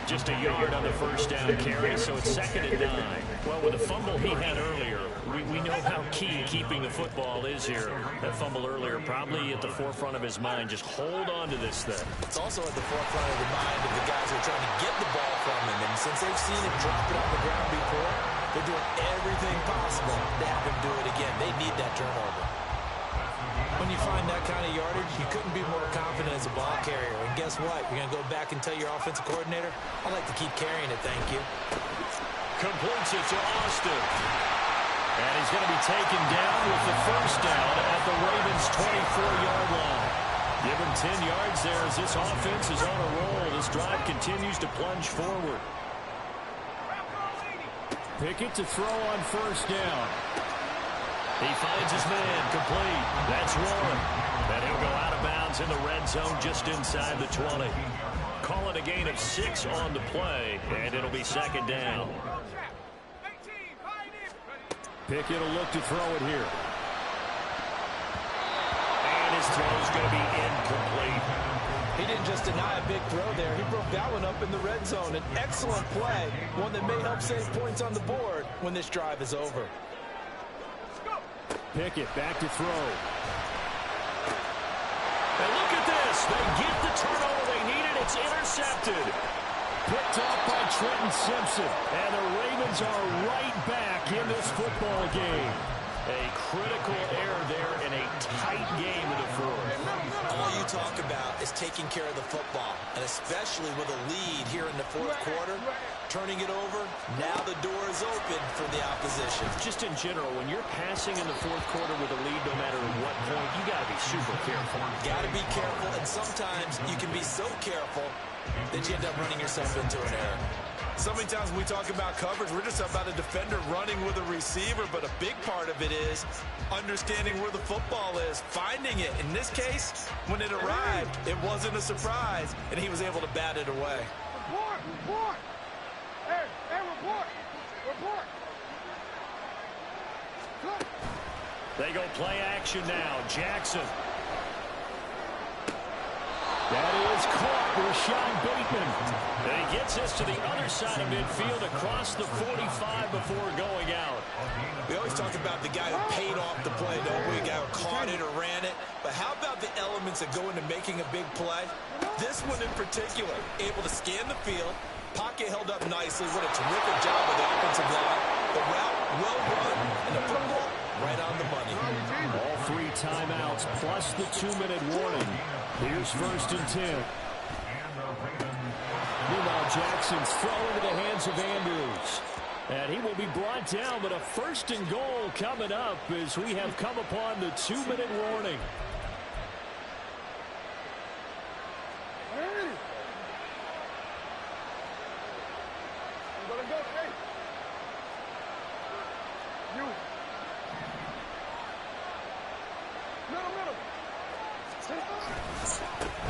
Just a yard on the first down carry, so it's 2nd and 9. Well, with the fumble he had earlier, we know how key keeping the football is here. That fumble earlier probably at the forefront of his mind. Just hold on to this thing. It's also at the forefront of the mind of the guys who are trying to get the ball from him. And since they've seen him drop it on the ground before, they're doing everything possible to have him do it again. They need that turnover. When you find that kind of yardage, you couldn't be more confident as a ball carrier. And guess what? You're going to go back and tell your offensive coordinator, I'd like to keep carrying it, thank you. Completes it to Austin. And he's is going to be taken down with the first down at the Ravens' 24-yard line. Give him 10 yards there as this offense is on a roll. This drive continues to plunge forward. Pickett to throw on first down. He finds his man complete. That's one. And he'll go out of bounds in the red zone just inside the 20. Call it a gain of 6 on the play, and it'll be second down. Pickett will look to throw it here. And his throw's going to be incomplete. He didn't just deny a big throw there. He broke that one up in the red zone. An excellent play, one that may help save points on the board when this drive is over. Pickett back to throw. And look at this. They get the turnover they needed. It's intercepted. Picked off by Trenton Simpson. And the Ravens are right back in this football game. A critical error there in a tight game in the fourth. All you talk about is taking care of the football, and especially with a lead here in the fourth quarter, turning it over, now the door is open for the opposition. Just in general, when you're passing in the fourth quarter with a lead, no matter what point, you got to be super careful. Got to be careful, and sometimes you can be so careful that you end up running yourself into an error. So many times when we talk about coverage, we're just about a defender running with a receiver, but a big part of it is understanding where the football is, finding it. In this case, when it arrived, it wasn't a surprise, and he was able to bat it away. Report! Hey, report! They go play action now. Jackson. That is caught. Rashawn Bateman. And he gets this to the other side of midfield across the 45 before going out. We always talk about the guy who paid off the play, don't we? The guy who caught it or ran it. But how about the elements that go into making a big play? This one in particular, able to scan the field, pocket held up nicely. What a terrific job of the offensive line. The route well run, and the football right on the money. All 3 timeouts plus the 2-minute warning. Here's first and 10. Meanwhile, Jackson's throw into the hands of Andrews. And he will be brought down, but a first and goal coming up as we have come upon the 2-minute warning.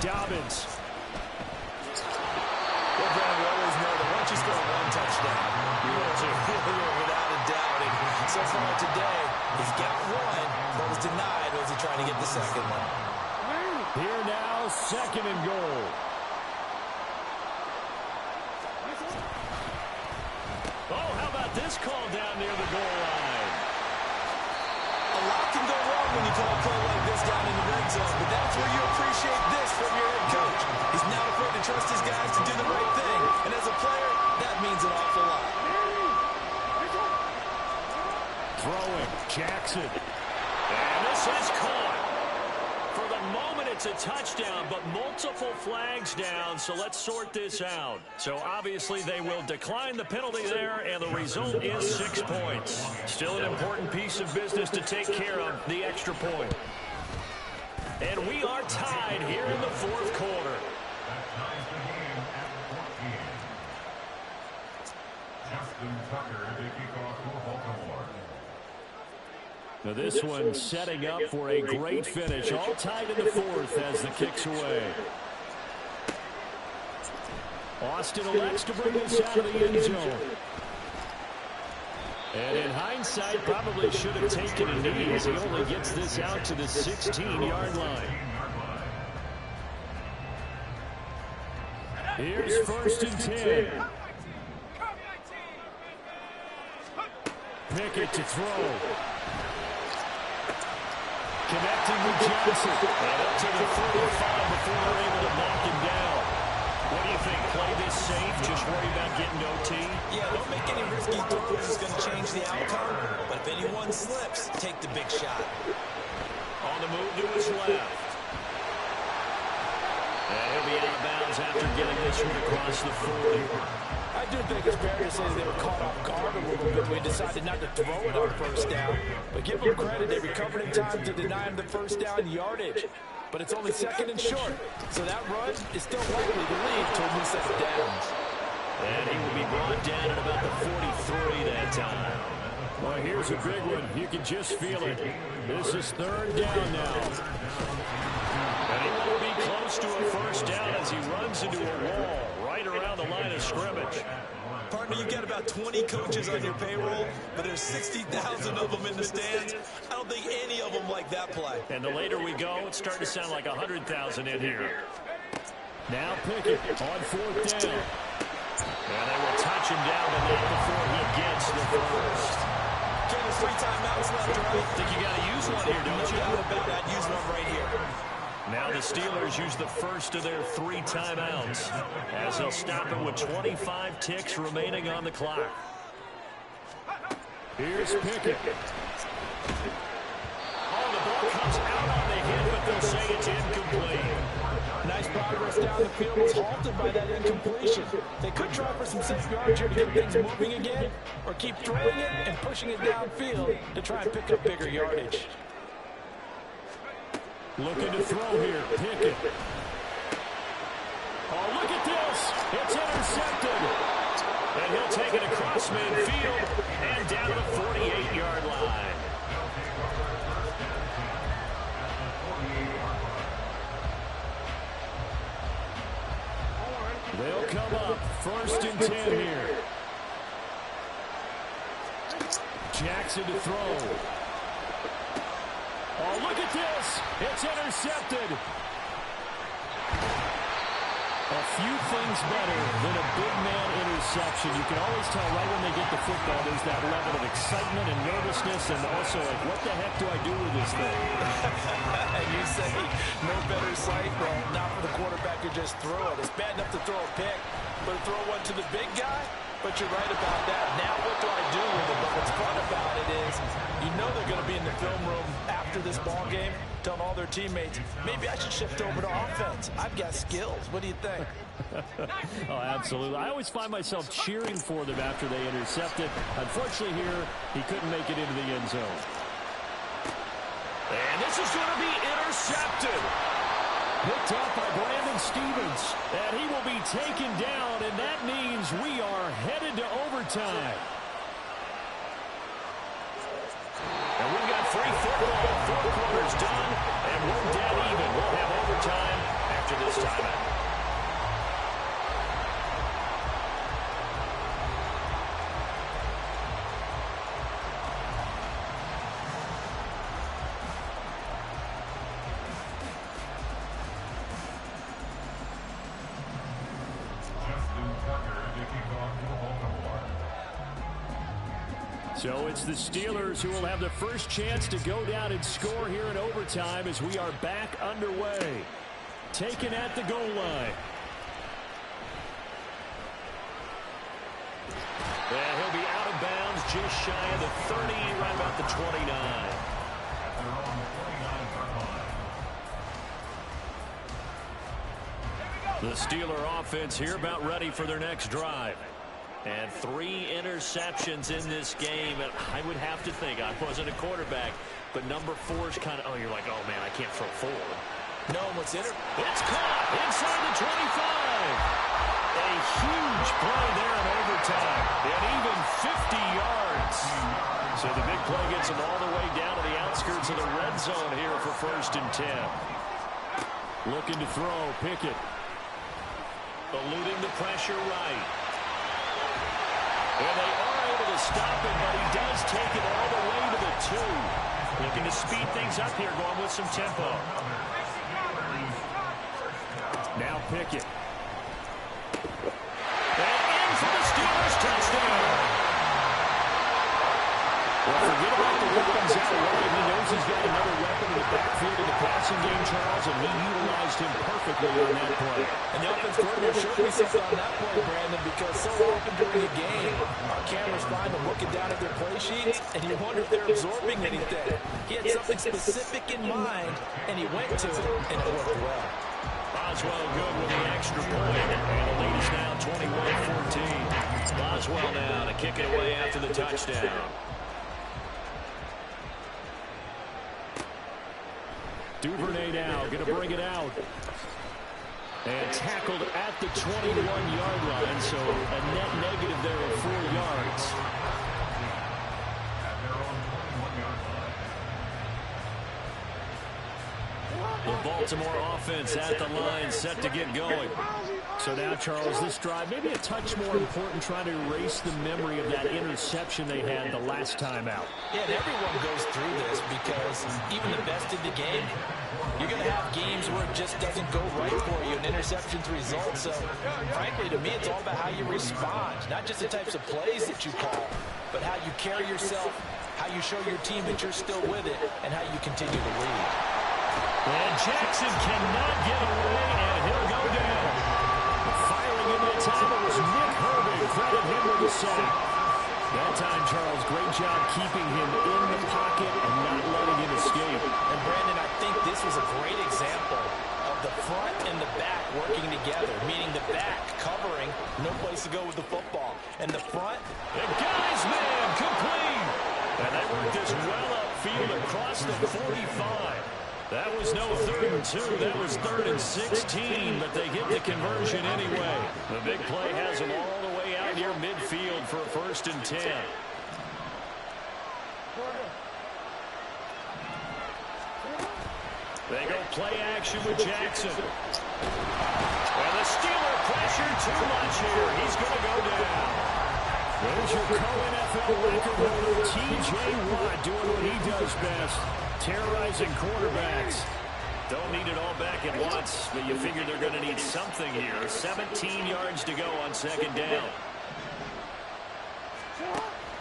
Dobbins. Well, Brandon, we always know that once you score one touchdown, you're without a doubt. And so far today, he's got one, but was denied as he tried to get the second one. Here now, second and goal. Oh, how about this call down near the goal line? A lot can go wrong when you call a play like this down in the red zone, but that's where you appreciate this from your head coach. He's not afraid to trust his guys to do the right thing, and as a player, that means an awful lot. Throwing, Jackson. And this is caught. For the moment, it's a touchdown, but multiple flags down, so let's sort this out. So obviously they will decline the penalty there, and the result is 6 points. Still an important piece of business to take care of, the extra point. And we are tied here in the fourth quarter. That ties the game at 14. Justin Tucker to kick off for Baltimore. Now this one setting up for a great finish. All tied in the fourth as the kick's away. Austin elects to bring this out of the end zone. And in hindsight, probably should have taken a knee as he only gets this out to the 16-yard line. Here's first and 10. Pickett to throw. Connecting with Johnson. And up to the 45 before they're able to knock him down. What do you think? Play this safe? Just worry about getting OT? Yeah, don't make any risky throws. It's going to change the outcome. But if anyone slips, take the big shot. On the move to his left. And he'll be out of bounds after getting this one across the 40. I do think it's fair to say they were caught off guard a little bit. We decided not to throw it on first down. But give them credit, they recovered in time to deny him the first down yardage. But it's only second and short. So that run is still likely to lead to a new set of downs. And he will be brought down at about the 43 that time. Well, here's a big one. You can just feel it. This is third down now. And he will be close to a first down as he runs into a wall right around the line of scrimmage. Partner, you got about 20 coaches on your payroll, but there's 60,000 of them in the stands. I don't think any of them like that play. And the later we go, it's starting to sound like 100,000 in here. Now Pickett on fourth down. And they will touch him down, but not before he gets the first. Ken, there's 3 timeouts left, right? I think you got to use one here, don't you? No doubt about that. Use one right here. Now the Steelers use the first of their 3 timeouts as they'll stop it with 25 ticks remaining on the clock. Here's Pickett. Oh, the ball comes out on the hit, but they'll say it's incomplete. Nice progress down the field was halted by that incompletion. They could try for some safe yards here to get things moving again, or keep throwing it and pushing it downfield to try and pick up bigger yardage. Looking to throw here, Pickett. Oh, look at this. It's intercepted. And he'll take it across midfield and down to the 48-yard line. They'll come up first and 10 here. Jackson to throw. Oh, look at this. It's intercepted. A few things better than a big man interception. You can always tell right when they get the football, there's that level of excitement and nervousness, and also like, what the heck do I do with this thing? You say no better sight? Well, not for the quarterback to just throw it. It's bad enough to throw a pick, but to throw one to the big guy? But you're right about that. Now what do I do with it? But what's fun about it is you know they're going to be in the film room after this ball game telling all their teammates, maybe I should shift over to offense. I've got skills. What do you think? Oh, absolutely. I always find myself cheering for them after they intercept it. Unfortunately here, he couldn't make it into the end zone. And this is going to be intercepted. Picked up by Brandon Stevens. And he will be taken down, and that means we are headed to overtime. And we've got free football. 4 quarters done, and we're dead even. We'll have overtime after this timeout. So it's the Steelers who will have the first chance to go down and score here in overtime as we are back underway. Taken at the goal line. And he'll be out of bounds just shy of the 30, right about the 29. The Steeler offense here about ready for their next drive. And 3 interceptions in this game. And I would have to think, I wasn't a quarterback, but number 4 is kind of, oh, you're like, oh, man, I can't throw 4. No, what's in it? It's caught inside the 25. A huge play there in overtime. And even 50 yards. So the big play gets them all the way down to the outskirts of the red zone here for first and 10. Looking to throw, Pickett. Eluding the pressure right. And they are able to stop him, but he does take it all the way to the 2. Looking to speed things up here, going with some tempo. Now Pickett. And in for the Steelers touchdown. Well, forget about the weapons out wide. He knows he's got another weapon in the backfield in the passing game, Charles, and he utilized him perfectly on that play. And the offense coordinator showed me something on that play, Brandon, because so often during a game, our cameras find them looking down at their play sheets, and you wonder if they're absorbing anything. He had something specific in mind, and he went to it, and it worked well. Boswell good with the extra point. And the lead is now 21-14. Boswell now to kick it away after the touchdown. Duvernay now going to bring it out. And tackled at the 21-yard line, so a net negative there of 4 yards. The Baltimore offense at the line, set to get going. So now, Charles, this drive, maybe a touch more important, trying to erase the memory of that interception they had the last time out. Yeah, and everyone goes through this because even the best in the game, you're going to have games where it just doesn't go right for you, and interceptions result. So, frankly, to me, it's all about how you respond, not just the types of plays that you call, but how you carry yourself, how you show your team that you're still with it, and how you continue to lead. And Jackson cannot get away, and he'll go down. Firing in that time, it was Nick Herbig. Credit him with the sack. That time, Charles, great job keeping him in the pocket and not letting him escape. And, Brandon, I think this was a great example of the front and the back working together, meaning the back covering, no place to go with the football. And the front, and guys, man, complete. And they worked this well upfield across the 45. That was no 3rd and 2. That was 3rd and 16, but they get the conversion anyway. The big play has them all the way out here midfield for a 1st and 10. They go play action with Jackson. And the Steeler pressure too much here. He's going to go down. There's your co-NFL record holder, T.J. Watt, doing what he does best, terrorizing quarterbacks. Don't need it all back at once, but you figure they're going to need something here. 17 yards to go on 2nd down.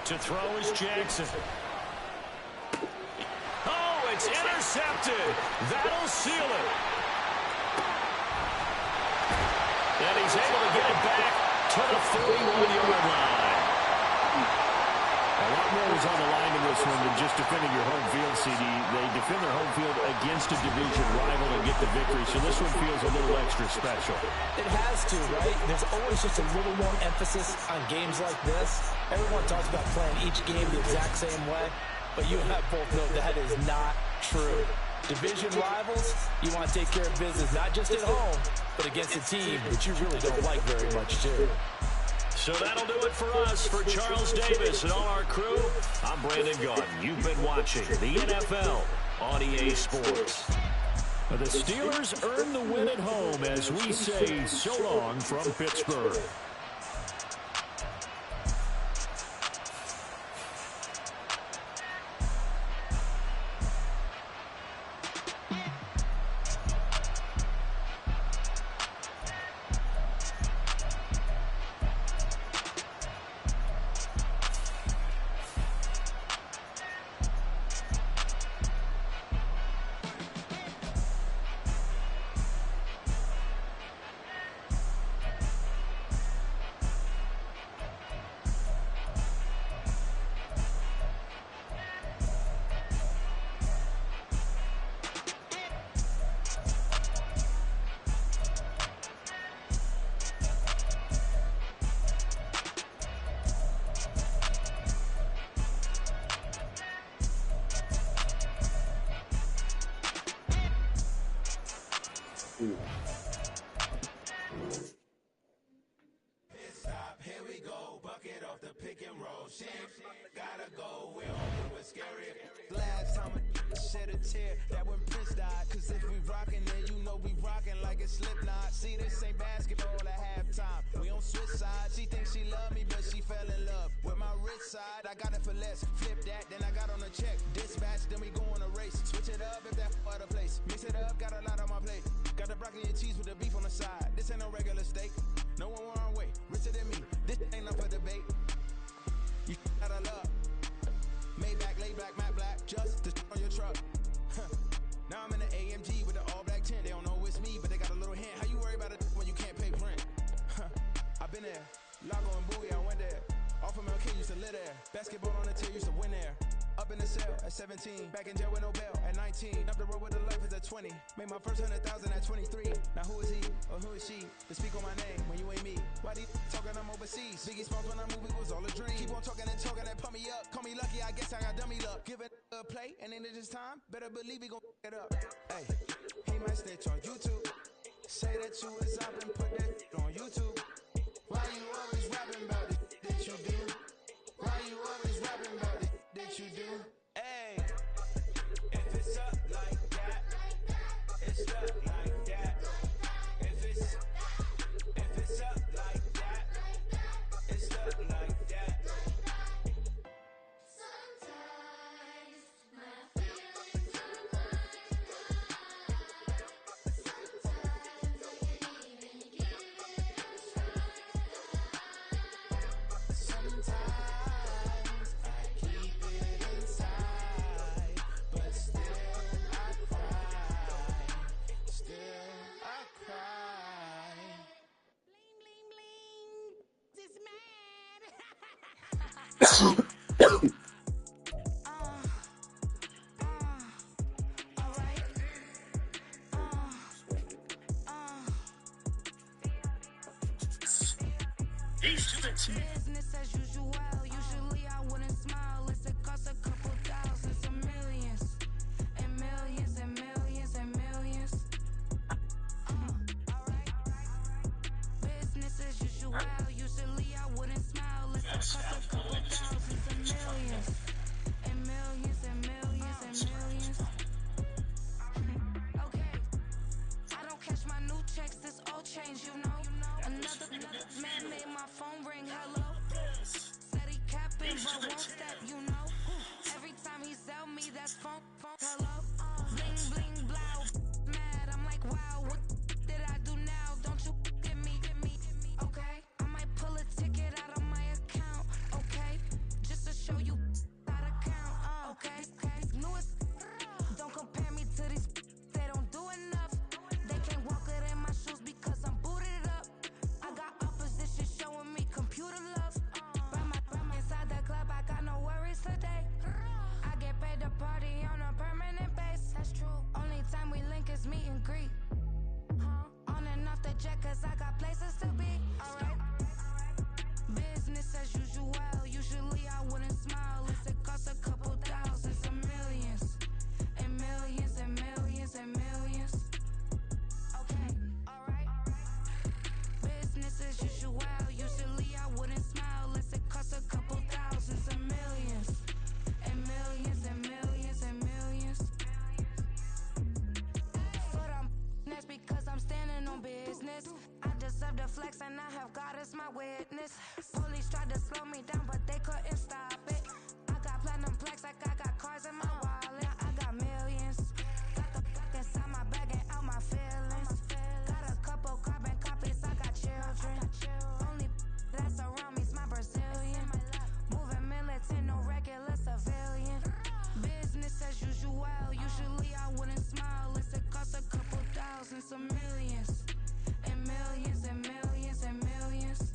To throw is Jackson. Oh, it's intercepted. That'll seal it. And he's able to get it back to the 41-yard line. A lot more was on the line in this one than just defending your home field, CD. They defend their home field against a division rival and get the victory, so this one feels a little extra special. It has to, right? There's always just a little more emphasis on games like this. Everyone talks about playing each game the exact same way, but you and I both know that is not true. Division rivals, you want to take care of business, not just at home, but against a team that you really don't like very much, too. So that'll do it for us. For Charles Davis and all our crew, I'm Brandon Gaudin. You've been watching the NFL on EA Sports. The Steelers earn the win at home as we say so long from Pittsburgh. Stop, here we go, bucket off the pick and roll. Shit, gotta go, we're open with scary. Last time I shed a tear, that when Prince died. Cause if we rockin', then you know we rockin' like a Slipknot. See, this ain't basketball at halftime. We on switch sides. She thinks she love me, but she fell in love with my rich side. I got it for less. Flip that, then I got on a check. Dispatch, then we go on a race. Switch it up if that other place. Mix it up, got a lot on my plate. Got the broccoli and cheese with the beef on the side. This ain't no regular steak. No one wrong way. Richer than me. This ain't up for debate. You out of luck. Maybach, lay black, matte black. Just to on your truck. Now I'm in the AMG with the all black tint. They don't know it's me, but they got a little hint. How you worry about it when you can't pay rent? I've been there. Lago and Bowie, I went there. Off of MLK used to live there. Basketball on the tier used to win there. Up in the cell at 17, back in jail with no bail at 19. Up the road with a life at 20. Made my first 100,000 at 23. Now who is he or who is she to speak on my name when you ain't me? Why these talking I'm overseas? Biggie Smalls when I move it was all a dream. Keep on talking and pump me up. Call me lucky, I guess I got dummy luck. Give it a play and then it is time. Better believe he gon' it up. Hey, he might snitch on YouTube. Say that you was up and put that on YouTube. Why you always rapping about it that you do? Why you always rapping about it that you do? Hey, if it's up like that, it's up like that. If it's up like that, it's up like that. Sometimes my feelings are blind. Sometimes I can't even give it a try. Sometimes I keep it inside, but still I cry. Still I cry. Bling, bling, bling. This mad. Alright. Business as usual. Usually I wouldn't smile. It's it costs a couple thousands, some millions, and millions and millions and millions. Alright. Business as usual. Usually I wouldn't smile. It's it costs a couple thousands, some millions, and millions and millions and millions. Okay. I don't catch my new checks, this old change, you know. Another man made my phone ring, hello. Said he capping, but won't step, you know. Every time he sell me, that's phone, hello. Bling, bling, blow, mad, I'm like, wow, what did I do now? Don't you get me, okay? I might pull a ticket out of my account, okay? Just to show you how to count, okay? Newest, don't compare me to these, they don't do enough. They can't walk it in my shoes because I'm booted up. I got opposition showing me computer love. Run my inside the club, I got no worries today. I get paid to party on a permanent base. That's true. Only time we link is meet and greet. On and off the jet, cause I got places to be. Alright. Business as usual. Usually I wouldn't smile. It costs a couple thousands, some millions, and millions and millions and millions. Okay, alright. Business as usual. Usually I wouldn't smile. It costs a couple thousands, some millions, and millions and millions and millions. Foot on that's because I'm standing on business. I deserve the flex and I have God as my witness. Police tried to slow me down, but they couldn't stop it. I got platinum plaques like I got cars in my wallet. I got millions. Got the fuck inside my bag and out my feelings. Got a couple carbon copies, I got children. Only that's around me's my Brazilian. Moving militant, no regular civilian. Business as usual. Usually I wouldn't smile. It costs a couple thousands, some millions, and millions and millions and millions.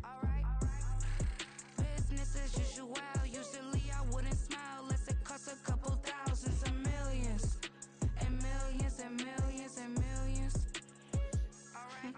Alright. Business as usual. Usually I wouldn't smile. It costs a couple thousands, some millions, and millions and millions and millions. Alright.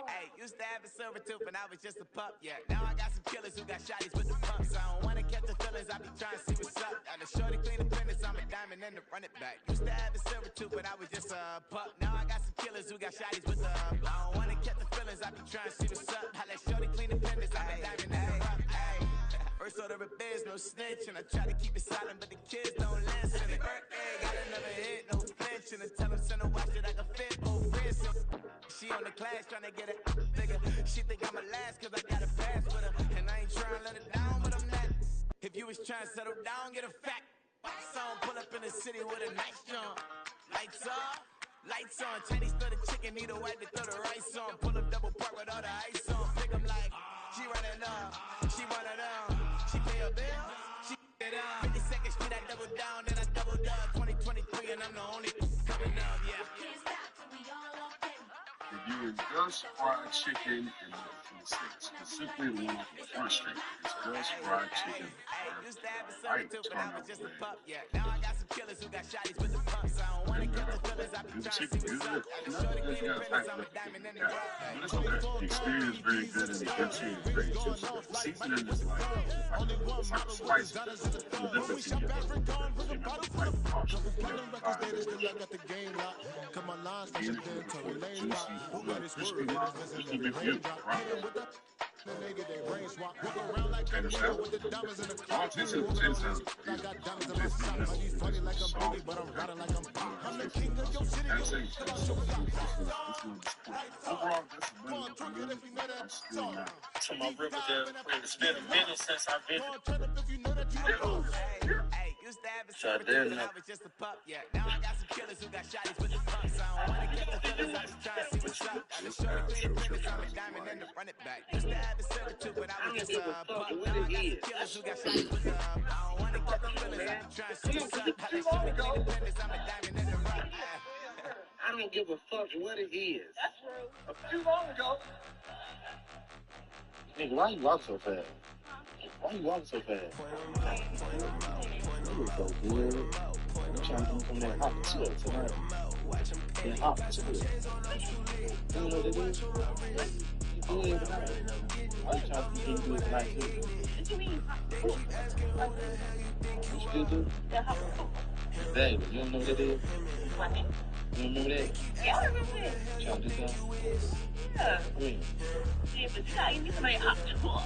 Hey, used to have a silver tooth when I was just a pup, yeah. Now I got some killers who got shotties with the pumps. I don't wanna catch the feelings, I be trying to see what's up. Got the shorty clean the penis, I'm a diamond and to run it back. Used to have a silver tooth when I was just a pup. Now I got some killers who got shotties with the I don't wanna catch the feelings, I be trying to see what's up. How that shorty clean the penis, I'm a diamond and to run it. First order of biz, no snitch, and I try to keep it silent, but the kids don't listen. And birthday, got another hit, no flinch, and I tell them send a watch that I can fit both wrists. She on the class tryna get it bigger. She think I'm a last cause I got a pass with her. And I ain't tryna let it down, but I'm not. If you was tryna settle down, get a fact. Song pull up in the city with a nice jump. Lights off, lights on. Chinese throw the chicken, need a wipe to throw the rice on. Pull up double park with all the ice on. Pick 'em like, She running up, she running up, she pay her bills, she it up. 52nd Street, I double down, then I doubled up. 2023, and I'm the only coming up, yeah. Can't stop till we all okay. Reviewing Gus Fried Chicken in the States, specifically the one off the front street. It's Gus Fried Chicken. Used to have a server too, but I was just a pup, yeah. Now I got some killers who got shotties with the pumps. I don't wanna get the feelings, I be trying to see what's up. The shorty clean the printers, I'm a diamond in the rough. But it's okay. The experience is very good and the MC is very good. The seasoning is like a spice. The difference in your To my Riverdale, it's been a minute since I've been. Used to have a server too, but I was just a pup, yeah. Now I got some killers who got shotties with the pumps. I don't wanna get the feelings, I be trying to see what's up. The shorty clean the printers, I'm a diamond in the run it back. Used to have a server too, but I was just a pup. Now I got some killers who got shotties with the pumps. I don't wanna get the feelings, I be trying to see what's up. The shorty clean the printers, I'm a diamond in the run. I don't give a fuck what it is. That's true. Too long ago. Nigga, why you walk so fast? Why you walk so fast? You look so good. I'm trying to do some of that hot chill tonight. That hot chill. You know what it is? You do it tonight. Why you trying to do it tonight too? What you mean? What you do? The hot food. Exactly. You don't know what it is? What? You remember that? Yeah, I remember that. Trying to do something? Yeah. When? Yeah, but you gotta give me somebody hot tour.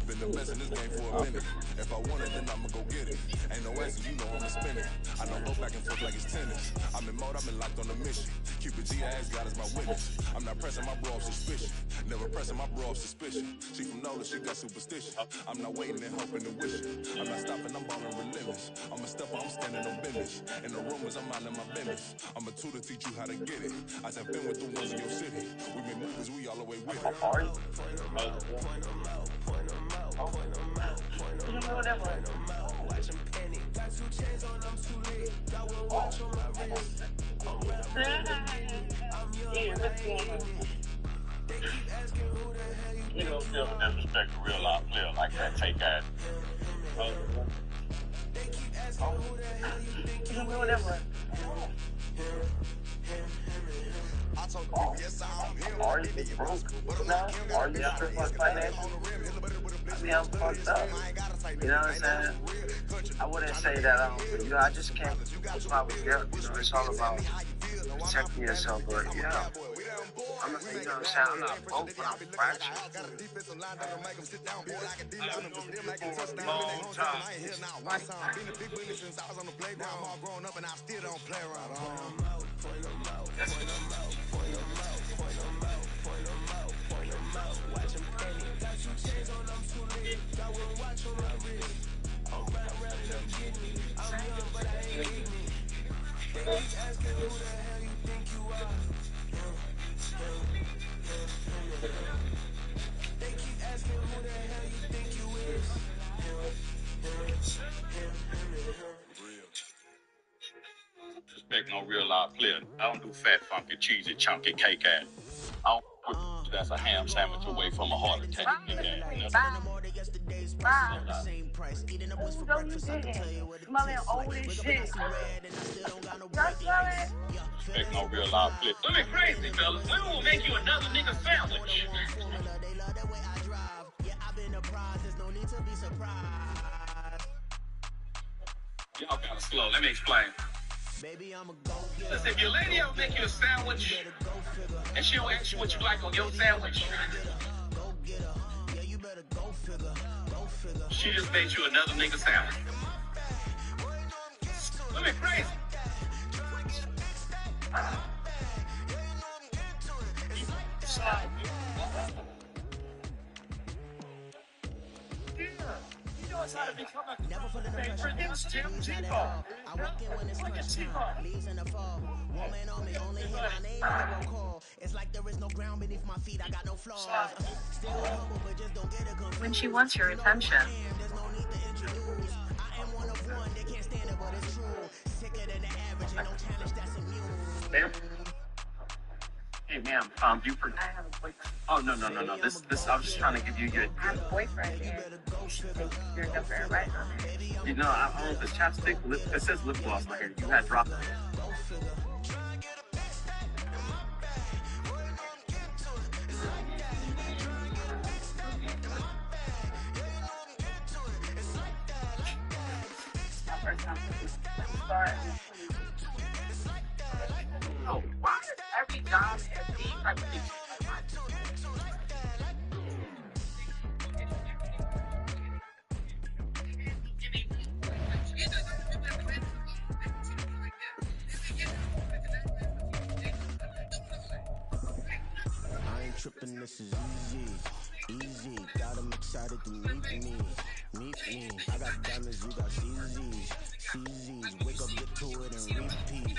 Been the best in this game for a minute. If I want it, then I'ma go get it. Ain't no answer, you know I'ma spin it. I don't go back and forth like it's tennis. I'm in mode, I've been locked on a mission. Cupid G ass God is my witness. I'm not pressing my bro off suspicion. Never pressing my bro off suspicion. She from Nola, she got superstition. I'm not waiting and hoping and wishing. I'm not stopping, I'm balling relentless. I'm a stepper, I'm standing on business. In the rumors, I'm minding my business. I'm a tutor, teach you how to get it. I have been with the ones in your city. We made movies, we all the way with it. You don't feel disrespect a real life player like that. Take that. I told the people, yes, I'm him. Are you broke? No? Are you struggling financially? I mean, I'm fucked up. You know what I'm saying? I wouldn't say that I don't, you know, I just can't put my with guilt. You know, it's all about protecting yourself, but yeah. I'm a, you know what I'm saying? I'm not broke, but I'm fractured. Long time. Respect no real life player. I don't do fat, funky, cheesy, chunky cake ass. I don't put that's a ham sandwich away from a heart attack. Smelling old as shit. Respect no real life player. Look crazy, fellas. We will make you another nigga sandwich. Y'all kind of slow. Let me explain. Listen, if your lady ever make you a sandwich and she don't ask you what you like on your sandwich, she just made you another nigga sandwich. Let me crazy. You know it's how to become a That's T-Ball. I walk in when it's crunch time. Leaves in the fall. Woman on me, only hear my name and I roll call. It's like there is no ground beneath my feet. I got no flaws. Still humble, but just don't get it confused. When she wants your attention. There's no need to introduce. I am one of one. They can't stand it, but it's true. Sicker than the average. Ain't no challenge that's immune. Hey, ma'am, you forgot. I have a boyfriend. Oh, no. This, I was just trying to give you your... I have a boyfriend, and you should take your girlfriend right on there. You know, I don't know if it's chapstick, it says lip gloss on here. You had dropped it. Oh, why is every job and these type of things? I ain't tripping, this is easy. Got 'em excited to meet me. I got diamonds, you got CZs. Wake up, get to it, and repeat.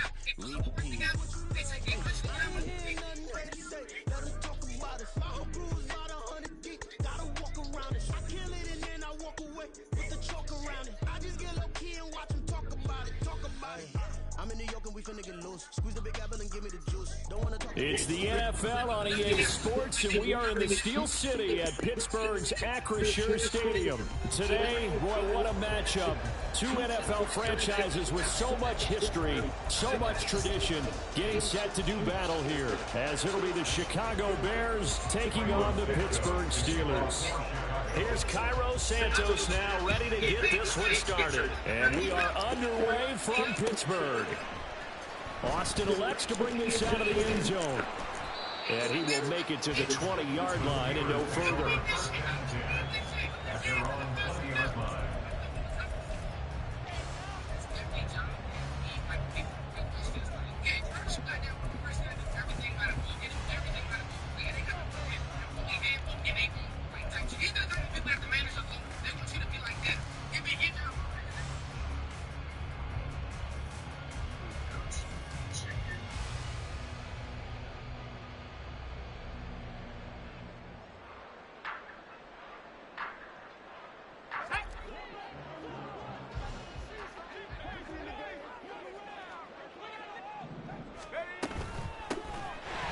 Let us talk about it. I'll cruise about 100 deep. Gotta walk around it. I kill it and then I walk away with the chalk around it. I just get low key and watch them talk about it. I'm in New York and we finna get loose. Squeeze the big apple and give me the juice. Don't wanna talk. It's the NFL on EA Sports, and we are in the Steel City at Pittsburgh's Acrisure Stadium. Today, boy, what a matchup. Two NFL franchises with so much history, so much tradition, getting set to do battle here, as it'll be the Chicago Bears taking on the Pittsburgh Steelers. Here's Cairo Santos now, ready to get this one started. And we are underway from Pittsburgh. Austin elects to bring this out of the end zone. And he will make it to the 20-yard line and no further. At their own 20-yard line.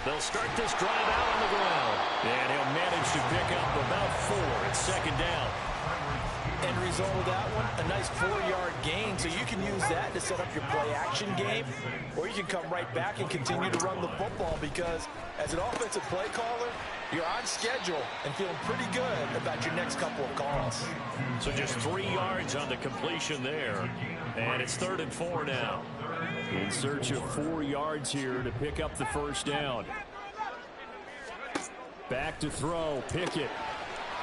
They'll start this drive out on the ground. And he'll manage to pick up about 4 at second down. End result of that one, a nice 4-yard gain, so you can use that to set up your play-action game, or you can come right back and continue to run the football, because as an offensive play caller, you're on schedule and feeling pretty good about your next couple of calls. So just 3 yards on the completion there, and it's 3rd and 4 now. In search of 4 yards here to pick up the first down. Back to throw, Pickett.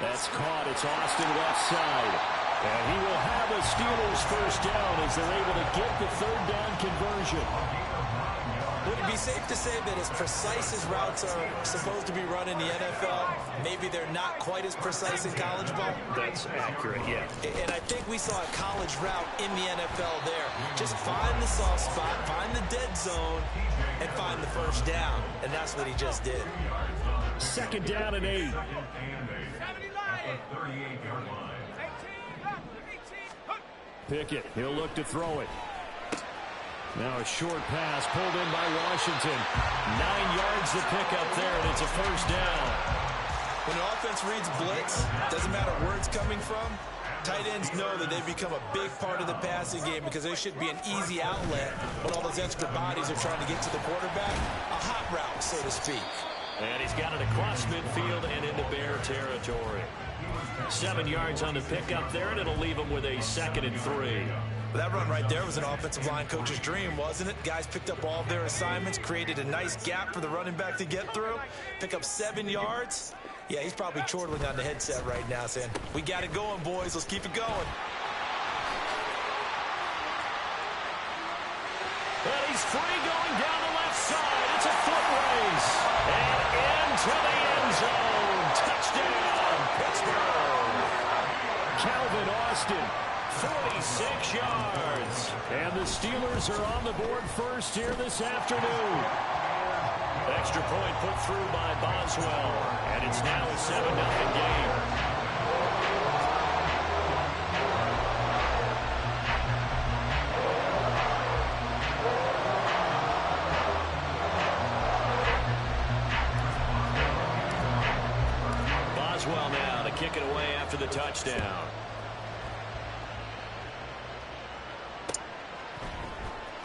That's caught. It's Austin left side. And he will have a Steelers first down as they're able to get the 3rd down conversion. Would it be safe to say that as precise as routes are supposed to be run in the NFL, maybe they're not quite as precise in college ball? That's accurate, yeah. And I think we saw a college route in the NFL there. Just find the soft spot, find the dead zone, and find the first down. And that's what he just did. 2nd down and 8. Pickett, he'll look to throw it. Now a short pass pulled in by Washington. 9 yards to pick up there, and it's a first down. When an offense reads blitz, doesn't matter where it's coming from, tight ends know that they become a big part of the passing game because they should be an easy outlet when all those extra bodies are trying to get to the quarterback. A hot route, so to speak. And he's got it across midfield and into Bear territory. 7 yards on the pickup there, and it'll leave him with a 2nd and 3. That run right there was an offensive line coach's dream, wasn't it? Guys picked up all of their assignments, created a nice gap for the running back to get through, pick up 7 yards. Yeah, he's probably chortling on the headset right now saying, we got it going, boys. Let's keep it going. And he's free going down the left side. It's a foot race. And into the end zone. Touchdown, Pittsburgh. Calvin Austin 46 yards. And the Steelers are on the board first here this afternoon. Extra point put through by Boswell. And it's now a 7-0 game. Boswell now to kick it away after the touchdown.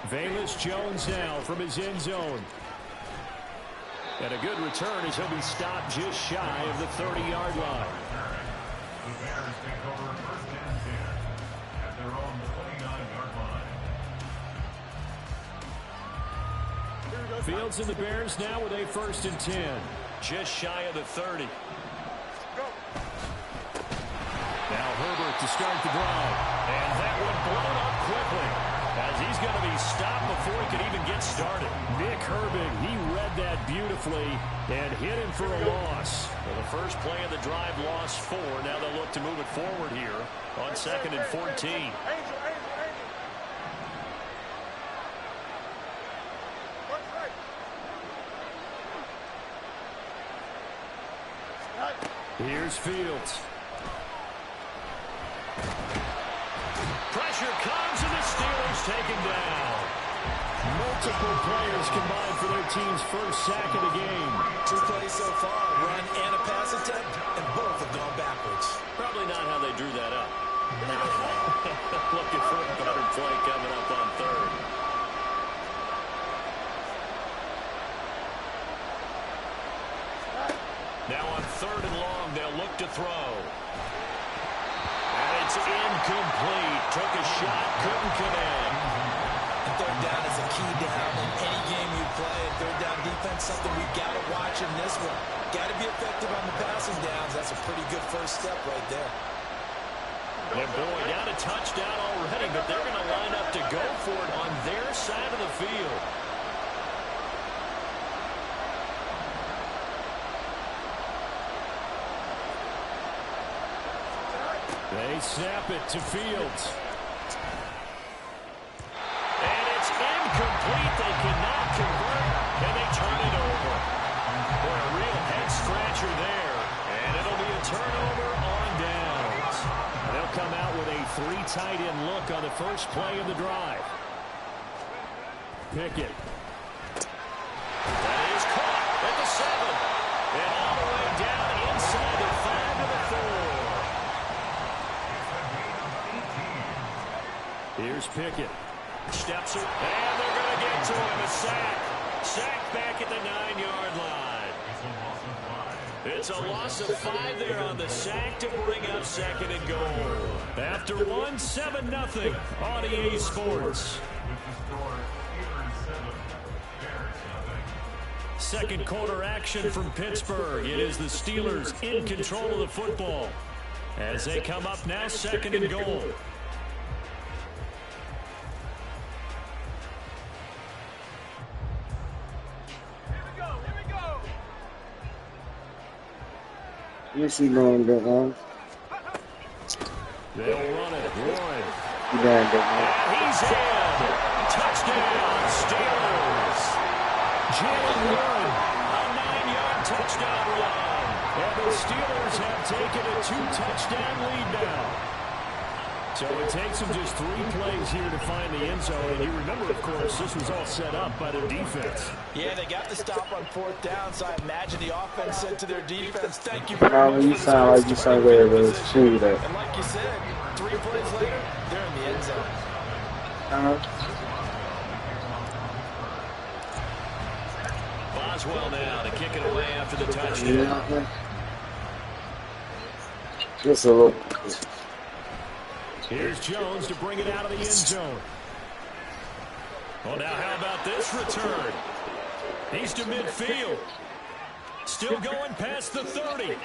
Velus Jones now from his end zone. And a good return as he'll be stopped just shy of the 30-yard line. The Bears take over first and 10 at their own 29-yard line. Fields and the Bears now with a 1st and 10. Just shy of the 30. Now Herbert to start the drive. And that one blown up quickly, as he's going to be stopped before he can even get started. Nick Herbig, he read that beautifully and hit him for a loss. Well, the first play of the drive lost 4. Now they'll look to move it forward here on 2nd and 14. Here's Fields. Pressure comes, and the Steelers take him down. Multiple players combined for their team's first sack of the game. 2 plays so far, a run and a pass attempt, and both have gone backwards. Probably not how they drew that up. Looking for a better play coming up on 3rd. Now on 3rd and long, they'll look to throw. And it's incomplete. Took a shot, couldn't connect. And 3rd down is a key down in any game you play. And 3rd down defense, something we've got to watch in this one. Got to be effective on the passing downs. That's a pretty good first step right there. And boy, got a touchdown already, but they're going to line up to go for it on their side of the field. They snap it to Fields. And it's incomplete. They cannot convert, and they turn it over. Boy, a real head-scratcher there. And it'll be a turnover on downs. They'll come out with a 3 tight end look on the first play of the drive. Pickett. That is caught at the 7. And all the way down inside the 5 to the 4. Here's Pickett. Steps it, and they're going to get to him. A sack. Sack back at the 9-yard line. It's a loss of 5 there on the sack to bring up 2nd and goal. After 1, 7-0 on EA Sports. Second quarter action from Pittsburgh. It is the Steelers in control of the football as they come up now 2nd and goal. Yes, he going good, man. They'll run it. One. He doing good, man. He's in. Touchdown, Steelers. Jalen Warren. A 9-yard touchdown run. And the Steelers have taken a 2-touchdown lead now. So it takes them just 3 plays here to find the end zone. And you remember, of course, this was all set up by their defense. Yeah, they got the stop on 4th down, so I imagine the offense said to their defense, thank you very much. You sound like you somewhere to shoot at. And like you said, 3 plays later, they're in the end zone. Boswell now to kick it away after the touchdown. Just a little. Here's Jones to bring it out of the end zone. Well, now how about this return? He's to midfield. Still going past the 30. And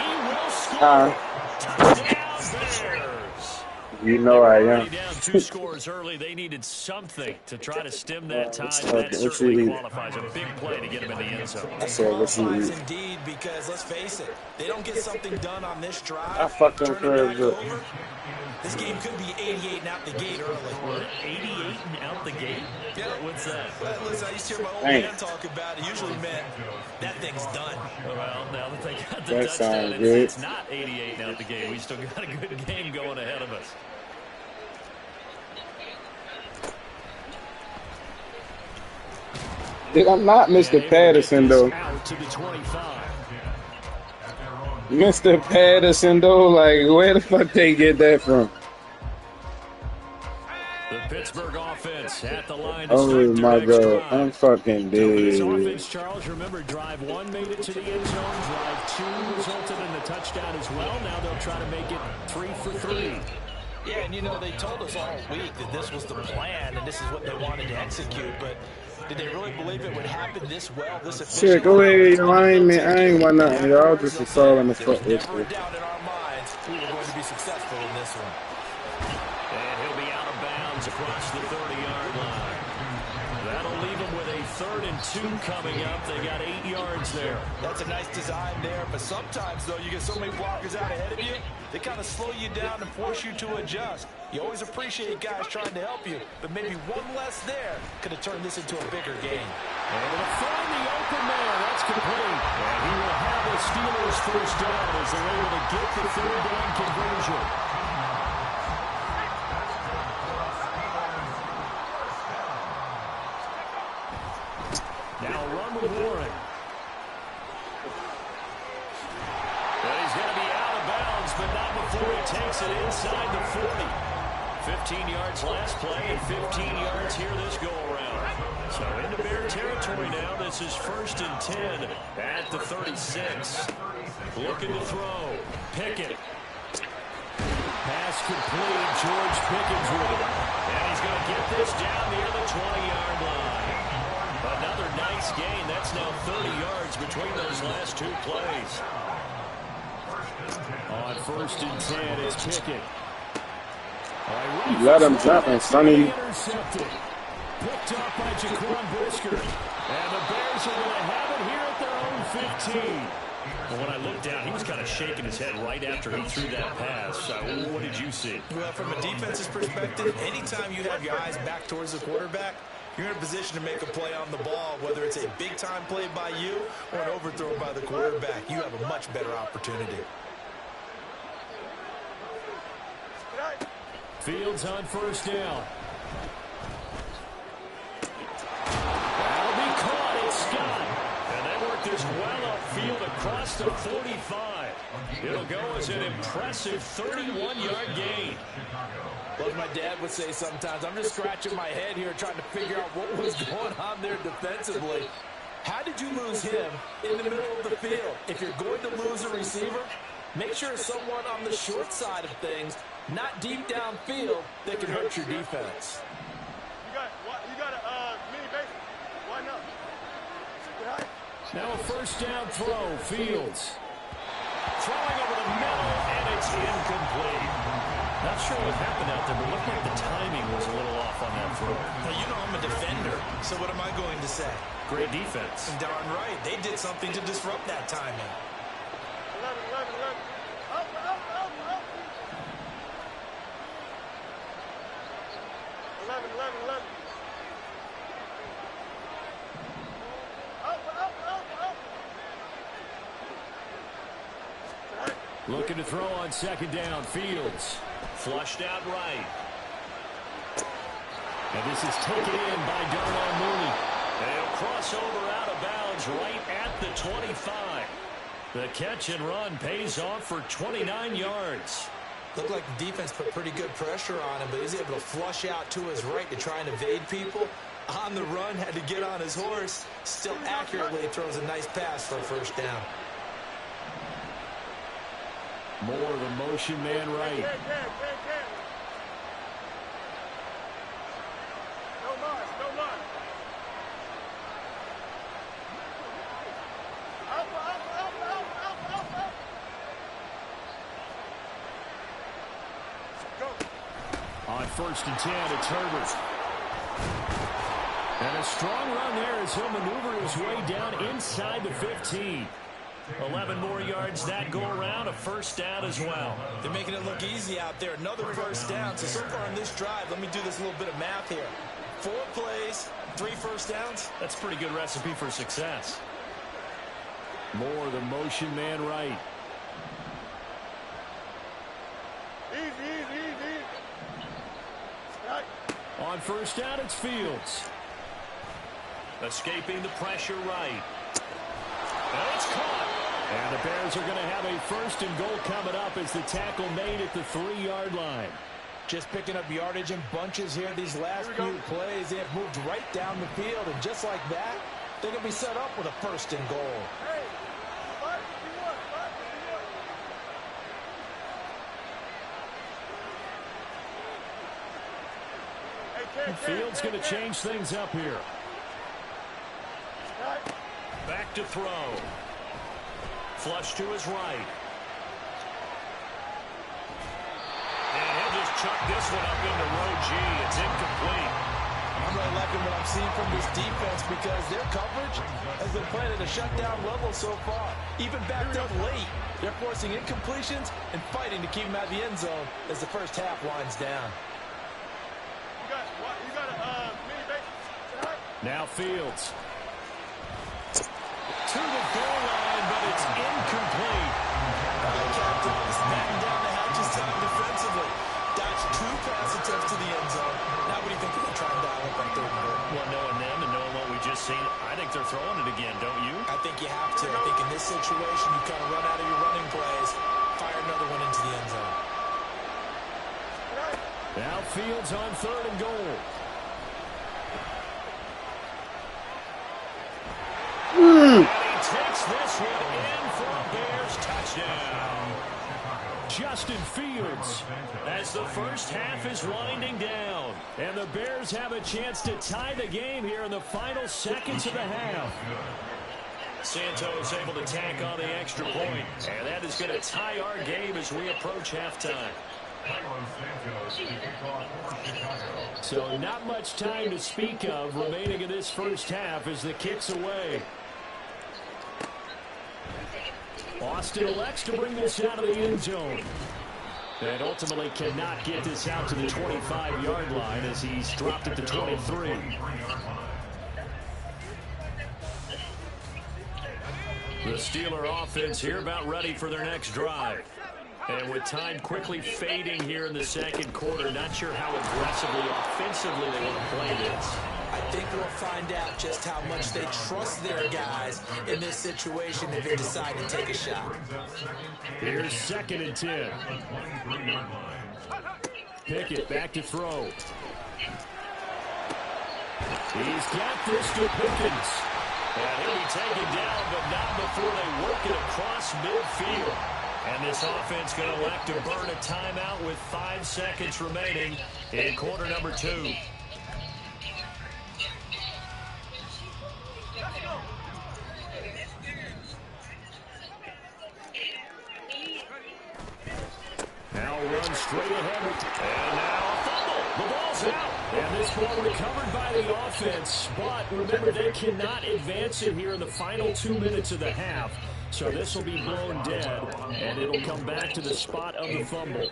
he will score. Touchdown, Bears. You know I am. Already down 2 scores early. They needed something to try to stem that tide, and that certainly qualifies. A big play to get them in the end zone. It qualifies indeed because, let's face it, they don't get something done on this drive. I fucked them for this game could be 88 and out the gate early. 88 and out the gate? Yeah. What's that? Well, listen, I used to hear my old man talk about it. Usually meant that thing's done. Well, now that they got the touchdown, it's not 88 and out the gate. We still got a good game going ahead of us. I'm not Mr. Patterson, though. Out to the 25. Mr. Patterson, though, like, where the fuck they get that from? The Pittsburgh offense at the line. Oh my God, I'm fucking dead. This offense, Charles, remember, drive 1 made it to the end zone. Drive 2 resulted in the touchdown as well. Now they'll try to make it 3 for 3. Yeah, and you know, they told us all week that this was the plan and this is what they wanted to execute, but did they really believe it would happen this well, this efficiently? Shit, go ahead, yo. I ain't want nothing, y'all. Just a solid in the fuck with you. Never a doubt in our minds we were going to be successful in this one. And he'll be out of bounds across the 30-yard line. That'll leave him with a 3rd and 2 coming up. They got 8 yards there. That's a nice design there, but sometimes, though, you get so many blockers out ahead of you, they kind of slow you down and force you to adjust. You always appreciate guys trying to help you, but maybe one less there could have turned this into a bigger game. And it'll find the open man. That's complete. And he will have the Steelers first down as they're able to get the 3rd down conversion. Now run with Warren. And he's going to be out of bounds, but not before he takes it inside the 40. 15 yards last play and 15 yards here this go-around. So into Bear territory now. This is 1st and 10 at the 36. Looking to throw. Pickett. Pass complete. George Pickens with it. And he's going to get this down near the 20-yard line. Another nice gain. That's now 30 yards between those last 2 plays. On 1st and 10, it's Pickett. Let him jump and Sonny. Picked up by Jaquan Brisker. And the Bears are going to have it here at their own 15. Well, when I looked down, he was kind of shaking his head right after he threw that pass. What did you see? Well, from a defense's perspective, anytime you have your eyes back towards the quarterback, you're in a position to make a play on the ball, whether it's a big-time play by you or an overthrow by the quarterback. You have a much better opportunity. Fields on 1st down. That'll be caught. It's Scott. And they work this well upfield across the 45. It'll go as an impressive 31-yard gain. Like my dad would say sometimes, I'm just scratching my head here trying to figure out what was going on there defensively. How did you lose him in the middle of the field? If you're going to lose a receiver, make sure it's someone on the short side of things, not deep downfield, that can hurt your defense. You got a mini base. Why not? Now a 1st down throw. Fields. Throwing over the middle, and it's incomplete. Not sure what happened out there, but it looked like the timing was a little off on that throw. Now, you know I'm a defender, so what am I going to say? Great defense. Darn right. They did something to disrupt that timing. 11. Up. 11. Up. Looking to throw on 2nd down. Fields. Flushed out right. And this is taken in by Darnell Mooney. And he'll cross over out of bounds right at the 25. The catch and run pays off for 29 yards. Looked like the defense put pretty good pressure on him, but he's able to flush out to his right to try and evade people. On the run, had to get on his horse. Still accurately throws a nice pass for a 1st down. More of the motion man right. On 1st and 10, it's Herbert. And a strong run there as he'll maneuver his way down inside the 15. 11 more yards that go around, a first down as well. They're making it look easy out there. Another first down. So far on this drive, let me do this little bit of math here. 4 plays, 3 first downs. That's a pretty good recipe for success. Moore, the motion man right. Easy. Right. On 1st down, it's Fields. Escaping the pressure right. And it's caught. And the Bears are going to have a 1st and goal coming up as the tackle made at the 3-yard line. Just picking up yardage in bunches here these last few plays. They have moved right down the field, and just like that, they're going to be set up with a 1st and goal. Fields going to change things up here. Back to throw. Flush to his right. And he'll just chuck this one up into row G. It's incomplete. I'm really liking what I'm seeing from this defense because their coverage has been playing at a shutdown level so far. Even backed up late, they're forcing incompletions and fighting to keep them out of the end zone as the first half winds down. Now Fields. To the goal line, but it's incomplete. Captain is batting down the hatches time defensively. Dodged 2 pass attempts to the end zone. Now what do you think they're going to try and dial up on 3rd and goal? Well, knowing them and knowing what we just seen, I think they're throwing it again, don't you? I think you have to. I think in this situation, you kind of run out of your running plays, fire another one into the end zone. Now Fields on 3rd and goal. And he takes this one in for a Bears touchdown. Justin Fields as the first half is winding down. And the Bears have a chance to tie the game here in the final seconds of the half. Santos able to tack on the extra point. And that is going to tie our game as we approach halftime. So not much time to speak of remaining in this first half as the kick's away. Austin elects to bring this out of the end zone. And ultimately cannot get this out to the 25-yard line as he's dropped at the 23. The Steeler offense here about ready for their next drive. And with time quickly fading here in the second quarter, not sure how aggressively, offensively they want to play this. I think we'll find out just how much they trust their guys in this situation if they decide to take a shot. Here's 2nd and 10. Pickett back to throw. He's got this to Pickens. And he'll be taken down, but not before they work it across midfield. And this offense going to elect to burn a timeout with 5 seconds remaining in quarter number 2. Now run straight ahead. And now a fumble. The ball's out. And this ball recovered by the offense. But remember, they cannot advance it here in the final 2 minutes of the half. So this will be blown dead, and it'll come back to the spot of the fumble.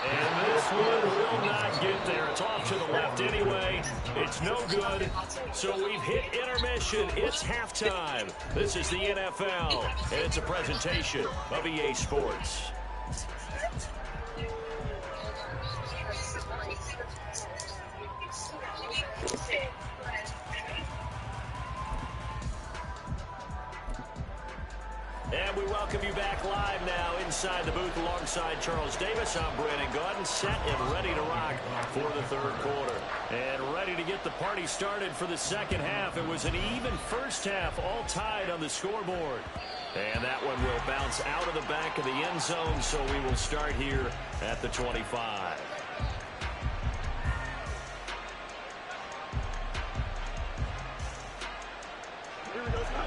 And this one will not get there. It's off to the left anyway. It's no good. So we've hit intermission. It's halftime. This is the NFL, and it's a presentation of EA Sports. And we welcome you back live now inside the booth alongside Charles Davis. I'm Brandon Gaudin, set and ready to rock for the 3rd quarter. And ready to get the party started for the second half. It was an even first half, all tied on the scoreboard. And that one will bounce out of the back of the end zone, so we will start here at the 25.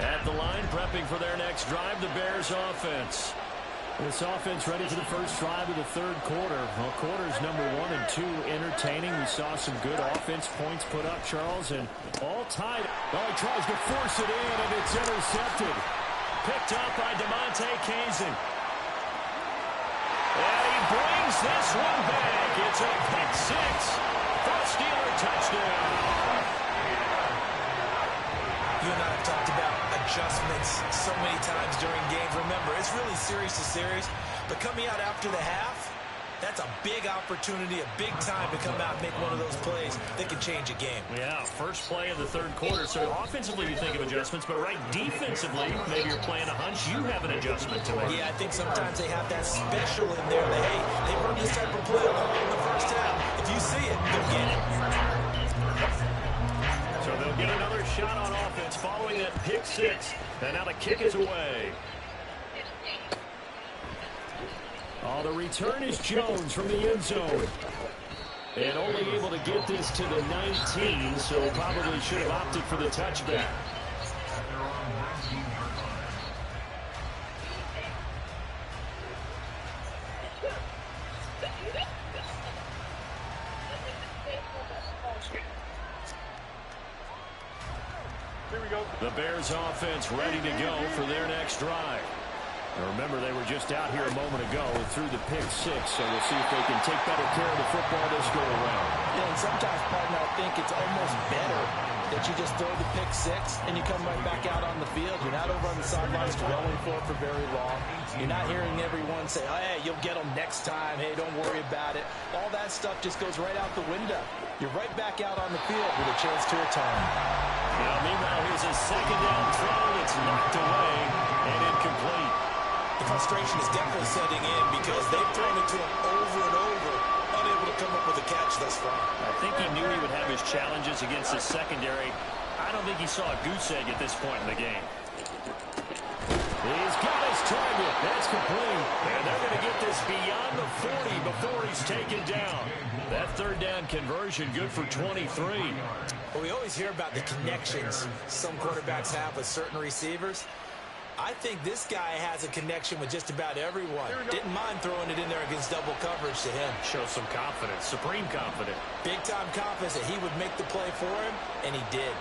At the line, prepping for their next drive, the Bears offense. This offense ready for the first drive of the third quarter. Well, quarters number 1 and 2 entertaining. We saw some good offense points put up, Charles, and all tied. Oh, he tries to force it in, and it's intercepted. Picked up by DeMonte Kazin. And he brings this one back. It's a pick 6 for a Steeler touchdown. You and I have talked about adjustments so many times during games. Remember, it's really series to series, but coming out after the half, that's a big opportunity, a big time to come out and make one of those plays that can change a game. Yeah, first play of the third quarter. So offensively, you think of adjustments, but right defensively, maybe you're playing a hunch. You have an adjustment to make. Yeah, I think sometimes they have that special in there that, hey, they run this type of play in the first half. If you see it, they'll get it. So they'll get another shot on offense following that pick 6. And now the kick is away. Oh, the return is Jones from the end zone. And only able to get this to the 19, so probably should have opted for the touchback. The Bears offense ready to go for their next drive. And remember, they were just out here a moment ago through the pick 6, so we'll see if they can take better care of the football this go around. Yeah, and sometimes, partner, I think it's almost better that you just throw the pick 6 and you come right back out on the field. You're not over on the sidelines dwelling for very long. You're not hearing everyone say, oh, hey, you'll get them next time. Hey, don't worry about it. All that stuff just goes right out the window. You're right back out on the field with a chance to return. Now, meanwhile, here's a second down throw. It's knocked away and incomplete. The frustration is definitely setting in because they've thrown it to him over and over, unable to come up with a catch thus far. I think he knew he would have his challenges against his secondary. I don't think he saw a goose egg at this point in the game. He's got his target. That's complete. And they're going to get this beyond the 40 before he's taken down. That third down conversion good for 23. Well, we always hear about the connections some quarterbacks have with certain receivers. I think this guy has a connection with just about everyone. Didn't mind throwing it in there against double coverage to him. Shows some confidence, supreme confidence. Big-time confidence that he would make the play for him, and he did.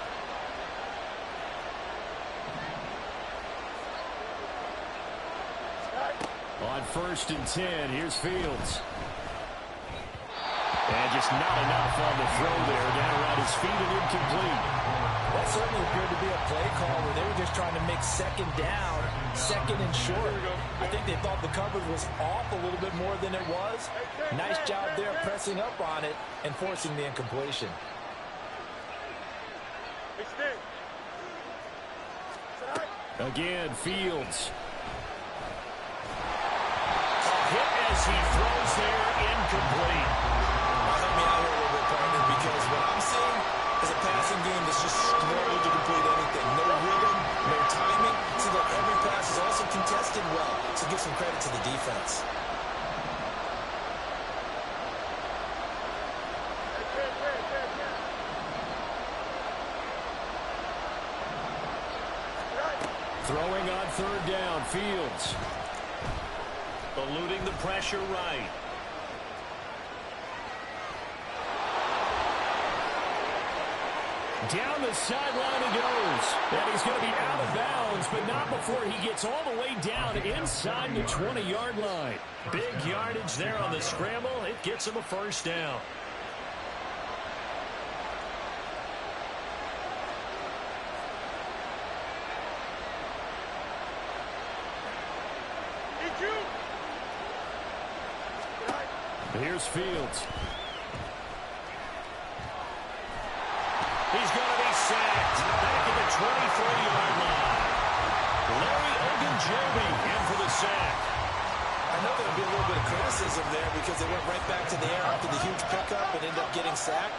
On 1st and 10, here's Fields. And just not enough on the throw there. Down around his feet and incomplete. That certainly appeared to be a play call where they were just trying to make second down, second and short. I think they thought the coverage was off a little bit more than it was. Nice job there pressing up on it and forcing the incompletion. Again, Fields. Hit as he throws there, incomplete. Help me out here a little bit, partner, because what I'm seeing is a passing game that's just struggled to complete anything. No rhythm, no timing. Seems like every pass is also contested well, so give some credit to the defense. Throwing on third down, Fields. Eluding the pressure right. Down the sideline he goes. And he's going to be out of bounds, but not before he gets all the way down inside the 20-yard line. Big yardage there on the scramble. It gets him a first down. Here's Fields. He's going to be sacked back at the 23-yard line. Larry Ogunjobi in for the sack. I know there'll be a little bit of criticism there because they went right back to the air after the huge pickup and ended up getting sacked.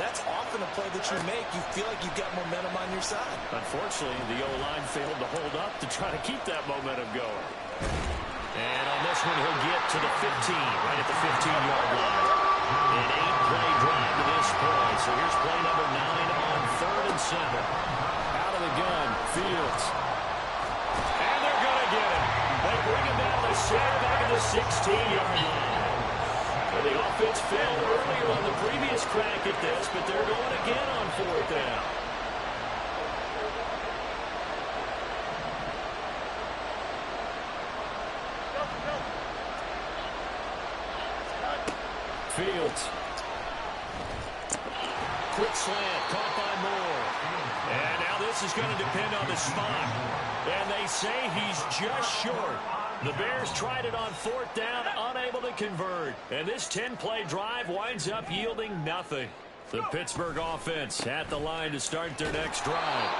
That's often a play that you make. You feel like you've got momentum on your side. Unfortunately, the O-line failed to hold up to try to keep that momentum going. And on this one, he'll get to the 15, right at the 15-yard line. An 8-play drive to this point. So here's play number 9 on 3rd and 7. Out of the gun, Fields. And they're going to get him. They bring him down the center back at the 16-yard line. Well, the offense failed earlier on the previous crack at this, but they're going again on 4th down. Fields. Quick slant, caught by Moore. And now this is going to depend on the spot. And they say he's just short. The Bears tried it on 4th down, unable to convert. And this 10-play drive winds up yielding nothing. The Pittsburgh offense at the line to start their next drive.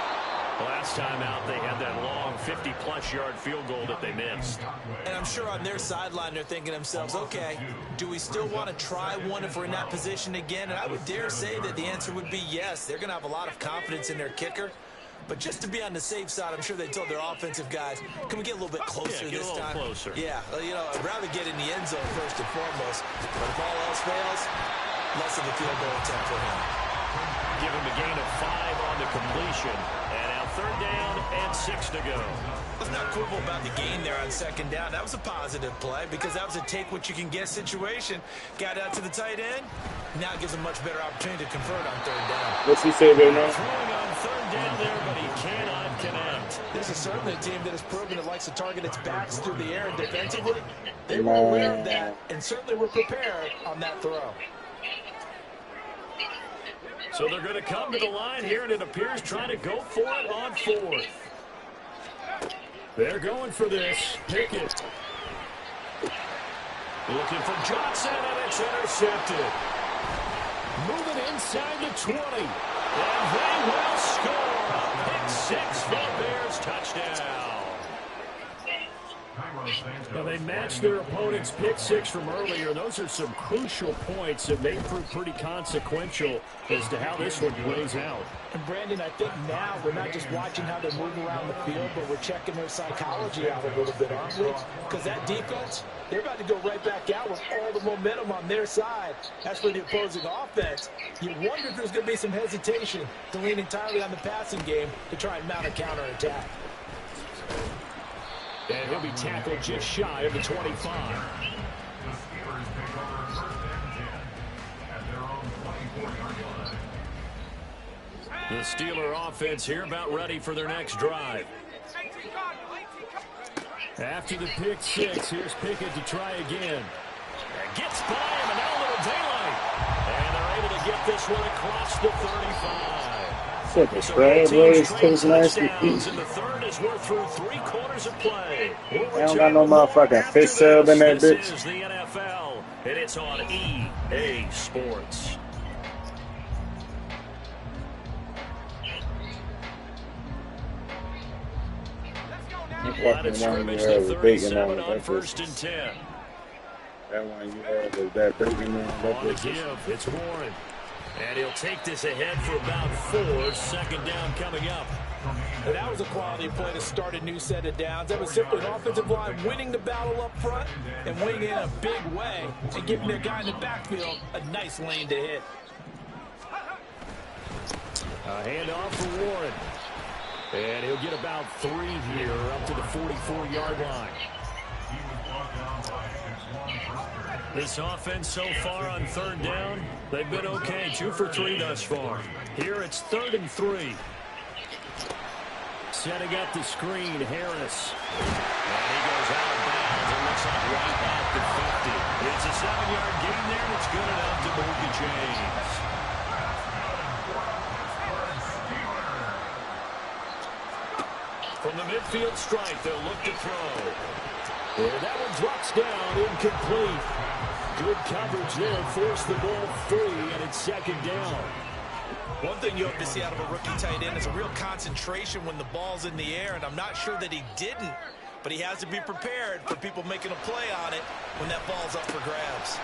Last time out, they had that long 50-plus yard field goal that they missed. And I'm sure on their sideline, they're thinking to themselves, okay, do we still want to try one if we're in that position again? And I would dare say that the answer would be yes. They're going to have a lot of confidence in their kicker. But just to be on the safe side, I'm sure they told their offensive guys, can we get a little bit closer this time? Closer. Yeah, you know, I'd rather get in the end zone first and foremost. But if all else fails, less of a field goal attempt for him. Give him a gain of 5 on the completion. And now 3rd down and 6 to go. Let's not quibble about the gain there on 2nd down. That was a positive play because that was a take-what-you-can-get situation. Got out to the tight end. Now it gives him much better opportunity to convert on 3rd down. What's he say right now? Throwing on 3rd down there, but he cannot connect. This is certainly a team that has proven it likes to target its backs through the air and defensively. They were aware of that and certainly were prepared on that throw. So they're going to come to the line here, and it appears trying to go for it on 4th. They're going for this. Pickett. Looking for Johnson, and it's intercepted. Moving inside the 20. And they will score. A pick 6 for the Bears. Touchdown. Now they matched their opponent's pick 6 from earlier. Those are some crucial points that may prove pretty consequential as to how this one plays out. And Brandon, I think now we're not just watching how they move around the field, but we're checking their psychology out a little bit, aren't we? Because that defense, they're about to go right back out with all the momentum on their side. As for the opposing offense, you wonder if there's going to be some hesitation to lean entirely on the passing game to try and mount a counterattack. And he'll be tackled just shy of the 25. The Steelers take over 1st and 10 at their own 24-yard line. The Steeler offense here about ready for their next drive. After the pick 6, here's Pickett to try again. Gets by him, and now a little daylight. And they're able to get this one across the 35. Second straight, boys, Coach Nasty. And the third is we're through 3/4 of play. I don't got no motherfucking fish sub in that bitch. This is the NFL, and it's on EA Sports. Line of scrimmage, the 37 on 1st and 10. That one you had was that bacon on that On the bitch. give, it's Warren. And he'll take this ahead for about 4. 2nd down coming up. And that was a quality play to start a new set of downs. That was simply an offensive line winning the battle up front and winning it in a big way and giving their guy in the backfield a nice lane to hit. A handoff for Warren. And he'll get about 3 here up to the 44-yard line. This offense so far on 3rd down, they've been okay. 2 for 3 thus far. Here it's 3rd and 3. Setting up the screen, Harris. And he goes out of bounds. It looks like right at the 50. It's a 7-yard gain there, and it's good enough to move the chains. From the midfield stripe, they'll look to throw. And that one drops down, incomplete. Good coverage there, forced the ball free, and it's 2nd down. One thing you hope to see out of a rookie tight end is a real concentration when the ball's in the air, and I'm not sure that he didn't, but he has to be prepared for people making a play on it when that ball's up for grabs.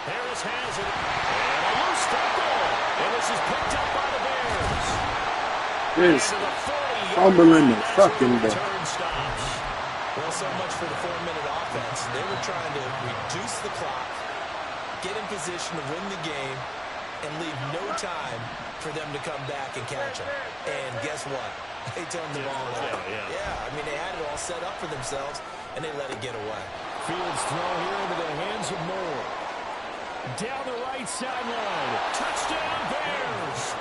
Harris has it, and a loose tackle, and this is picked up by the Bears. This fumbling the fucking ball. Well, so much for the 4-minute offense. They were trying to reduce the clock, get in position to win the game, and leave no time for them to come back and catch them. And guess what? They turned the ball over. Yeah, I mean, they had it all set up for themselves. and they let it get away. Fields throw here into the hands of Moore. Down the right sideline. Touchdown, Bears.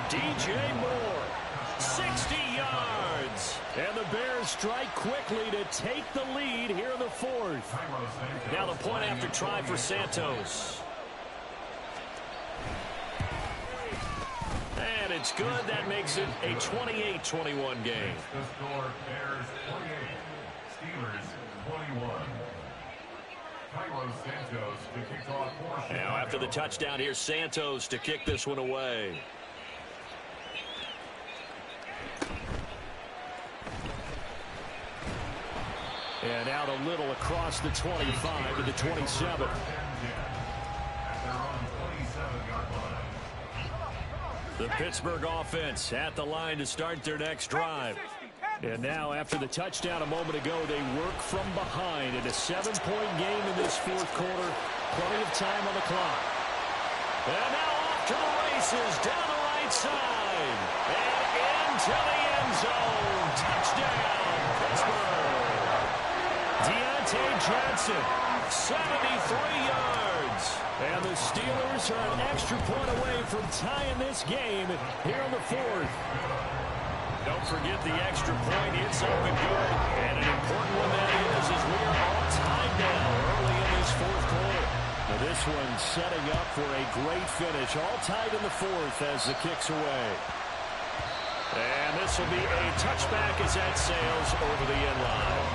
DJ Moore, 60 yards. And the Bears strike quickly to take the lead here in the fourth. Now the point after try for Santos. And it's good. That makes it a 28-21 game. The score, Bears 28, Steelers 21. Santos to kick off for now after the touchdown, here's Santos to kick this one away. And out a little across the 25 to the 27. The Pittsburgh offense at the line to start their next drive. And now, after the touchdown a moment ago, they work from behind in a 7-point game in this fourth quarter. Plenty of time on the clock. And now off to the races, down the right side. And into the end zone. Touchdown, Pittsburgh. Deontay Johnson, 73 yards. And the Steelers are an extra point away from tying this game here in the fourth. Don't forget the extra point. It's up and good. And an important one that is as we are all tied now early in this fourth quarter. Now this one setting up for a great finish. All tied in the fourth as the kick's away. And this will be a touchback as that sails over the end line.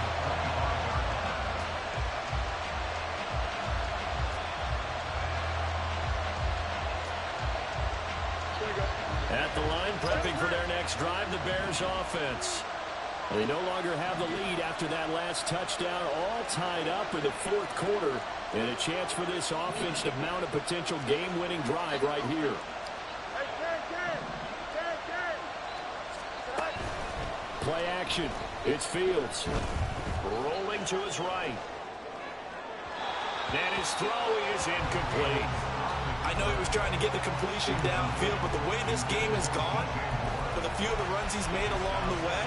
At the line, prepping for their next drive, the Bears offense. They no longer have the lead after that last touchdown, all tied up in the fourth quarter, and a chance for this offense to mount a potential game-winning drive right here. Play action. It's Fields. Rolling to his right. And his throw is incomplete. I know he was trying to get the completion downfield, but the way this game has gone, with a few of the runs he's made along the way,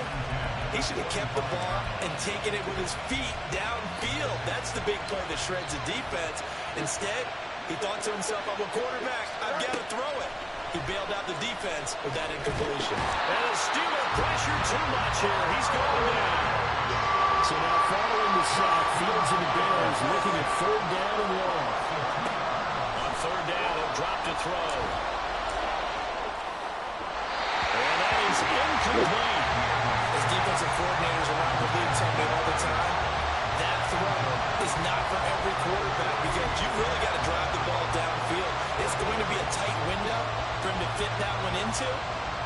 he should have kept the ball and taken it with his feet downfield. That's the big play that shreds the defense. Instead, he thought to himself, I'm a quarterback, I've got to throw it. He bailed out the defense with that incompletion. And the Steeler pressure too much here. He's going down. So now following the sack, Fields and the Bears looking at third down and long. On third down, he'll drop to throw. And that is incomplete. As defensive coordinators around the league tell me all the time, that throw is not for every quarterback because you've really got to drive the ball downfield. It's going to be a tight window for him to fit that one into.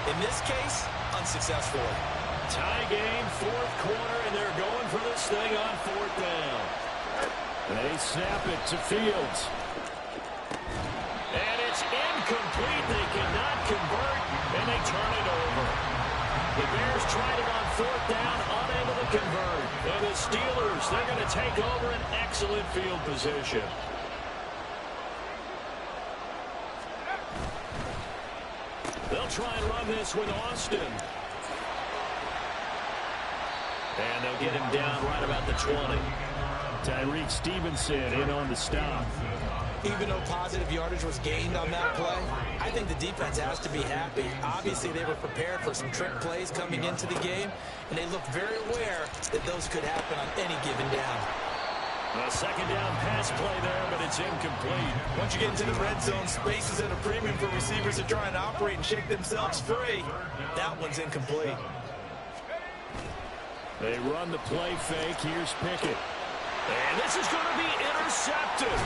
In this case, unsuccessfully. Tie game, fourth quarter, and they're going for this thing on fourth down. They snap it to Fields. And it's incomplete. They cannot convert, and they turn it over. The Bears tried it on fourth down, unable to convert. And the Steelers, they're going to take over an excellent field position. They'll try and run this with Austin. And they'll get him down right about the 20. Tyreek Stevenson in on the stop. Even though positive yardage was gained on that play, I think the defense has to be happy. Obviously, they were prepared for some trick plays coming into the game, and they looked very aware that those could happen on any given down. A second down pass play there, but it's incomplete. Once you get into the red zone, space is at a premium for receivers to try and operate and shake themselves free. That one's incomplete. They run the play fake. Here's Pickett. And this is going to be intercepted.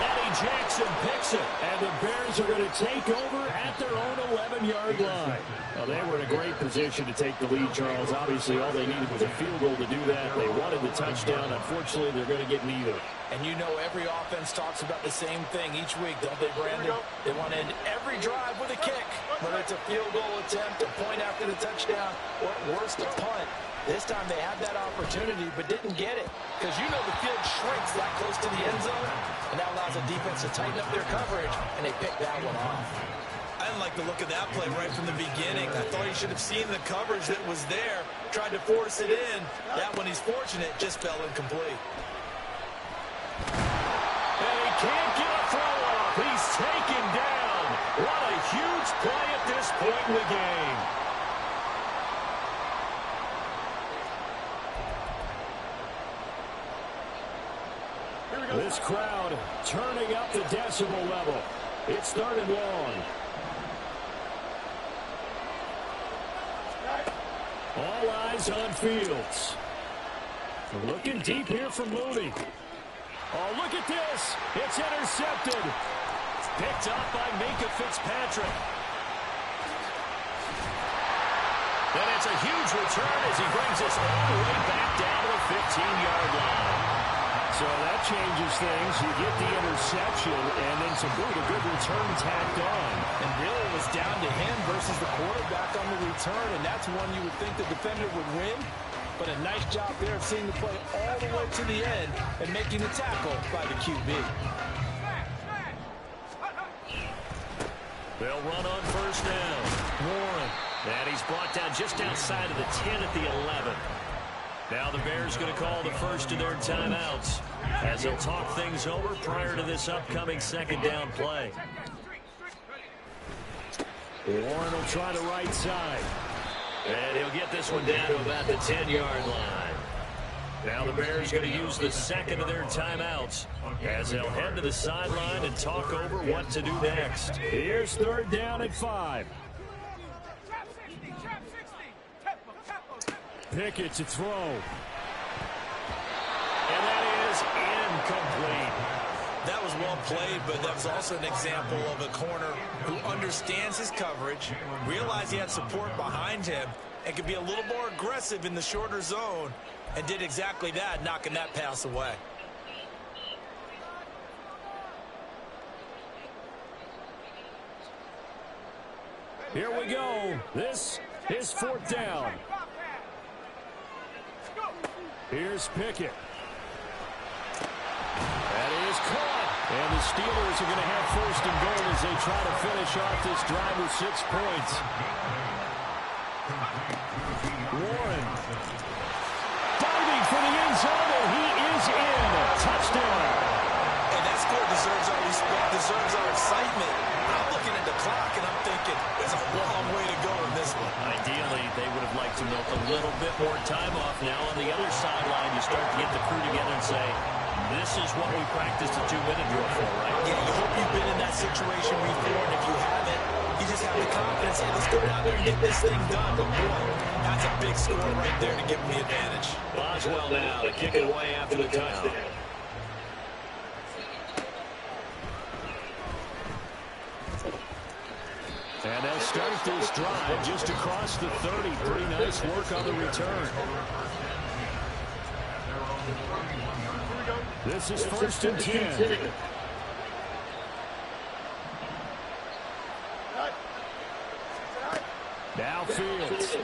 Eddie Jackson picks it. And the Bears are going to take over at their own 11-yard line. Well, they were in a great position to take the lead, Charles. Obviously, all they needed was a field goal to do that. They wanted the touchdown. Unfortunately, they're going to get neither. And you know every offense talks about the same thing each week, don't they, Brandon? They want to end every drive with a kick. Whether it's a field goal attempt, a point after the touchdown, or worst, a punt. This time they had that opportunity but didn't get it because you know the field shrinks that close to the end zone, and that allows the defense to tighten up their coverage, and they picked that one off. I didn't like the look of that play right from the beginning. I thought he should have seen the coverage that was there, tried to force it in. That one, he's fortunate, just fell incomplete. And he can't get a throw off. He's taken down. What a huge play at this point in the game. This crowd turning up the decibel level. It's 3rd and long. All eyes on Fields. Looking deep here from Mooney. Oh, look at this. It's intercepted. Picked up by Minkah Fitzpatrick. And it's a huge return as he brings us all the way back down to the 15-yard line. So that changes things. You get the interception and then some really good return tacked on. And really it was down to him versus the quarterback on the return, and that's one you would think the defender would win. But a nice job there of seeing the play all the way to the end and making the tackle by the QB. They'll run on 1st down. Warren. And he's brought down just outside of the 10 at the 11. Now the Bears going to call the first of their timeouts as they'll talk things over prior to this upcoming 2nd down play. Warren will try the right side. And he'll get this one down to about the 10-yard line. Now the Bears going to use the 2nd of their timeouts as they'll head to the sideline and talk over what to do next. Here's 3rd down at 5. Pickett to throw. And that is incomplete. That was well played, but that was also an example of a corner who understands his coverage, realized he had support behind him, and could be a little more aggressive in the shorter zone, and did exactly that, knocking that pass away. Here we go. This is 4th down. Here's Pickett. That is caught. And the Steelers are going to have 1st and goal as they try to finish off this drive with 6 points. Warren. Diving for the end zone, and he is in. Touchdown. And that score deserves our respect, deserves our excitement. I'm looking at the clock, and I'm thinking, there's a long way to go in this one. Ideally, they would have liked to milk a little bit more time off. Now on the other sideline, you start to get the crew together and say, this is what we practiced a 2-minute drill for, right? Yeah, you hope you've been in that situation before, and if you haven't, you just have the confidence, hey, let's go down there and get this thing done. But boy, that's a big score right there to give them the advantage. Boswell now to kick it away after the touchdown. And they'll start this drive just across the 30. Pretty nice work on the return. This is 1st and 10. Now Fields.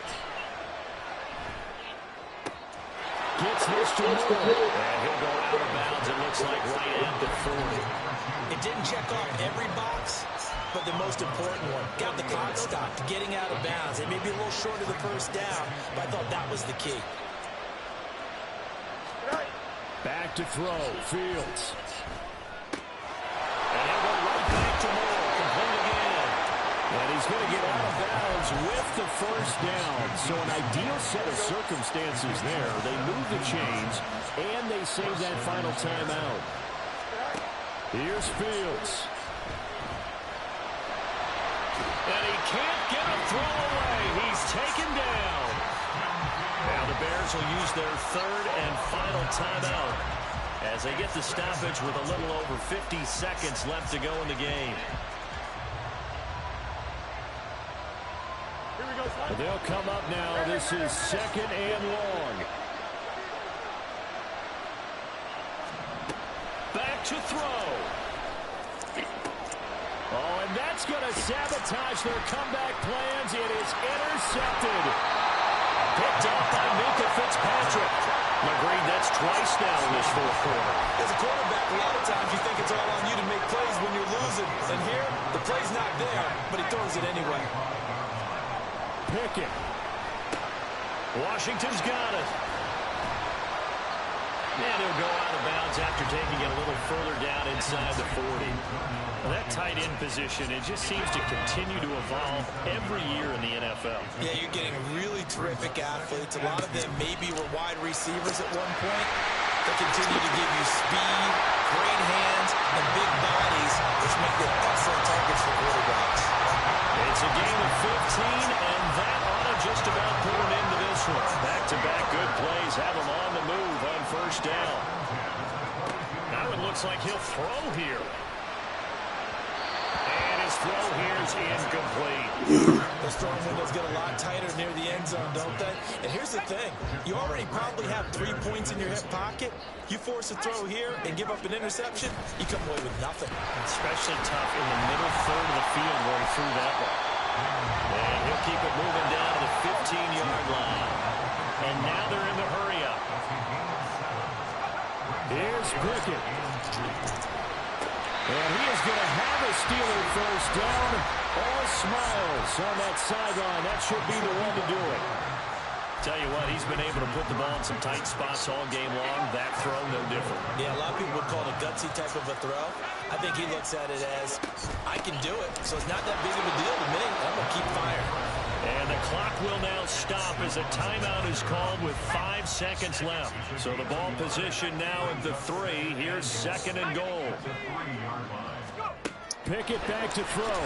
Gets this to Moore. And he'll go out of bounds, it looks like, right at the 40. It didn't check off every box, but the most important one. Got the clock stopped, getting out of bounds. It may be a little short of the 1st down, but I thought that was the key. Back to throw, Fields. And he'll go right back to Moore, complete again. And he's going to get out of bounds with the 1st down. So an ideal set of circumstances there. They move the chains, and they save that final timeout. Here's Fields. And he can't get a throw away. He's taken down. Now the Bears will use their 3rd and final timeout as they get the stoppage with a little over 50 seconds left to go in the game. They'll come up now. This is 2nd and long. Back to throw. Oh, and that's going to sabotage their comeback plans. It is intercepted. Picked up by Minkah Fitzpatrick. Agreed, that's twice now in this 4th quarter. As a quarterback, a lot of times you think it's all on you to make plays when you're losing. And here, the play play's not there, but he throws it anyway. Pickett. Washington's got it. And he'll go out of bounds after taking it a little further down inside the 40. Well, that tight end position, it just seems to continue to evolve every year in the NFL. Yeah, you're getting really terrific athletes. A lot of them maybe were wide receivers at one point. They continue to give you speed, great hands, and big bodies, which make them excellent targets for quarterbacks. It's a game of 15, and that ought to just about put an end to this one. Back-to-back good plays have them on the move on first down. Now it looks like he'll throw here. And his throw here is incomplete. Those throwing windows get a lot tighter near the end zone, don't they? And here's the thing. You already probably have 3 points in your hip pocket. You force a throw here and give up an interception, you come away with nothing. Especially tough in the middle third of the field where he threw that one. And he'll keep it moving down to the 15-yard line. And now they're in the hurry-up. Here's Pickett. And he is going to have a Steeler first down. All smiles on that sideline. That should be the one to do it. Tell you what, he's been able to put the ball in some tight spots all game long. That throw, no different. Yeah, a lot of people would call it a gutsy type of a throw. I think he looks at it as, I can do it, so it's not that big of a deal to me. I'm going to keep firing. And the clock will now stop as a timeout is called with 5 seconds left. So the ball position now at the 3. Here's second and goal. Pickett back to throw.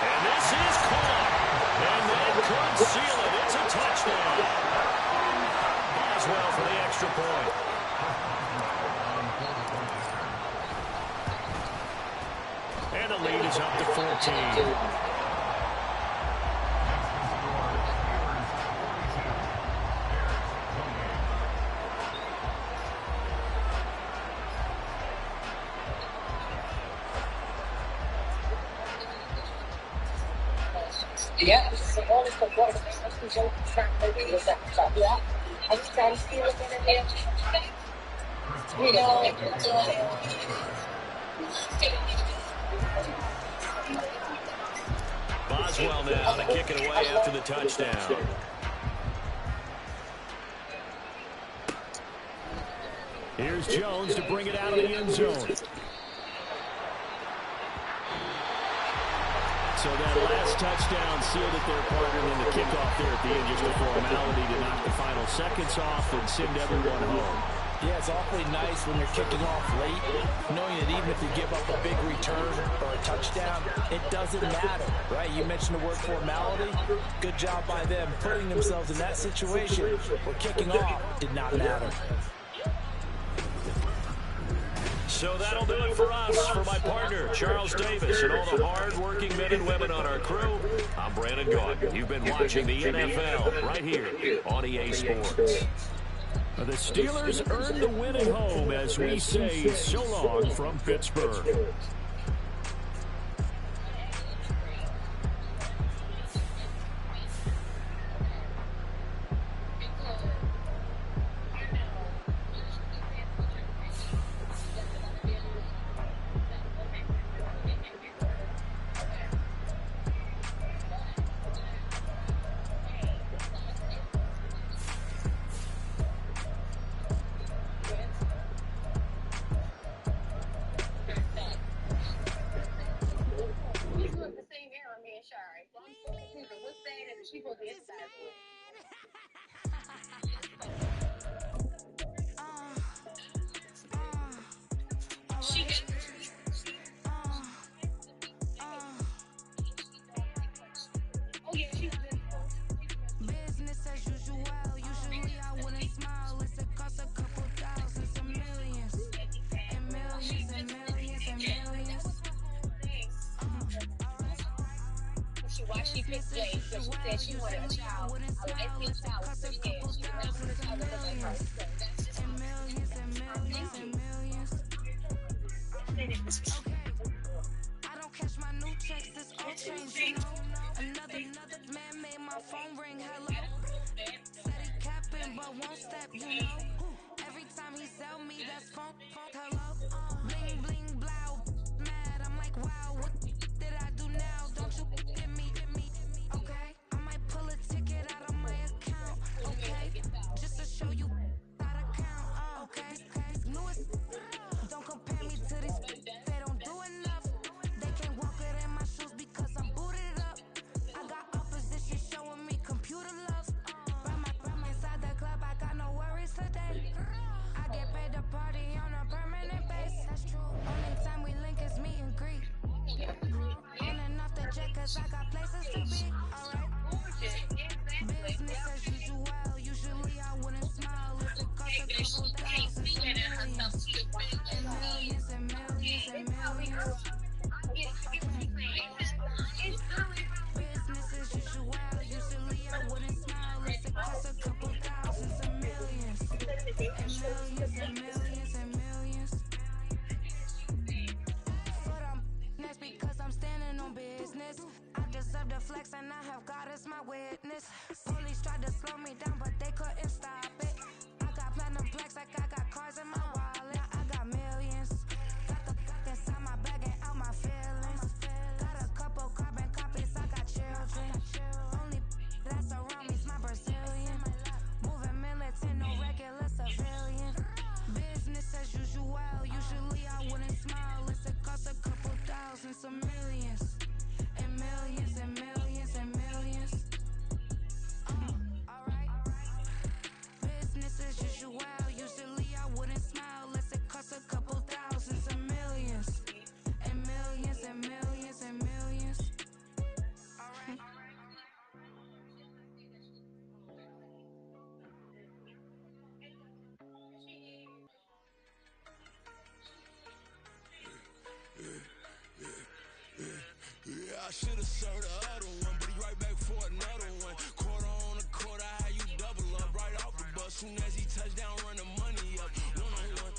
And this is caught. And they could seal it. It's a touchdown. Boswell for the extra point. And the lead is up to 14. Yeah, the ball is the ball. Yeah, I just try to see it in there. You know, Boswell now to kick it away after the touchdown. Here's Jones to bring it out of the end zone. So that last touchdown sealed it there, partner, and then the kickoff there at the end, just a formality to knock the final seconds off and send everyone home. Yeah, it's awfully nice when you're kicking off late, knowing that even if you give up a big return or a touchdown, it doesn't matter, right? You mentioned the word formality. Good job by them putting themselves in that situation where kicking off did not matter. So that'll do it for us. For my partner, Charles Davis, and all the hard-working men and women on our crew, I'm Brandon Gaughan. You've been watching the NFL right here on EA Sports. The Steelers earned the win at home as we say so long from Pittsburgh. Business as usual. Usually I wouldn't smile. It's a cost a couple thousands and millions. And millions and millions and millions. She picked Jay because she said she wanted a child. I think child was 3 years. She didn't want a child like her. So that's just and millions and millions and millions. Okay. I don't catch my new checks, this all changed, you know. Another man made my phone ring, hello. Said he capping but won't step, you know. Every time he sell me, that's phone, hello. Bling, bling, blow, mad, I'm like, wow, what Cause I got places to be, alright. Business as usual, usually I wouldn't smile if it cost a couple thousands and millions. And millions and millions and millions. Business as usual, usually I wouldn't smile if it cost a couple thousands and millions. And millions and millions and millions. But that's because I'm standing on business. I deserve the flex and I have God as my witness. Police tried to slow me down but they couldn't stop it. I got platinum plaques like I got cars in my wallet. I got millions. Got the fuck inside my bag and out my feelings. Got a couple carbon copies, I got children. Only that's around me's my Brazilian. Moving militant, no regular civilian. Business as usual, usually I wouldn't smile unless it cost a couple thousands of millions. And millions and millions and millions. Alright. Business as usual, usually I wouldn't smile unless it cost a couple thousands of millions. And millions and millions and millions. Alright. Yeah, I should've served the other one, but he right back for another one. Quarter on a quarter, how you double up right off the bus. Soon as he touch down, run the money up. One-on-one.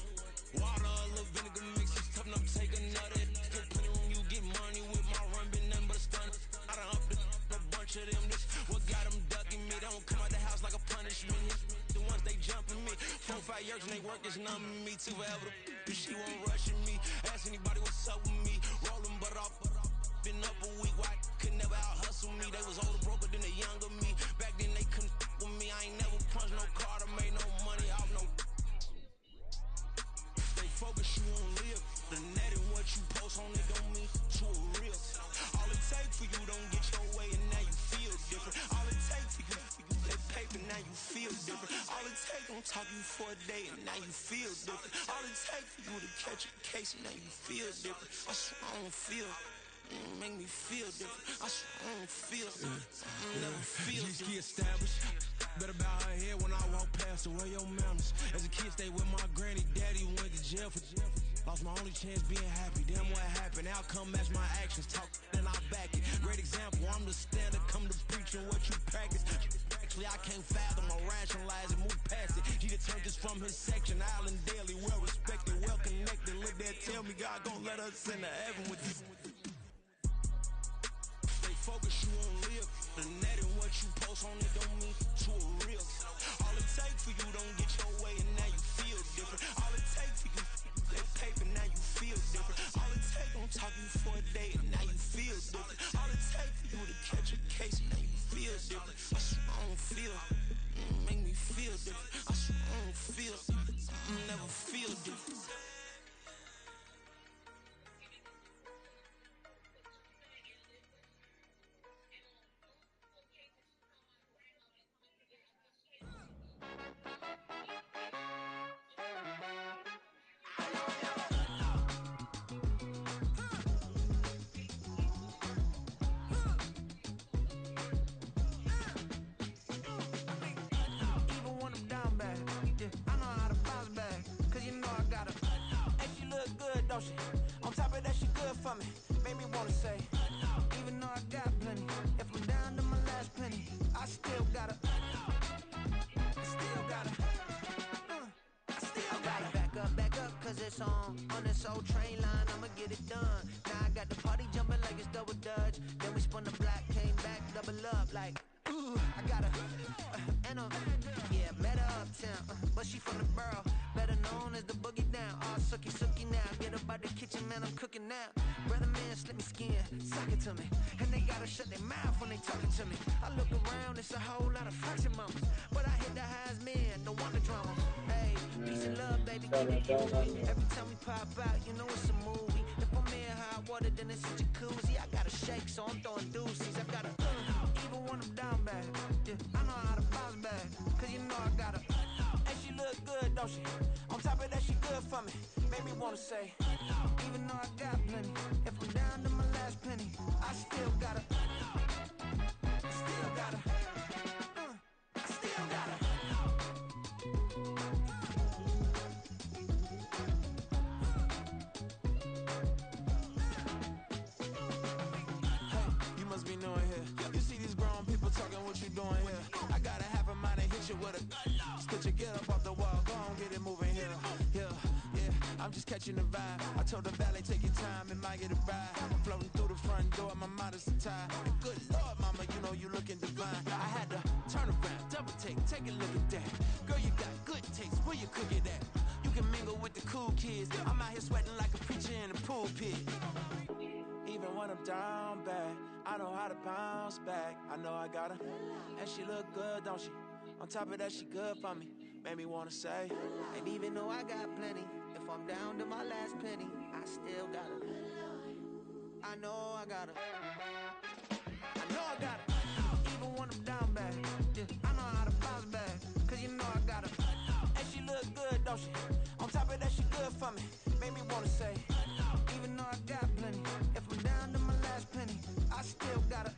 Water, a little vinegar mix, it's tough enough to take another. Get plenty room, you get money with my run, been nothing but a stun. I done up a bunch of them. This what got them ducking me. They don't come out the house like a punishment. The ones they jumping me. 4-5 years and they work is numbing me. Too forever. She won't rushing me. Ask anybody what's up with me. Rolling but off. Been up a week, why could never out hustle me? They was older, broker than the younger me. Back then they couldn't with me. I ain't never punched no card or made no money off no. Stay focused, you won't live. The net and what you post on it don't mean to a real. All it takes for you don't get your way and now you feel different. All it takes for you that paper, now you feel different. All it takes don't talk you for a day and now you feel different. All it takes for you to catch a case and now you feel different. I swear I don't feel. Make me feel different. I swear I don't feel. I never feel different. Get established. Better bow her head when I walk past her. Where your manners? As a kid, stayed with my granny. Daddy went to jail for jail. Lost my only chance being happy. Damn what happened. Outcome match my actions. Talk then I back it. Great example. I'm the standard. Come to preaching what you practice. Actually, I can't fathom or rationalize and move past it. He determined this from his section. Island daily, well respected, well connected. Look there, tell me God gon' let us in the heaven with you. Focus, you won't live. The net and what you post on it don't mean to a real. All it takes for you don't get your way and now you feel different. All it takes for you that paper, now you feel different. All it takes don't talk you for a day and now you feel different. All it takes for you to catch a case and now you feel different. I swear I don't feel. Make me feel different. I swear I don't feel. I never feel different. On top of that, she good for me. Made me wanna say, even though I got plenty, if I'm down to my last penny, I still gotta. Back up, cause it's on this old train line, I'ma get it done. Now I got the party jumping like it's double dutch. Then we spun the block, came back, double up like, ooh, I got a, and yeah, met her uptown, but she from the borough, better known as the boogie down. All sucky now, get up out the kitchen, man, I'm cooking now. Brother man, slip me skin, suck it to me, and they gotta shut their mouth when they talking to me. I look around, it's a whole lot of fraction mamas, but I hit the highs, man, don't want the drama. Hey, peace and love, baby, keep it groovy. Every time we pop out, you know it's a movie. If I'm in hot water, then it's a jacuzzi. I gotta shake, so I'm throwing deuces. I gotta, even when I'm down bad, yeah, I know how to bounce back, cause you know I gotta. And she look good, don't she? On top of that, she good for me. Made me wanna say, even though I got plenty, if I'm down to my last penny, I still gotta. catching the vibe. I told the valet, take your time, it might get a ride. Floating through the front door, my modest attire. Good Lord, mama, you know you looking divine. I had to turn around, double take a look at that. Girl, you got good taste, where you cook it at? You can mingle with the cool kids. I'm out here sweating like a preacher in the pulpit. Even when I'm down bad, I know how to bounce back. I know I got her, and she look good, don't she? On top of that, she good for me. Made me wanna say, and even though I got plenty, if I'm down to my last penny, I still got her. I know I got her. I know I got her. Even when I'm down bad, yeah, I know how to bounce back. Cause you know I got her. And she look good, don't she? On top of that, she good for me. Made me wanna say, even though I got plenty, if I'm down to my last penny, I still got her.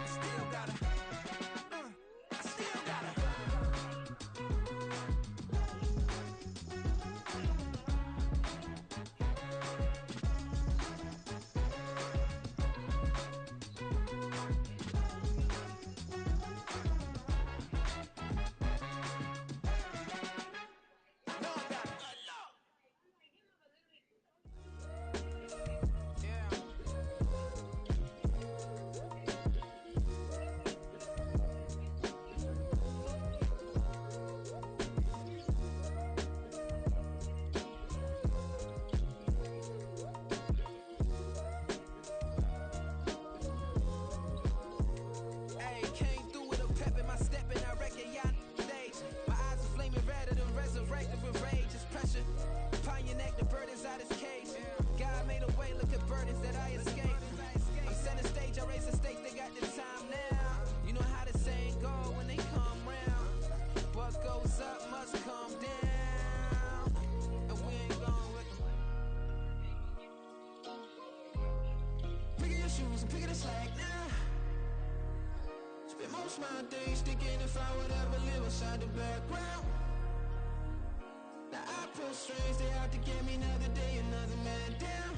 Still got her. I still got her. My days thinking if I would ever live inside the background. Now I feel strange, they out to get me another day, another man down.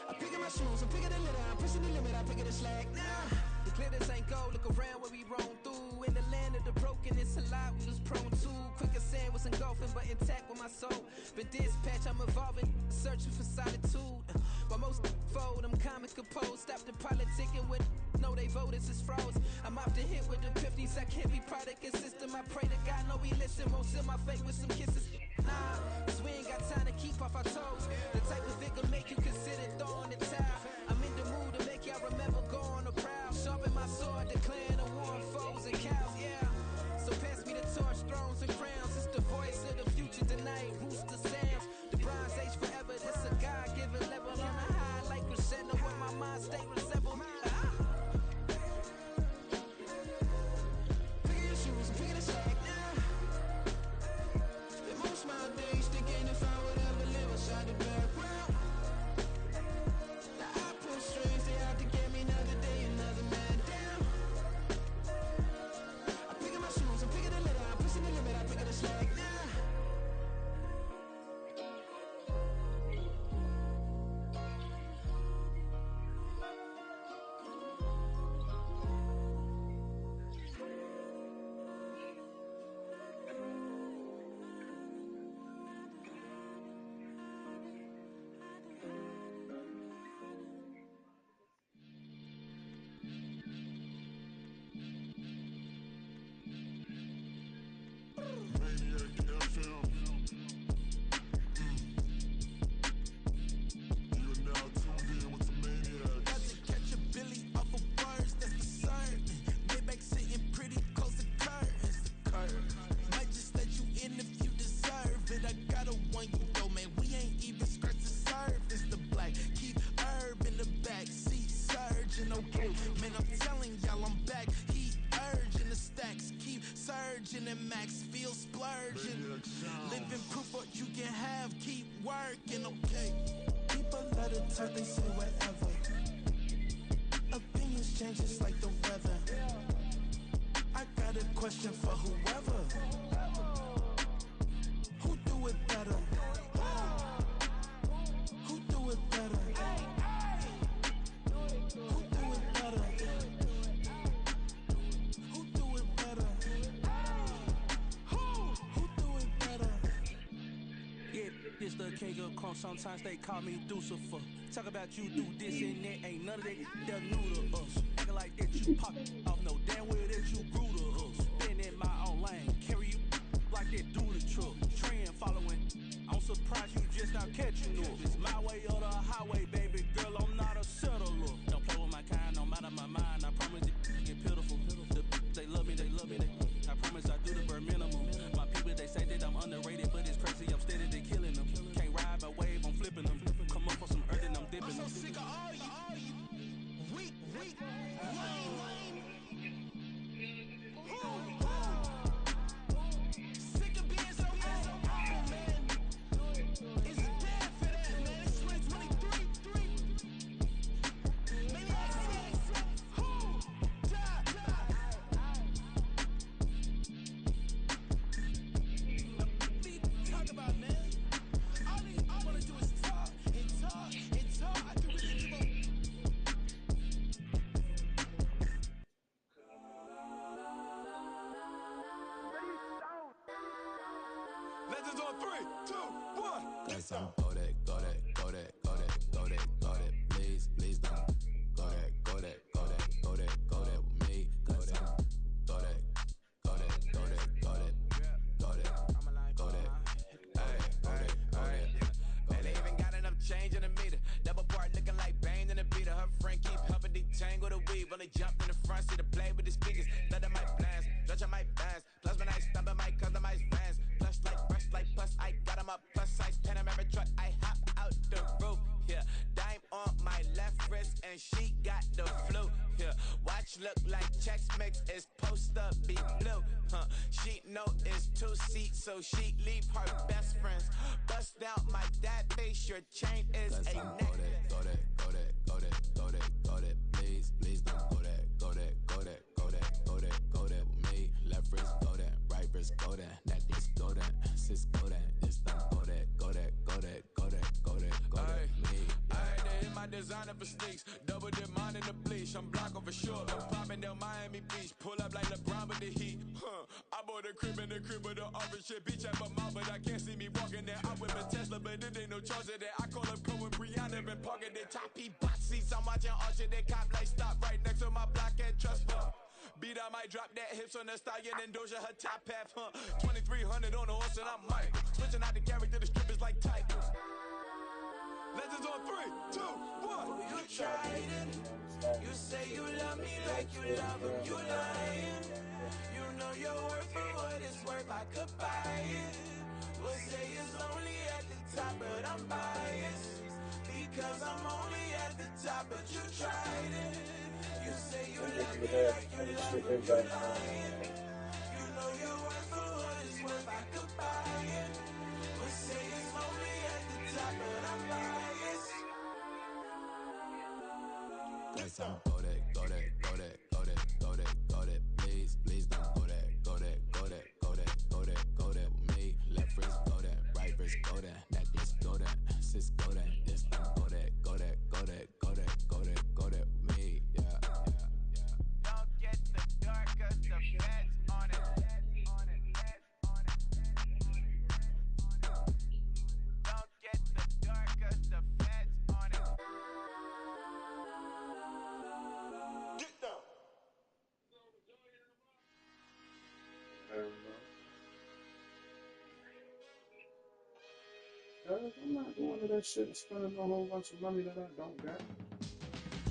I'm picking my shoes, I'm picking the litter, I'm pushing the limit, I'm picking the slack now. The glitters ain't gold, look around where we roam through. In the land of the broken, it's a lot we was prone to. Quicker sand was engulfing, but intact with my soul. But dispatch, I'm evolving, searching for solitude. While most fold, I'm comic composed. Stop the politicking with know they voters is froze. I'm often hit with the 50s, I can't be product and system. I pray to God, know we listen. Won't seal my fate with some kisses. Nah, cause we ain't got time to keep off our toes. The type of it can make you consider throwing the towel. I'm in the mood to make y'all remember going to proud. Sharpen my sword, declaring a war on foes and cows, yeah. So pass me the torch, thrones and crowns. It's the voice of the future tonight, rooster sounds. The Bronze Age forever, this a God-given level. On a high like crescendo, where my mind stay resembled. And max feel splurging. Living proof what you can have, keep working, okay? People let it talk, they say whatever. Opinions change just like the weather. I got a question for whoever. Who do it better? Who do it better? Who do it better? Who do it better? Who do it better? This the king of crunk, sometimes they call me Lucifer. Talk about you do this and that, ain't none of that, they're new to us. Acting like that you pop off, no damn well that you grew to us. Been in my own lane, carry you like that do the truck. Trend following, I'm surprised you just not catching up. It's my way or the highway, baby girl, I'm not a settler. Don't play with my kind, no matter my mind, I promise it get pitiful. They love me, I promise I do the bare minimum. My people, they say that I'm underrated, but it's crazy, I'm steady, they killing them. Can't ride my wave, I'm flipping them. Come up for some earth and I'm dipping them. I'm so sick of all you weak, lame. Sick of being so man. It's dead for that, man. It's 2023. Maybe talk about, man. All I wanna do is talk and talk and talk. I can really give a Legends on 3, 2, 1. Got some go that, please don't. Go that with me. Go that. And they even got enough change in the meter. Double part looking like Bane in the beater. Her friend keep helping detangle the weave. Only jumped in the front seat to play with the speakers. Thunder might blast, Dutch I might dance. Plus when I stumble, might customize fans. Plush like brush like plus. I got 'em up plus size Panamera truck. I hop out the roof. Yeah, dime on my left wrist and she got the flu. Yeah, watch look like Chex Mix is post up be blue. She know it's 2 seats, so she leave her best friends. Bust out my dad face, your chain is a neck. Go that, please don't go that with me. Left wrist go that, right wrist go that, necklace go that, sis go that, this time go that me. Alright, they hit my designer for sneaks, double dip mine in the bleach. I'm blocking for sure, I'm popping down Miami Beach, pull up like LeBron with the heat. I bought a crib in the crib with the office shit, beach at my mouth, but I can't see me walking there. I whip a Tesla, but it ain't no charge of that. I call up Cohen, Brianna, been parking the top box seats. I'm watching Archer, they cop like stop right next to my block and trust fund. Beat, I might drop that hips on the stallion and Doja her top half, 2300 on the horse and I'm Michael. Switching out the character, the strippers like titles. Legends on 3, 2, 1. You tried it. You say you love me like you love him. You lying. You know your worth for what it's worth. I could buy it. We'll say it's only at the top, but I'm biased because I'm only at the top. But you tried it. You say you love me like you love him. You lying. You know your worth for what it's worth. I could buy it. We'll say it's only at the top, but I'm biased. Guess I'm go that, please don't go that with me. Left wrist go that, right wrist go that, necklace go that, sis go that, this time go that with me. Yeah. Don't get the dark 'cause the feds on it. Don't get the dark 'cause the feds on it. Get down. I'm not going to that shit and spending a whole bunch of money that I don't got.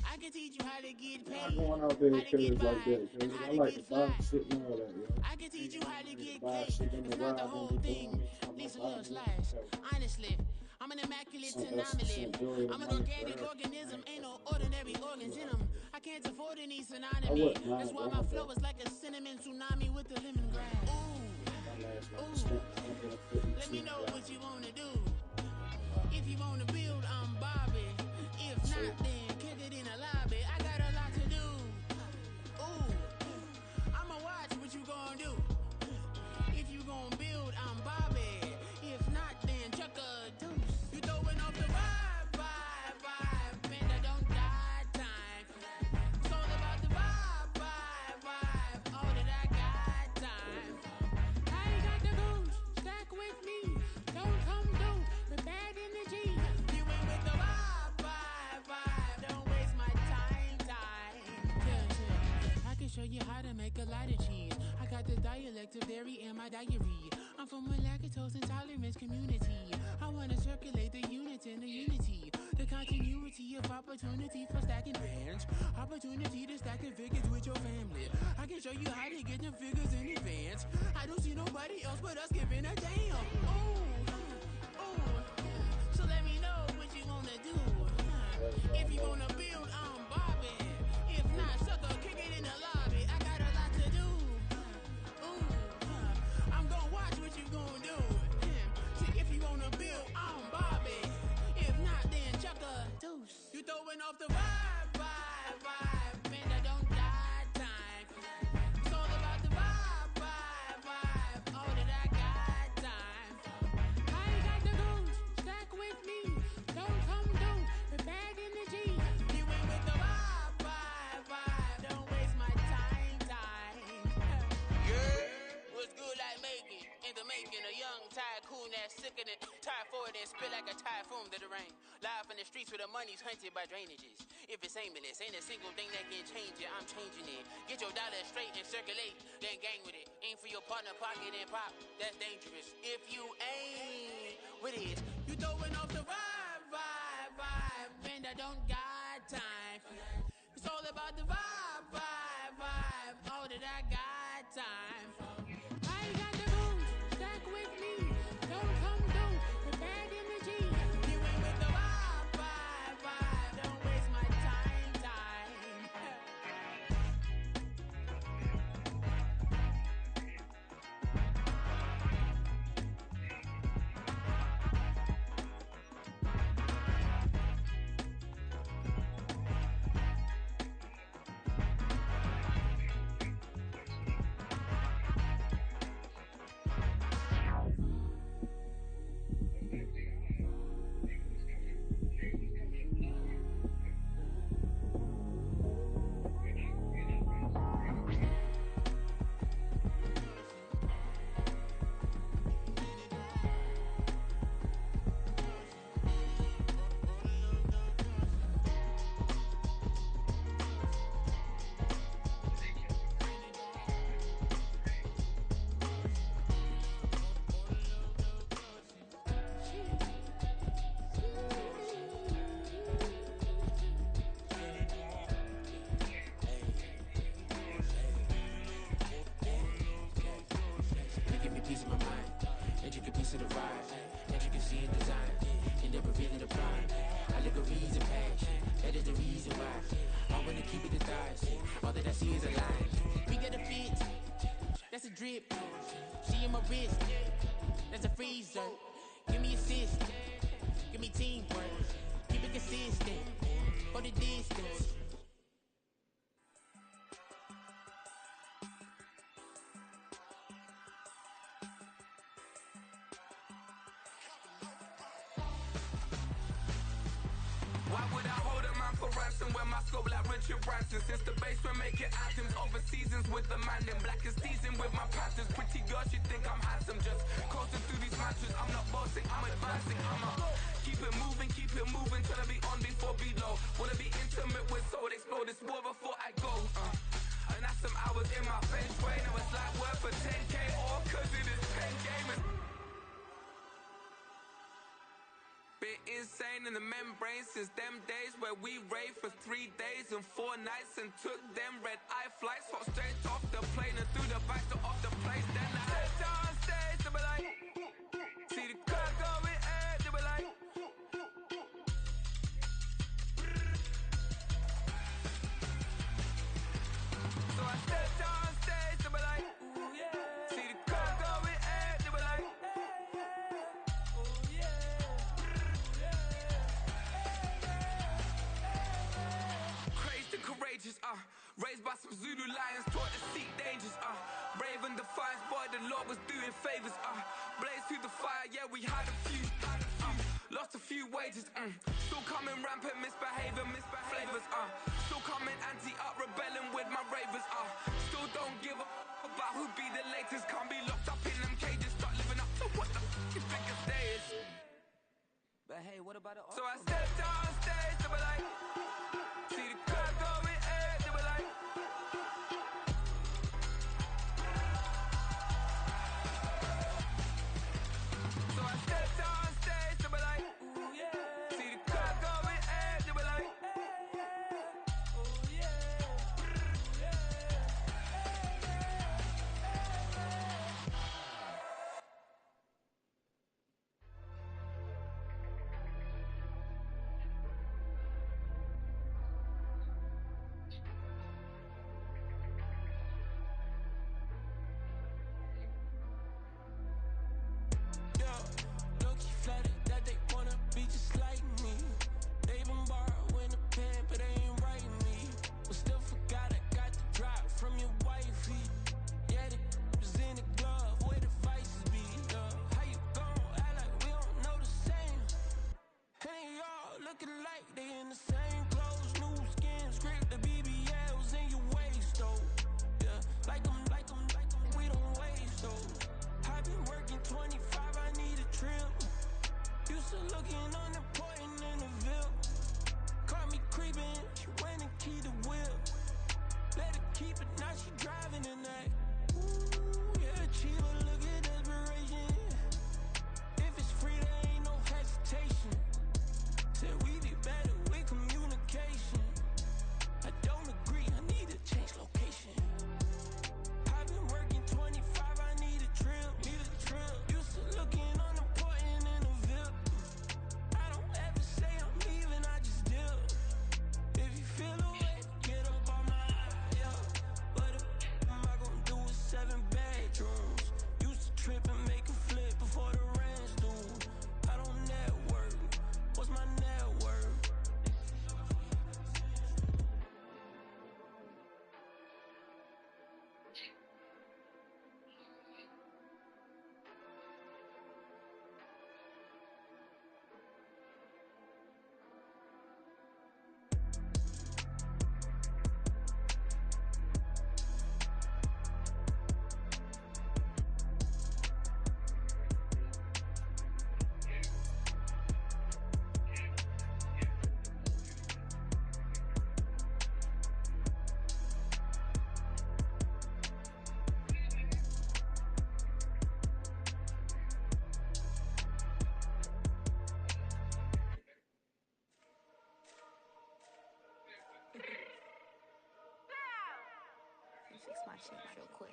I can teach you how to get paid. I'm not going out there because like that, because I like to buy shit and all that, yo. I can teach you how to get paid. It's not the whole thing. Least a little slice. Honestly, I'm an immaculate anomaly. I'm an organic organism, ain't no ordinary organs in them. I can't afford any synonymy. That's why my flow is like a cinnamon tsunami with the lemongrass. Ooh, let me know what you wanna do. If you wanna build, I'm Bobby. If not, then kick it in the lobby. I got a lot to do. Ooh, I'ma watch what you gonna do. If you gonna build, I'm Bobby. If not, then chuck a deuce. You throwing off the vibe, man, I don't die time. It's all about the vibe, all that I got time. I ain't got the goose, stack with me. Don't come through of dairy in my diary. I'm from a lactose intolerance community. I want to circulate the units in the unity. The continuity of opportunity for stacking bands. Opportunity to stack the figures with your family. I can show you how to get them figures in advance. I don't see nobody else but us giving a damn. Ooh, ooh. So let me know what you wanna do. If you wanna build, I'm Bobby. If not, sucker, kick it in the lobby. I got a lot to do. Ooh, I'm gonna watch what you gonna do. See, if you wanna build, I'm Bobby. If not, then chuck a deuce. You throwing off the vibe. Man, I don't die time. It's all about the vibe. All that I got time. I ain't got the goose. Stack with me. Don't come through. The bag in the G. You ain't with the vibe. Don't waste my time. Yeah. What's good like making? In the making, a young tycoon that's sick of it. Tire forward and spit like a typhoon to the rain. Live in the streets where the money's hunted by drainages. If it's aimless, ain't a single thing that can change it. I'm changing it. Get your dollar straight and circulate, then gang with it. Aim for your partner, pocket and pop. That's dangerous. If you aim with it, you throwing off the vibe. Man, I don't got time. It's all about the vibe. All that I got time. I ain't got the booze. Stack with me. Don't come through. The bag in the G. You ain't with the vibe. Don't waste my time. That's a drip. She in my wrist. That's a freezer. Give me assist. Give me teamwork. Keep it consistent. For the distance. Why would I hold a man for ransom when my scope like Richard Branson? Since the basement making items over seasons with the man in black is teasing with my patterns. Pretty girl, she think I'm handsome. Just coasting through these matches. I'm not bossing, I'm advancing. Keep it moving till I be on before below. Wanna be intimate with soul, explode this war before I go. And that's some hours in my bench way. Now it's like work for 10K all cause it is pen gaming. Been insane in the membrane since them days where we raved for 3 days and 4 nights and took them red eye flights. Hop straight off the plane and through the back door of the place. Then I head down stage, they be like, see the crowd going air, they be like, so I step down stage, they be like, ooh yeah. See the crowd going air, they be like, ooh yeah. Crazed and courageous, raised by some Zulu lions, taught to seek dangers, brave and defiant, boy, the Lord was doing favors, blaze through the fire, yeah, we had a few, lost a few wages, still coming rampant, misbehaving, flavors, still coming anti-up, rebelling with my ravers, still don't give a about who be the latest, can't be locked up in them cages, start living up to what the you think a day is. But hey, what about the So I stepped on stage, they be like, see the crowd going air, they be like, looking unimportant in the Ville. Caught me creeping, she went and keyed the wheel. Let her keep it, now she driving tonight. Ooh, yeah, Chiva, look at desperation. If it's free, there ain't no hesitation. Said we be better with communication. I don't agree, I need to change location. I've been working 25, I need a drill, Used to looking unimportant in the Ville. I don't ever say I'm leaving, I just deal. If you feel away, get up on my yeah. What am I gonna do with 7 bedrooms? Used to trip and make a flip before the rent's due. I don't network, what's my net worth? Fix my shit real quick.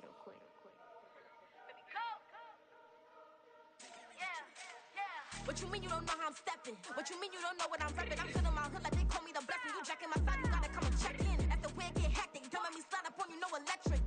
What you mean you don't know how I'm stepping? What you mean you don't know what I'm repping? I'm good on my hood like they call me the blessing. You jacking my side, you gotta come and check in. That's the way it get hectic. Don't let me slide up on you, no electric.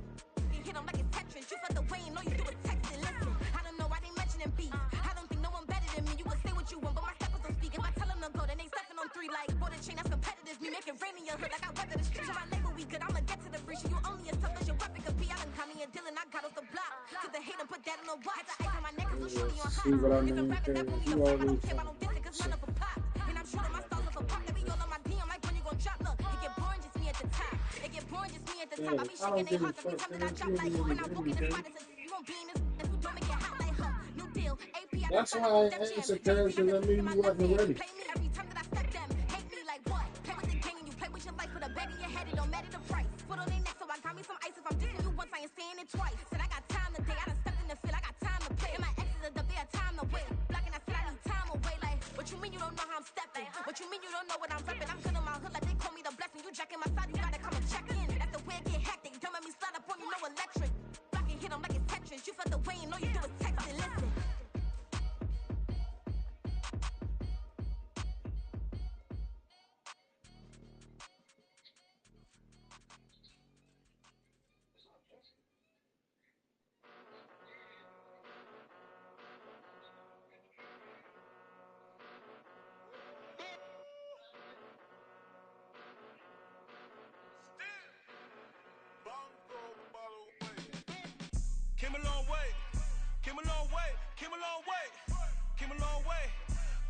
You hit them like it's Tetris. You felt the way and know you do it texting. Listen, I don't know why they mentioning beef. I don't think no one better than me. You can say what you want, but my steppers don't speak. If I tell them to go, then they stepping on 3 like border chain. That's competitive. Me make it rain in your hood like I weather the streets. So my label we good. I'ma get to the breach. You only as tough as your weapon could be. I done caught me a deal and I got off the block. Cause they hate and put that on the watch. The ice on my neck is a shorty on hot. See what I You can mean? rap it, that won't be the fight. I don't care about no dissing, cause none of them pop. And I'm shooting my stars off a pop. They be all on my DM like when you gon' drop. Look, it get boring, just me at the top. It get boring, just me at the top. I be shaking they hearts every time that I drop. Like when I walk in the spot, it's a you won't be in this. That's who don't make it hot like huh. New deal, AP. That's why I answered Terrence because I knew you wasn't ready. Play me every time that I step them. Hate me like what? Play with the gang and you play with your life. Put a bag in your head, it don't matter the price. Put on their neck, so I got me some ice. If I'm dissing you once, I ain't saying it twice. Said I got time today, I done stepped in the field, I got time to play. And my exes are up, they had time to wait. Blocking, I said I need time away. Like, what you mean you don't know how I'm stepping? What you mean you don't know what I'm repping? I'm good on my hood like they call me the blessing. You jacking my side, you gotta come and check in. That's the way it get hectic. Don't let me slide up on you, no electric. Blocking, hit them like it's Tetris. You felt the way and know you do it texting. Listen. Came a long way, came a long way, came a long way, came a long way.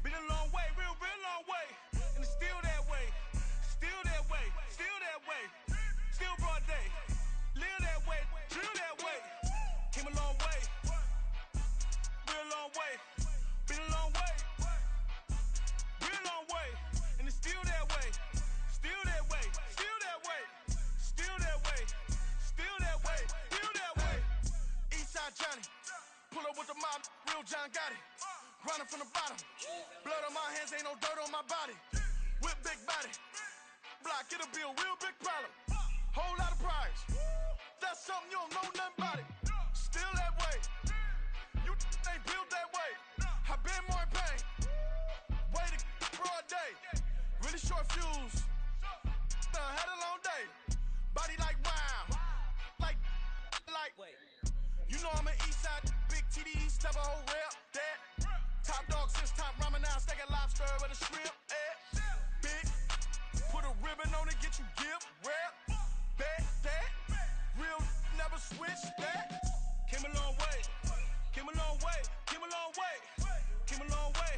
Been a long way, real long way. And it's still that way, still that way, still that way. Still broad day, live that way, drill that way. Came a long way, real long way. Been a long way, real long way. And it's still that way, still that way, still that way, still that way, still that way, still that way. Eastside Johnny, pull up with the mob, real John got it. Grinding from the bottom, blood on my hands, ain't no dirt on my body. Whip big body, block, it'll be a real big problem. Whole lot of prize, that's something you don't know nothing about it. Still that way, you ain't built that way. I been more in pain, way to broad day. Really short fuse, had a long day. Body like wow, like. You know I'm an Eastside, big TDE, step a whole rep, that. Top dog since top ramen, now steak and lobster with a shrimp, big, put a ribbon on it, get you gift, rep, bet, that. Real never switch, that. Came a long way, came a long way, came a long way, came a long way.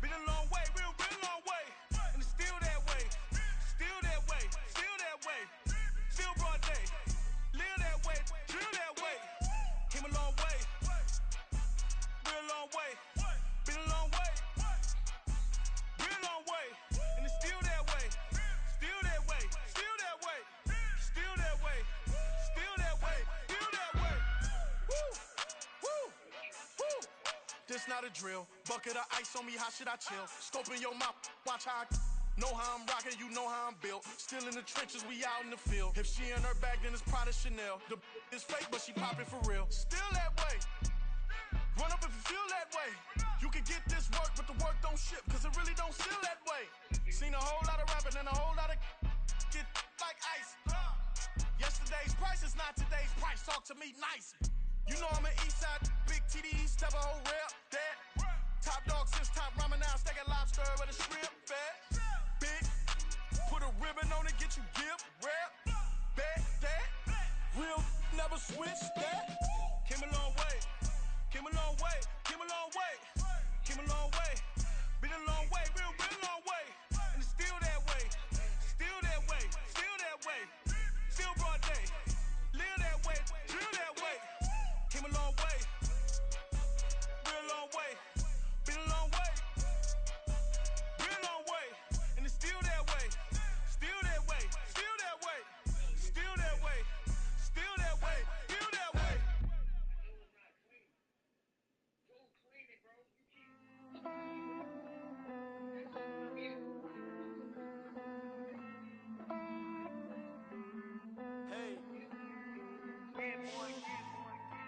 Been a long way, real long way. And it's still that way, still that way, still that way. Still broad day, live that way, drill that way. Came a long way, real long way. Been a long way, it's not a drill. Bucket of ice on me, how should I chill? Scoping your mouth, watch how I know how I'm rocking, you know how I'm built. Still in the trenches, we out in the field. If she in her bag, then it's Prada Chanel. The is fake, but she poppin' for real. Still that way. Run up if you feel that way. You can get this work, but the work don't ship, cause it really don't feel that way. Seen a whole lot of rapping and a whole lot of get like ice. Yesterday's price is not today's price. Talk to me nice. You know I'm an east side, big TDE, step a whole rep, that. Top dog since top ramen now, steak and lobster with a shrimp, fat. Big, put a ribbon on it, get you gift, rep, bet, that. Real, never switch, that. Came a long way, came a long way, came a long way, came a long way. Been a long way, real long way. And it's still that way, still that way, still that way. Still broad day, live that way, drill that way. Came a long way, real long way. Been a long way, real long way. And it's still that way, still that way, still that way, still that way, still that way, still that way.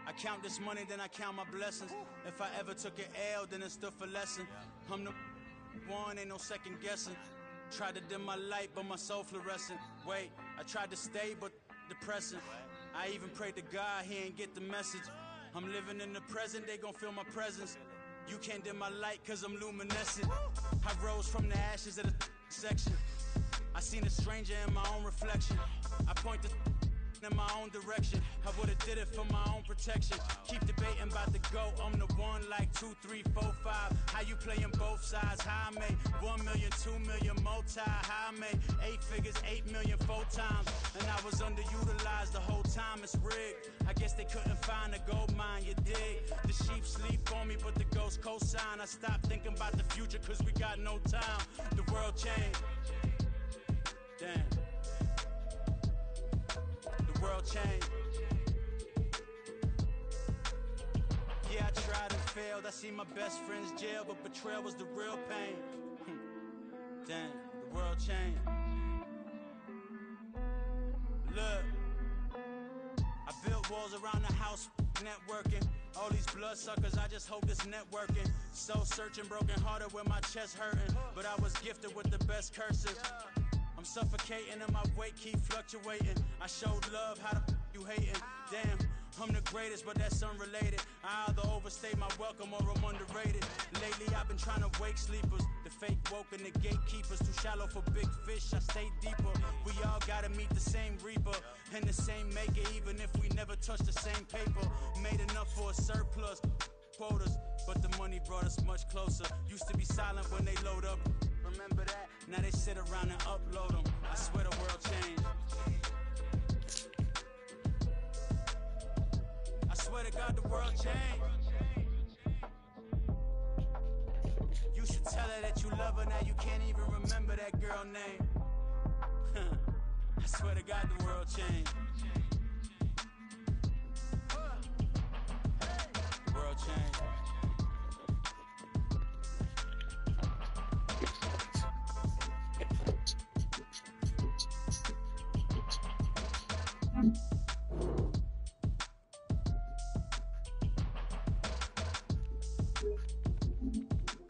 I count this money, then I count my blessings. If I ever took an L, then it stood for lesson. I'm the one, ain't no second guessing. Tried to dim my light, but my soul fluorescent. Wait, I tried to stay, but depressing. I even prayed to God, he ain't get the message. I'm living in the present, they gon' feel my presence. You can't dim my light, cause I'm luminescent. I rose from the ashes of the section. I seen a stranger in my own reflection. I point the in my own direction. I would've did it for my own protection. Keep debating about the GOAT. I'm the one like 2, 3, 4, 5. How you playing both sides? How I made 1 million, 2 million, multi. How I made 8 figures, 8 million, 4 times. And I was underutilized the whole time. It's rigged. I guess they couldn't find a gold mine, you dig? The sheep sleep on me, but the ghost co-sign. I stopped thinking about the future, cause we got no time. The world changed. Damn. The world changed. Yeah, I tried and failed. I see my best friends jail, but betrayal was the real pain. Damn, the world changed. Look, I built walls around the house, networking. All these bloodsuckers, I just hope this networking. Soul searching, broken hearted with my chest hurting. But I was gifted with the best curses. I'm suffocating and my weight keep fluctuating. I showed love, how the you hating? Damn, I'm the greatest, but that's unrelated. I either overstay my welcome or I'm underrated. Lately I've been trying to wake sleepers. The fake woke and the gatekeepers. Too shallow for big fish, I stay deeper. We all gotta meet the same reaper and the same maker, even if we never touch the same paper. Made enough for a surplus quotas, but the money brought us much closer. Used to be silent when they load up. Remember that? Now they sit around and upload them. I swear the world changed. I swear to God the world changed. You should tell her that you love her, now you can't even remember that girl name. I swear to God the world changed. The world changed.